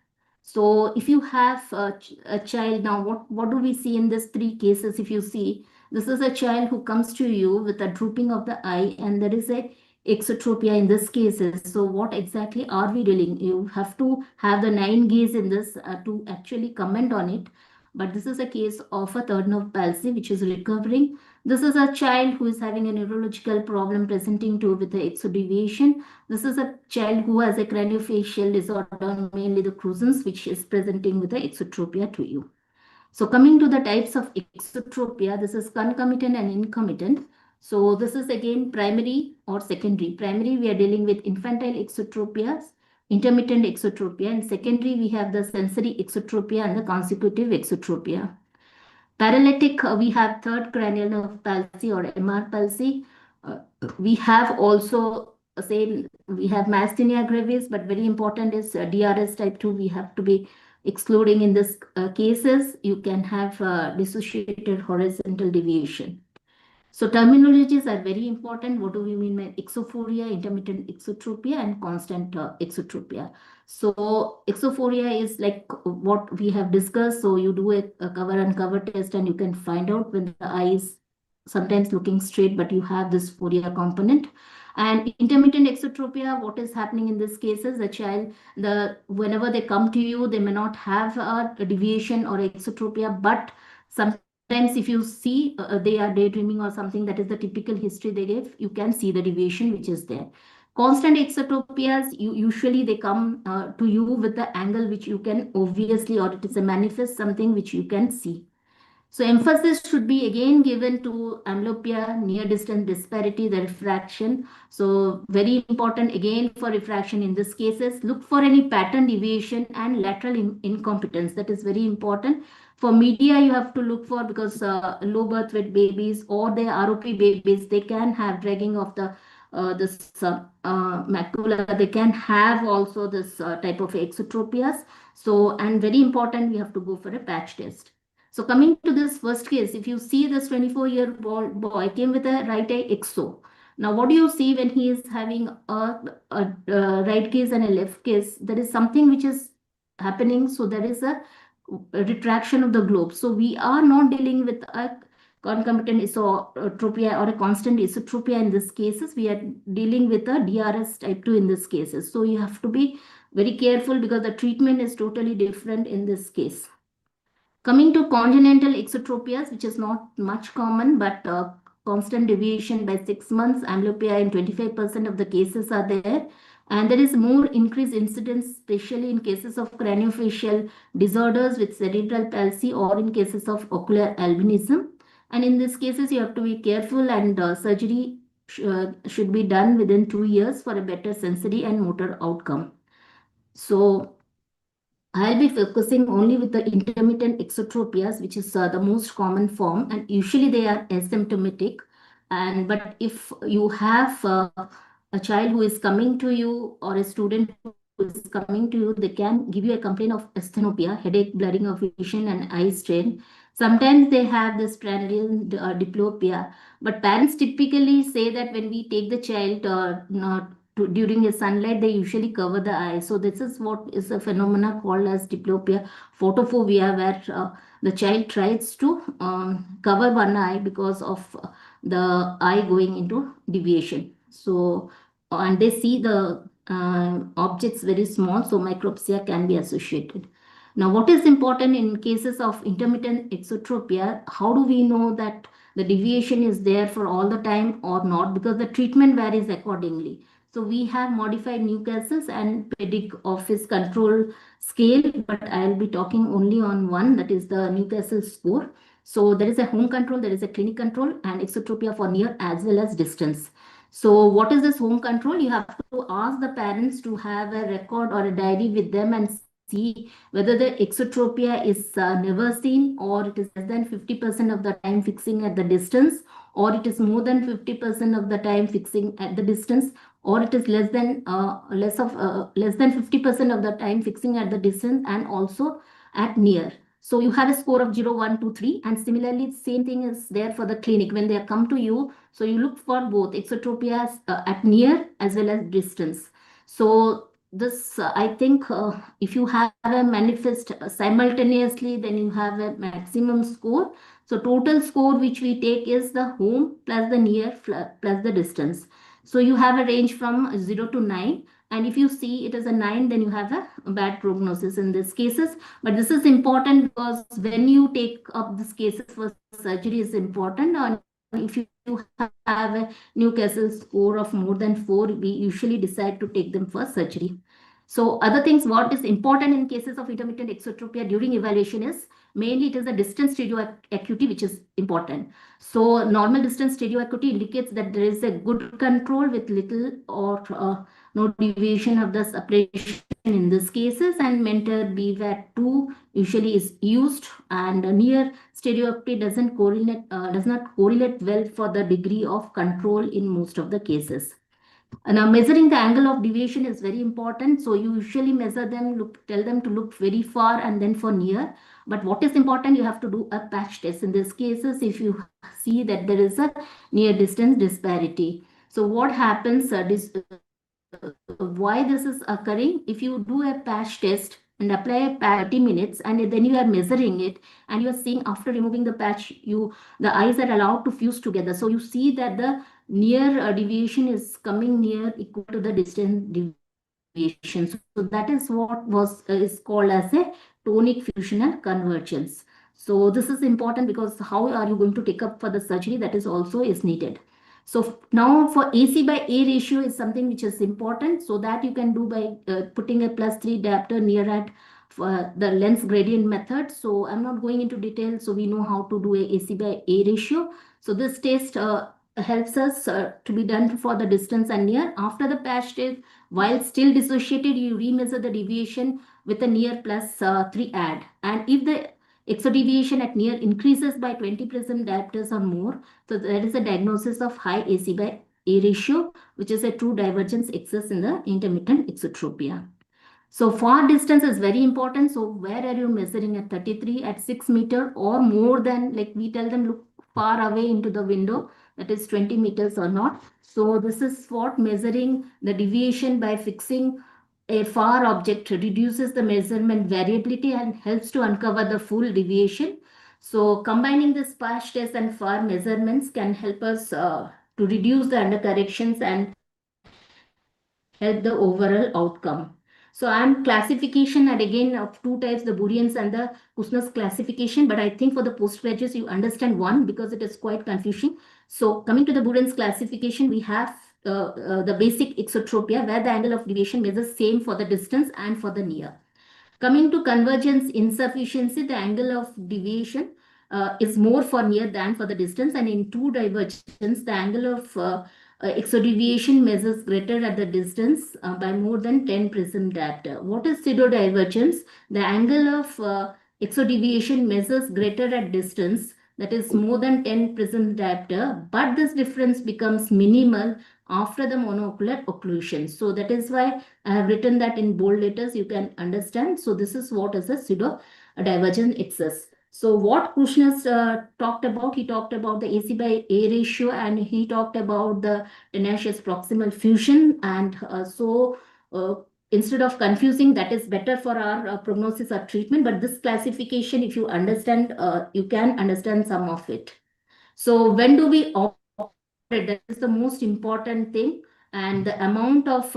So if you have a child, now what do we see in these 3 cases? If you see, this is a child who comes to you with a drooping of the eye, and there is a exotropia in this cases. So what exactly are we dealing? You have to have the 9 gaze in this to actually comment on it. But this is a case of a third nerve palsy which is recovering. This is a child who is having a neurological problem presenting to with the exodeviation. This is a child who has a craniofacial disorder, mainly the Cruzen's, which is presenting with the exotropia to you. So coming to the types of exotropia, this is concomitant and concomitant. So this is again primary or secondary. Primary, we are dealing with infantile exotropias, intermittent exotropia, and secondary, we have the sensory exotropia and the consecutive exotropia. Paralytic, we have third cranial nerve palsy or MR palsy. We have also same, we have myasthenia gravis, but very important is DRS type 2. We have to be excluding in this cases. You can have dissociated horizontal deviation. So terminologies are very important. What do we mean by exophoria, intermittent exotropia, and constant exotropia? So exophoria is like what we have discussed. So you do a cover and cover test, and you can find out when the eye is sometimes looking straight, but you have this phoria component. And intermittent exotropia, what is happening in this case is the child, whenever they come to you, they may not have a deviation or exotropia, but sometimes if you see they are daydreaming or something, that is the typical history they give, you can see the deviation which is there. Constant exotropias, usually they come to you with the angle which you can obviously, or it is a manifest something which you can see. So emphasis should be again given to amblyopia, near distance disparity, the refraction. So very important again for refraction in this cases. Look for any pattern deviation and lateral incompetence. That is very important. For media, you have to look for, because low birth weight babies or the ROP babies, they can have dragging of the this macula. They can have also this type of exotropias. So, and very important, we have to go for a patch test. So coming to this first case, if you see this 24-year-old boy came with a right eye exo. Now, what do you see when he is having a right case and a left case? There is something which is happening. So there is a retraction of the globe. So we are not dealing with a concomitant isotropia or a constant isotropia in this cases. We are dealing with a DRS type 2 in this cases. So you have to be very careful because the treatment is totally different in this case. Coming to congenital exotropias, which is not much common, but constant deviation by 6 months, amblyopia in 25% of the cases are there. And there is more increased incidence, especially in cases of craniofacial disorders with cerebral palsy or in cases of ocular albinism. And in these cases, you have to be careful, and surgery should be done within 2 years for a better sensory and motor outcome. So I'll be focusing only with the intermittent exotropias, which is the most common form, and usually they are asymptomatic. But if you have a child who is coming to you or a student who is coming to you, they can give you a complaint of asthenopia, headache, blurring of vision, and eye strain. Sometimes they have this perennial diplopia, but parents typically say that when we take the child during a sunlight, they usually cover the eye. So this is what is a phenomena called as diplopia photophobia, where the child tries to cover one eye because of the eye going into deviation. So, and they see the objects very small, so micropsia can be associated. Now, what is important in cases of intermittent exotropia, how do we know that the deviation is there for all the time or not? Because the treatment varies accordingly. So we have modified Newcastle's and pedic office control scale, but I'll be talking only on one, that is the Newcastle score. So there is a home control, there is a clinic control, and exotropia for near as well as distance. So what is this home control? You have to ask the parents to have a record or a diary with them and see whether the exotropia is never seen, or it is less than 50% of the time fixing at the distance, or it is more than 50% of the time fixing at the distance, or it is less than 50% of the time fixing at the distance and also at near. So you have a score of 0, 1, 2, 3, and similarly same thing is there for the clinic when they come to you. So you look for both exotropias at near as well as distance. So this I think if you have a manifest simultaneously, then you have a maximum score. So total score which we take is the home plus the near plus the distance. So you have a range from 0 to 9. And if you see it as a 9, then you have a bad prognosis in these cases. But this is important because when you take up these cases for surgery is important. And if you have a Newcastle score of more than 4, we usually decide to take them for surgery. So other things, what is important in cases of intermittent exotropia during evaluation is mainly it is the distance stereo acuity which is important. So normal distance stereo acuity indicates that there is a good control with little or no deviation of the separation in these cases, and mentor BVAT2 usually is used, and near stereo acuity does not correlate well for the degree of control in most of the cases. Now, measuring the angle of deviation is very important. So you usually measure them, tell them to look very far and then for near. But what is important, you have to do a patch test. In these cases, if you see that there is a near distance disparity. So what happens, why this is occurring? If you do a patch test and apply a 30 minutes and then you are measuring it and you are seeing after removing the patch, the eyes are allowed to fuse together. So you see that the near deviation is coming near equal to the distant deviation. So that is what is called as a tonic fusional convergence. So this is important because how are you going to take up for the surgery, that is also is needed. So now for AC by A ratio is something which is important, so that you can do by putting a +3 diopter near at the lens gradient method. So I'm not going into detail. So we know how to do a AC by A ratio. So this test helps us to be done for the distance and near. After the patch test, while still dissociated, you remeasure the deviation with a near +3 add. And if the exodeviation at near increases by 20 prism diopters or more, so there is a diagnosis of high AC by A ratio, which is a true divergence excess in the intermittent exotropia. So far distance is very important. So where are you measuring at 33, at 6 meter or more than, like we tell them, look far away into the window, that is 20 meters or not. So this is what measuring the deviation by fixing a far object reduces the measurement variability and helps to uncover the full deviation. So combining the sparse test and far measurements can help us to reduce the undercorrections and help the overall outcome. So I'm classification and again of two types, the Booleans and the Kushner's classification. But I think for the postgraduates, you understand one because it is quite confusing. So coming to the Boolean's classification, we have the basic exotropia where the angle of deviation measures same for the distance and for the near. Coming to convergence insufficiency, the angle of deviation is more for near than for the distance, and in true divergence, the angle of exodeviation measures greater at the distance by more than 10 prism diopter. What is pseudo-divergence? The angle of exodeviation measures greater at distance, that is more than 10 prism diopter, but this difference becomes minimal after the monocular occlusion. So that is why I have written that in bold letters, you can understand. So this is what is a pseudo divergent excess. So what Kushner talked about, he talked about the AC by A ratio and he talked about the tenacious proximal fusion. And instead of confusing, that is better for our prognosis or treatment. But this classification, if you understand, you can understand some of it. So when do we operate? That is the most important thing. And the amount of,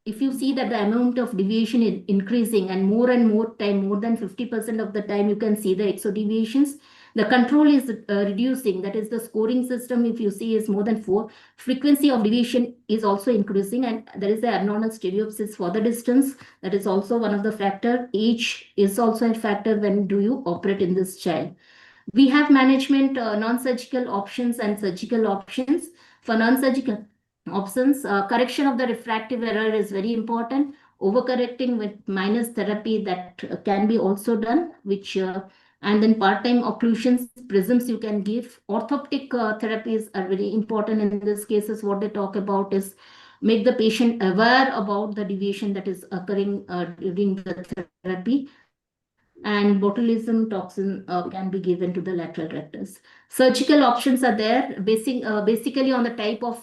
if you see that the amount of deviation is increasing and more time, more than 50% of the time, you can see the exodeviations. The control is reducing. That is the scoring system, if you see, is more than 4. Frequency of deviation is also increasing, and there is the abnormal stereopsis for the distance. That is also one of the factor. Age is also a factor when do you operate in this child. We have management non-surgical options and surgical options. For non-surgical options, correction of the refractive error is very important. Overcorrecting with minus therapy, that can be also done, which and then part-time occlusions, prisms you can give. Orthoptic therapies are very important in this cases. What they talk about is make the patient aware about the deviation that is occurring during the therapy. And botulism toxin can be given to the lateral rectus. Surgical options are there, basically on the type of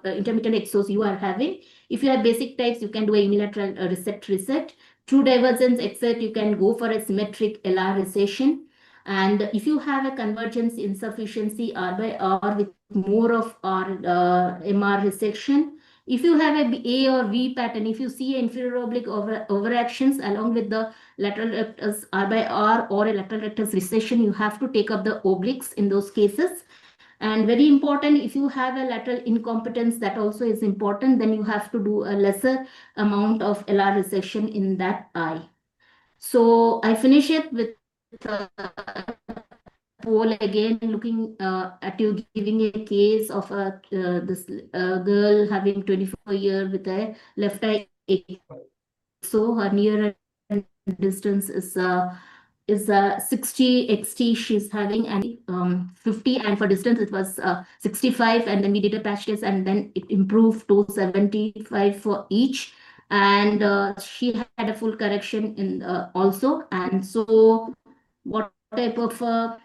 intermittent exos you are having. If you have basic types, you can do a unilateral reset. True divergence exit, you can go for a symmetric LR recession. And if you have a convergence insufficiency R by R with more of R MR resection, if you have a or V pattern, if you see inferior oblique overactions along with the lateral rectus R by R or a lateral rectus recession, you have to take up the obliques in those cases. And very important, if you have a lateral incompetence, that also is important, then you have to do a lesser amount of LR resection in that eye. So I finish it with poll again, looking at you, giving a case of this girl having 24 years with a left eye. So her near distance is 60 xt she's having, and 50, and for distance it was 65, and then we did a patch test and then it improved to 75 for each, and she had a full correction in also. And so what type of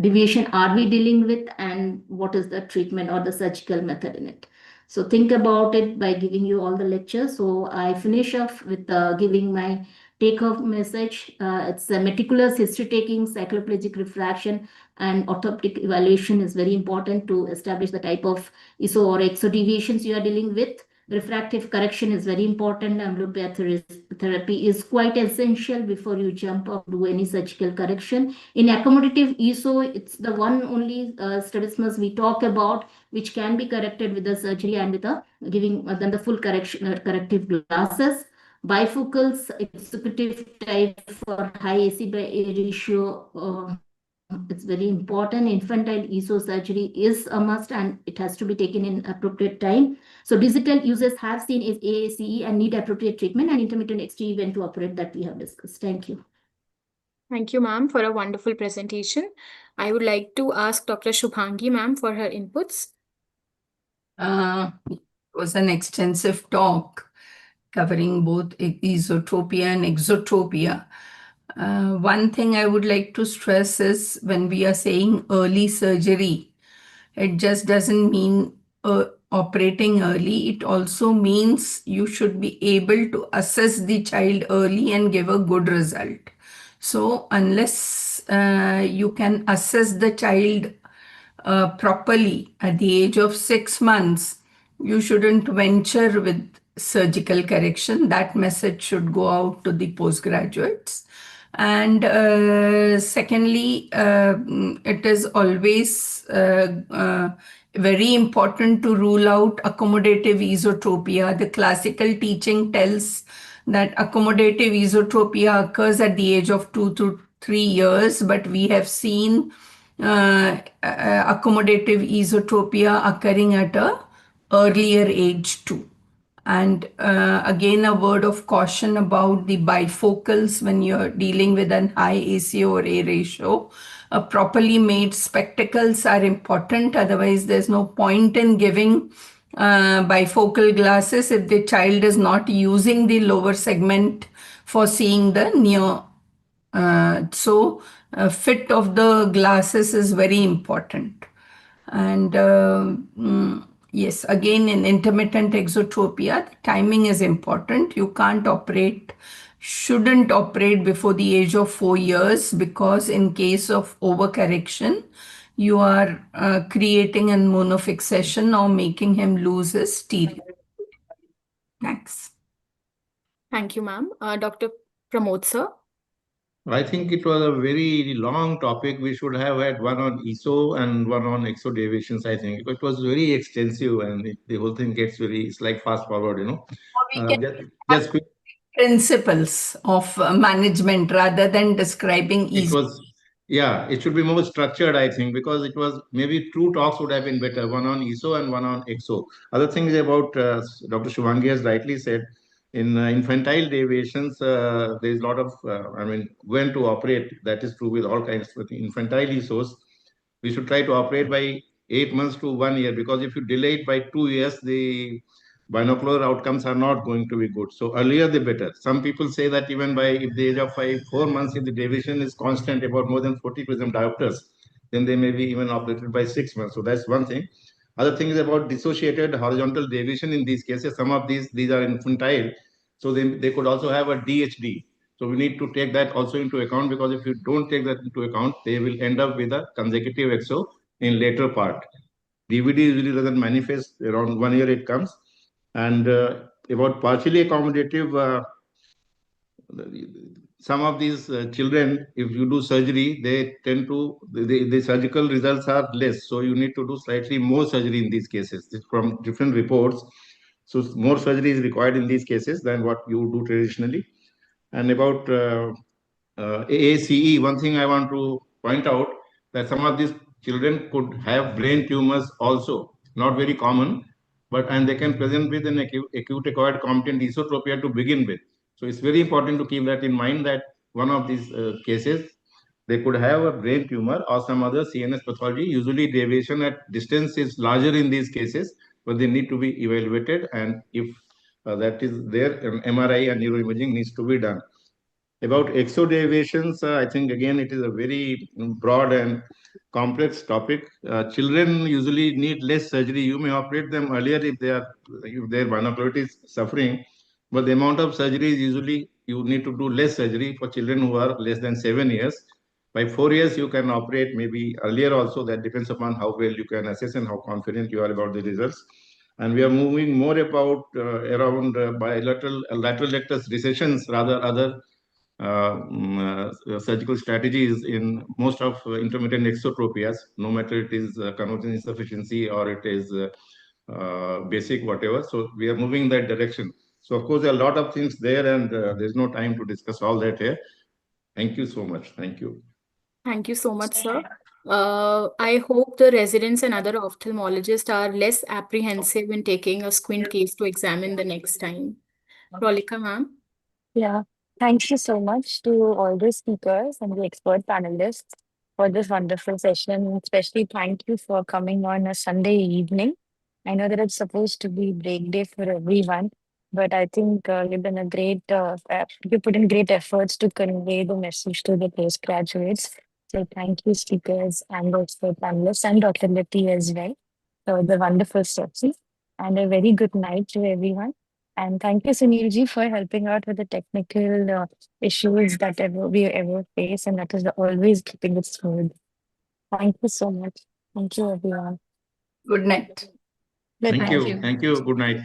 deviation are we dealing with, and what is the treatment or the surgical method in it? So think about it by giving you all the lectures. So I finish off with giving my take-home message. It's a meticulous history taking, cycloplegic refraction, and orthoptic evaluation is very important to establish the type of ISO or exo deviations you are dealing with. Refractive correction is very important. Amblyopia therapy is quite essential before you jump or do any surgical correction. In accommodative ESO, it's the one only strabismus we talk about, which can be corrected with the surgery and with the giving then the full corrective glasses. Bifocals, executive type for high AC by A ratio. It's very important. Infantile ESO surgery is a must and it has to be taken in appropriate time. So digital users have seen is AACE and need appropriate treatment, and intermittent XT when to operate, that we have discussed. Thank you. Thank you, ma'am, for a wonderful presentation. I would like to ask Dr. Shubhangi, ma'am, for her inputs. It was an extensive talk. covering both esotropia and exotropia. One thing I would like to stress is when we are saying early surgery, it just doesn't mean operating early. It also means you should be able to assess the child early and give a good result. So unless you can assess the child properly at the age of 6 months, you shouldn't venture with surgical correction. That message should go out to the postgraduates. And secondly, it is always very important to rule out accommodative esotropia. The classical teaching tells that accommodative esotropia occurs at the age of 2 to 3 years, but we have seen accommodative esotropia occurring at a earlier age too. And again, a word of caution about the bifocals when you're dealing with an high ACO or A ratio. Properly made spectacles are important. Otherwise, there's no point in giving bifocal glasses if the child is not using the lower segment for seeing the near. So fit of the glasses is very important. And yes, again, in intermittent exotropia, the timing is important. You can't operate, shouldn't operate before the age of 4 years, because in case of overcorrection, you are creating an monofixation or making him lose his stereo. Thanks. Thank you, ma'am. Dr. Pramod, sir. I think it was a very long topic. We should have had one on ESO and one on exo deviations, I think. It was very extensive, and the whole thing gets very, it's like fast forward, you know. We can Just principles of management rather than describing it easy. was, yeah, it should be more structured, I think, because it was maybe two talks would have been better, one on ESO and one on EXO. Other things about Dr. Shivangi has rightly said, in infantile deviations, there is a lot of, I mean, when to operate. That is true with all kinds of infantile ESOs. We should try to operate by 8 months to 1 year, because if you delay it by 2 years, the binocular outcomes are not going to be good. So earlier the better. Some people say that even by if the age of 4 months, if the deviation is constant about more than 40 prism diopters, then they may be even operated by 6 months. So that's one thing. Other thing is about dissociated horizontal deviation in these cases. Some of these are infantile, so they could also have a DHD. So we need to take that also into account, because if you don't take that into account, they will end up with a consecutive exo in later part. DVD usually doesn't manifest around 1 year it comes. And about partially accommodative, some of these children, if you do surgery, they tend to, the surgical results are less. So you need to do slightly more surgery in these cases. This from different reports. So more surgery is required in these cases than what you do traditionally. And about AACE, one thing I want to point out, that some of these children could have brain tumors also, not very common, but and they can present with an acute acquired competent esotropia to begin with. So it's very important to keep that in mind, that one of these cases, they could have a brain tumor or some other CNS pathology. Usually deviation at distance is larger in these cases, but they need to be evaluated. And if that is there, MRI and neuroimaging needs to be done. About exodeviations, I think again it is a very broad and complex topic. Children usually need less surgery. You may operate them earlier if their binocularity is suffering, but the amount of surgery is usually you need to do less surgery for children who are less than 7 years. By 4 years, you can operate maybe earlier also. That depends upon how well you can assess and how confident you are about the results. And we are moving more about around bilateral lateral rectus recessions, rather other surgical strategies in most of intermittent exotropias, no matter it is convergent insufficiency or it is basic, whatever. So we are moving in that direction. So of course, there are a lot of things there, and there's no time to discuss all that here. Thank you so much. Thank you. Thank you so much, sir. I hope the residents and other ophthalmologists are less apprehensive in taking a squint case to examine the next time. Rolika, ma'am. Yeah, thank you so much to all the speakers and the expert panelists for this wonderful session. Especially thank you for coming on a Sunday evening. I know that it's supposed to be break day for everyone, But I think you've done a you put in great efforts to convey the message to the postgraduates. So thank you, speakers and the expert panelists and Dr. Lippy as well. So the wonderful session and a very good night to everyone. And thank you, Sunilji, for helping out with the technical issues that we ever face, and that is always keeping it smooth. Thank you so much. Thank you, everyone. Good night. Good Thank night. you. Thank you. Good night.